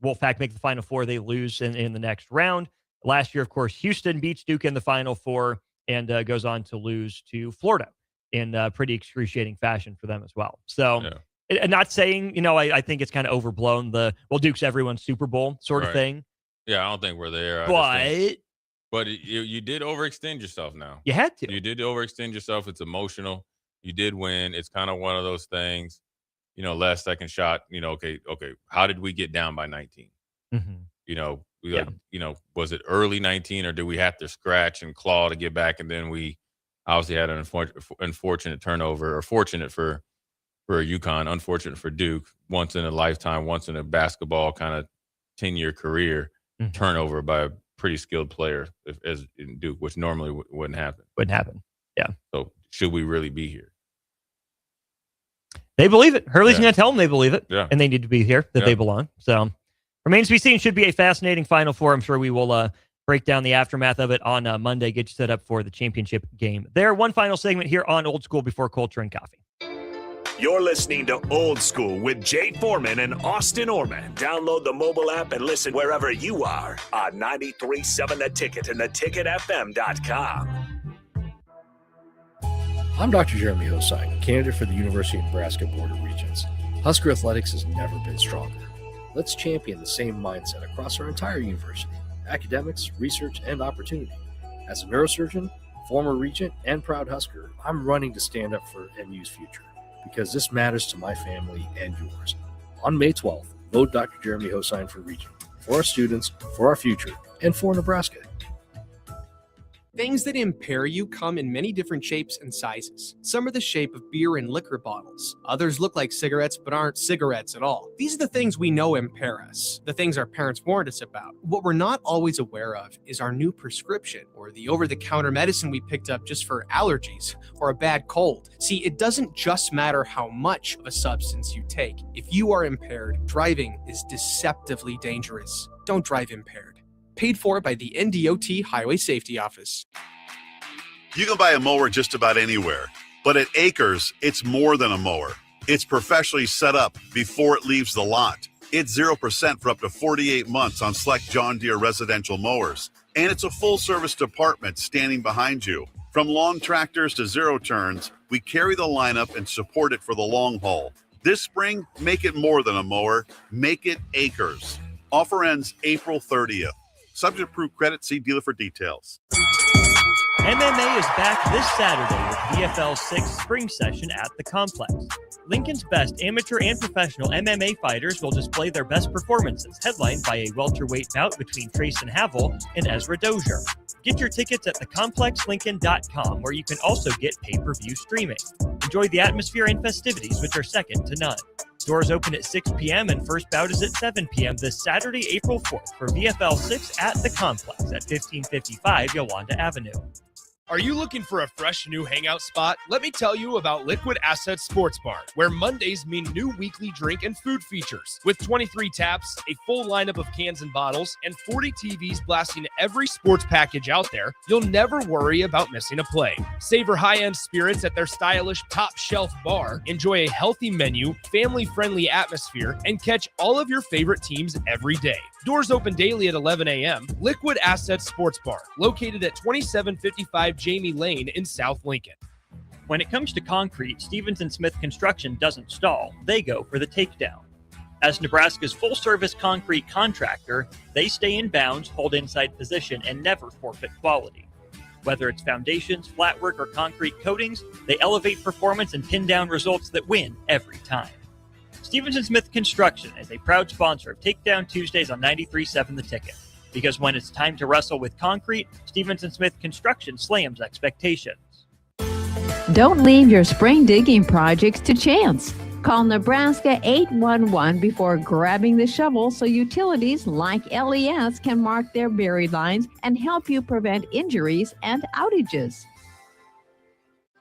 Wolfpack make the Final Four. They lose in the next round. Last year, of course, Houston beats Duke in the Final Four and goes on to lose to Florida in pretty excruciating fashion for them as well. So, I'm not saying, I think it's kind of overblown, Duke's everyone's Super Bowl sort of thing. Yeah, I don't think we're there. But you did overextend yourself now. You had to. You did overextend yourself. It's emotional. You did win. It's kind of one of those things, last second shot, okay. How did we get down by 19? Mm-hmm. Was it early 19 or did we have to scratch and claw to get back? And then we obviously had an unfortunate turnover, or fortunate for UConn, unfortunate for Duke, once in a lifetime, once in a basketball kind of 10-year career turnover by a pretty skilled player as in Duke, which normally wouldn't happen. Wouldn't happen. Yeah. So should we really be here? They believe it. Hurley's going to tell them they believe it, Yeah. and they need to be here, that they belong. So remains to be seen. Should be a fascinating Final Four. I'm sure we will break down the aftermath of it on Monday, get you set up for the championship game. There, one final segment here on Old School before Culture and Coffee. You're listening to Old School with Jay Foreman and Austin Orman. Download the mobile app and listen wherever you are on 93.7 The Ticket and theticketfm.com. I'm Dr. Jeremy Hosine, candidate for the University of Nebraska Board of Regents. Husker athletics has never been stronger. Let's champion the same mindset across our entire university: academics, research, and opportunity. As a neurosurgeon, former regent, and proud Husker, I'm running to stand up for MU's future, because this matters to my family and yours. On May 12th, vote Dr. Jeremy Hosine for regent, for our students, for our future, and for Nebraska. Things that impair you come in many different shapes and sizes. Some are the shape of beer and liquor bottles. Others look like cigarettes but aren't cigarettes at all. These are the things we know impair us, the things our parents warned us about. What we're not always aware of is our new prescription, or the over-the-counter medicine we picked up just for allergies or a bad cold. See, it doesn't just matter how much of a substance you take. If you are impaired, driving is deceptively dangerous. Don't drive impaired. Paid for by the NDOT Highway Safety Office. You can buy a mower just about anywhere, but at Acres, it's more than a mower. It's professionally set up before it leaves the lot. It's 0% for up to 48 months on select John Deere residential mowers. And it's a full-service department standing behind you. From lawn tractors to zero turns, we carry the lineup and support it for the long haul. This spring, make it more than a mower. Make it Acres. Offer ends April 30th. Subject to approved credit. See dealer for details. MMA is back this Saturday with VFL 6 spring session at the complex. Lincoln's best amateur and professional MMA fighters will display their best performances, headlined by a welterweight bout between Trayson Havel and Ezra Dozier. Get your tickets at thecomplexlincoln.com, where you can also get pay-per-view streaming. Enjoy the atmosphere and festivities, which are second to none. Doors open at 6 p.m. and first bout is at 7 p.m. this Saturday, April 4th for VFL 6 at the complex at 1555 Yolanda Avenue. Are you looking for a fresh new hangout spot? Let me tell you about Liquid Assets Sports Bar, where Mondays mean new weekly drink and food features. With 23 taps, a full lineup of cans and bottles, and 40 TVs blasting every sports package out there, you'll never worry about missing a play. Savor high-end spirits at their stylish top-shelf bar, enjoy a healthy menu, family-friendly atmosphere, and catch all of your favorite teams every day. Doors open daily at 11 a.m. Liquid Assets Sports Bar, located at 2755 Jamie Lane in South Lincoln. When it comes to concrete, Stevens & Smith Construction doesn't stall. They go for the takedown. As Nebraska's full-service concrete contractor, they stay in bounds, hold inside position, and never forfeit quality. Whether it's foundations, flatwork, or concrete coatings, they elevate performance and pin down results that win every time. Stevens & Smith Construction is a proud sponsor of Takedown Tuesdays on 93.7 The Ticket. Because when it's time to wrestle with concrete, Stevens & Smith Construction slams expectations. Don't leave your spring digging projects to chance. Call Nebraska 811 before grabbing the shovel so utilities like LES can mark their buried lines and help you prevent injuries and outages.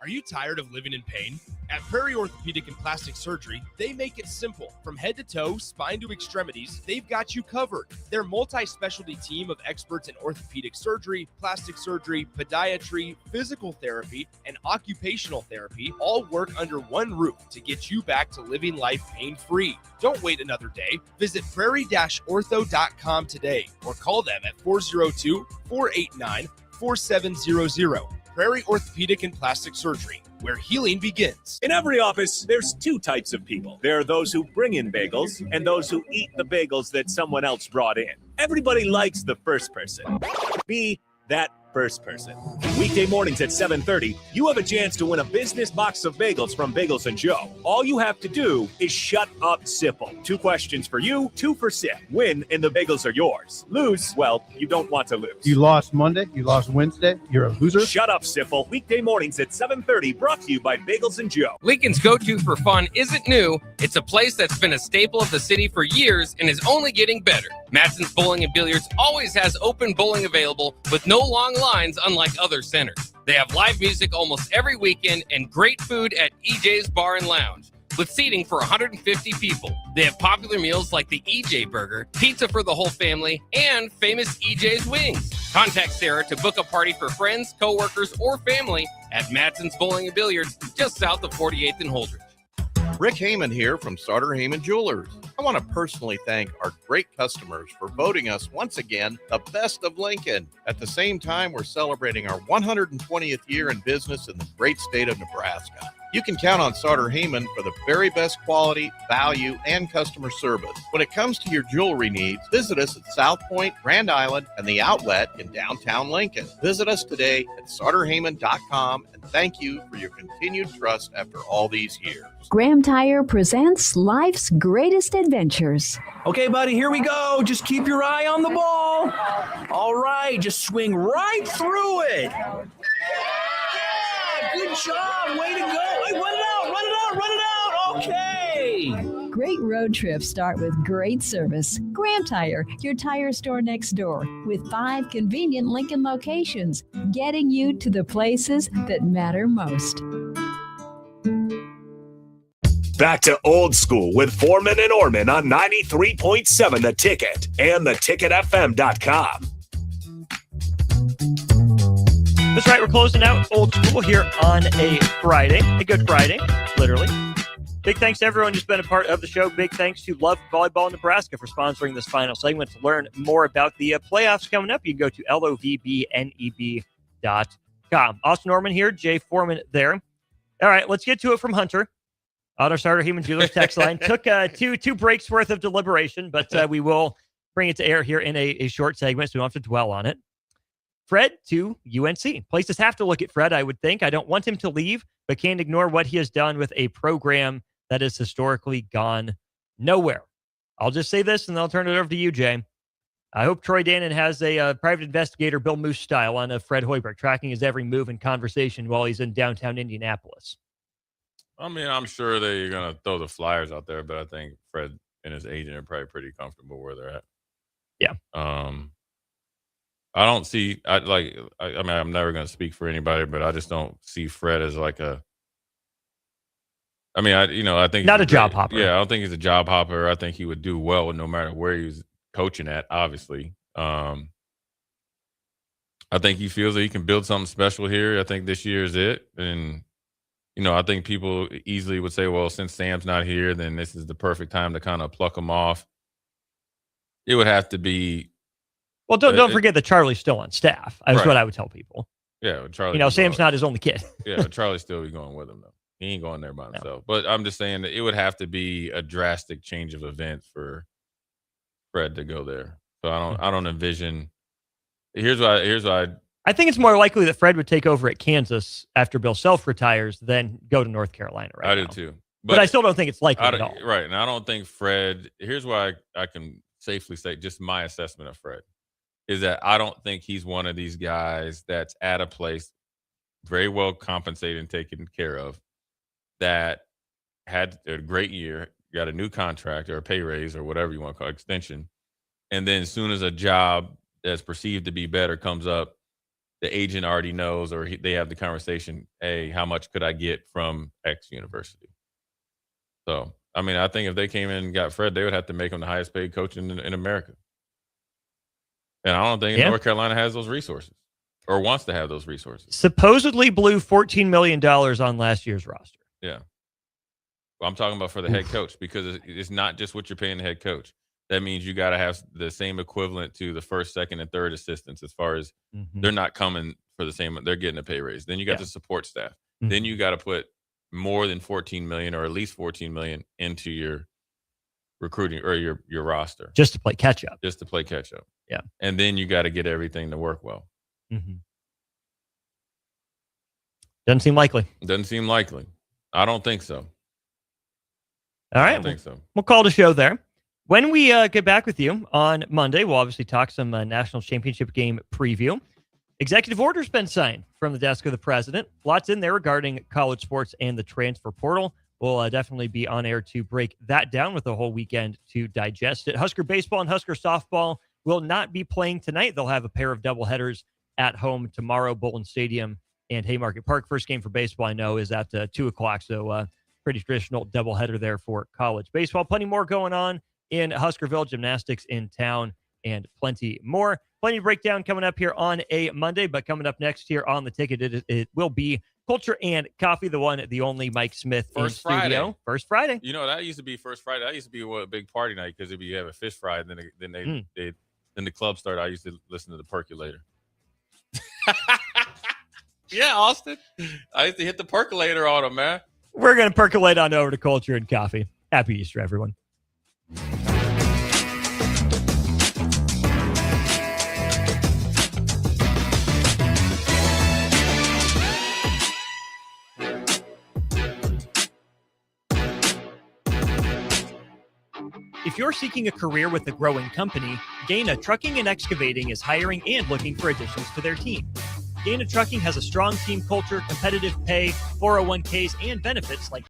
Are you tired of living in pain? At Prairie Orthopedic and Plastic Surgery, they make it simple. From head to toe, spine to extremities, they've got you covered. Their multi-specialty team of experts in orthopedic surgery, plastic surgery, podiatry, physical therapy, and occupational therapy all work under one roof to get you back to living life pain-free. Don't wait another day. Visit prairie-ortho.com today or call them at 402-489-4700. Prairie Orthopedic and Plastic Surgery, where healing begins. In every office, there's two types of people. There are those who bring in bagels and those who eat the bagels that someone else brought in. Everybody likes the first person. Be that first person. Weekday mornings at 7:30, you have a chance to win a business box of bagels from Bagels & Joe. All you have to do is shut up, Sipple. 2 questions for you, 2 for Sip. Win, and the bagels are yours. Lose, well, you don't want to lose. You lost Monday, you lost Wednesday, you're a loser. Shut up, Sipple. Weekday mornings at 7:30, brought to you by Bagels & Joe. Lincoln's go-to for fun isn't new. It's a place that's been a staple of the city for years and is only getting better. Matson's Bowling and Billiards always has open bowling available with no long lines unlike other centers. They have live music almost every weekend and great food at EJ's Bar and Lounge. with seating for 150 people. They have popular meals like the EJ Burger, pizza for the whole family, and famous EJ's Wings. Contact Sarah to book a party for friends, coworkers, or family at Matson's Bowling and Billiards, just south of 48th and Holdridge. Rick Heyman here from Sartor Heyman Jewelers. I want to personally thank our great customers for voting us once again the best of Lincoln. At the same time, we're celebrating our 120th year in business in the great state of Nebraska. You can count on Sartor Heyman for the very best quality, value, and customer service. When it comes to your jewelry needs, visit us at South Point, Grand Island, and the Outlet in downtown Lincoln. Visit us today at sartorheyman.com, and thank you for your continued trust after all these years. Graham Tire presents life's greatest adventures. Okay, buddy, here we go. Just keep your eye on the ball. All right, just swing right through it. Yeah, good job. Way to go. Hey, run it out. Okay. Great road trips start with great service. Graham Tire, your tire store next door, with 5 convenient Lincoln locations, getting you to the places that matter most. Back to Old School with Foreman and Orman on 93.7 The Ticket and theticketfm.com. That's right, we're closing out Old School here on a Friday, a good Friday, literally. Big thanks to everyone who's been a part of the show. Big thanks to Love Volleyball Nebraska for sponsoring this final segment. To learn more about the playoffs coming up, you can go to lovbneb.com. Austin Norman here, Jay Foreman there. All right, let's get to it from Hunter. On our Sartor Heyman Jewelers text line. Took two breaks worth of deliberation, but we will bring it to air here in a short segment, so we don't have to dwell on it. Fred to UNC. Places have to look at Fred, I would think. I don't want him to leave, but can't ignore what he has done with a program that has historically gone nowhere. I'll just say this, and then I'll turn it over to you, Jay. I hope Troy Dannon has a private investigator Bill Moose style on Fred Hoiberg, tracking his every move and conversation while he's in downtown Indianapolis. I mean, I'm sure they're going to throw the flyers out there, but I think Fred and his agent are probably pretty comfortable where they're at. Yeah. I don't see, I mean, I'm never going to speak for anybody, but I just don't see Fred as like I think not a job hopper. Yeah, I don't think he's a job hopper. I think he would do well no matter where he was coaching at, obviously. I think he feels that he can build something special here. I think this year is it. And, I think people easily would say, well, since Sam's not here, then this is the perfect time to kind of pluck him off. It would have to be. Well, don't forget that Charlie's still on staff. That's right. what I would tell people. Yeah, Charlie. Sam's not his only kid. Yeah, Charlie still be going with him, though. He ain't going there by himself. No. But I'm just saying that it would have to be a drastic change of events for Fred to go there. So I don't envision. Here's why. I think it's more likely that Fred would take over at Kansas after Bill Self retires than go to North Carolina right now. I do too. But I still don't think it's likely at all. Right. And I don't think Fred, here's why I can safely say just my assessment of Fred is that I don't think he's one of these guys that's at a place very well compensated and taken care of that had a great year, got a new contract or a pay raise or whatever you want to call it, extension. And then as soon as a job that's perceived to be better comes up, the agent already knows, or they have the conversation, hey, how much could I get from X university? So, I mean, I think if they came in and got Fred, they would have to make him the highest paid coach in America. And I don't think North Carolina has those resources or wants to have those resources. Supposedly blew $14 million on last year's roster. Yeah. Well, I'm talking about for the head coach, because it's not just what you're paying the head coach. That means you got to have the same equivalent to the first, second, and third assistants as far as they're not coming for the same. They're getting a pay raise. Then you got the support staff. Then you got to put more than $14 million or at least $14 million into your recruiting or your roster. Just to play catch up. Yeah. And then you got to get everything to work well. Doesn't seem likely. I don't think so. All right. I don't think so. We'll call the show there. When we get back with you on Monday, we'll obviously talk some national championship game preview. Executive order's been signed from the desk of the president. Lots in there regarding college sports and the transfer portal. We'll definitely be on air to break that down with a whole weekend to digest it. Husker baseball and Husker softball will not be playing tonight. They'll have a pair of doubleheaders at home tomorrow, Bowling Stadium and Haymarket Park. First game for baseball, I know, is at 2 o'clock. So Pretty traditional doubleheader there for college baseball. Plenty more going on in Huskerville, gymnastics in town, and plenty more. Plenty of breakdown coming up here on a Monday, but coming up next here on the ticket, it will be Culture and Coffee, the one, the only Mike Smith First in studio. Friday. First Friday. You know, that used to be first Friday. That used to be a big party night because if you have a fish fry, and then the club started. I used to listen to the Percolator. Yeah, Austin. I used to hit the Percolator on them, man. We're going to percolate on over to Culture and Coffee. Happy Easter, everyone. If you're seeking a career with a growing company, Gaina Trucking and Excavating is hiring and looking for additions to their team. Gaina Trucking has a strong team culture, competitive pay, 401ks, and benefits like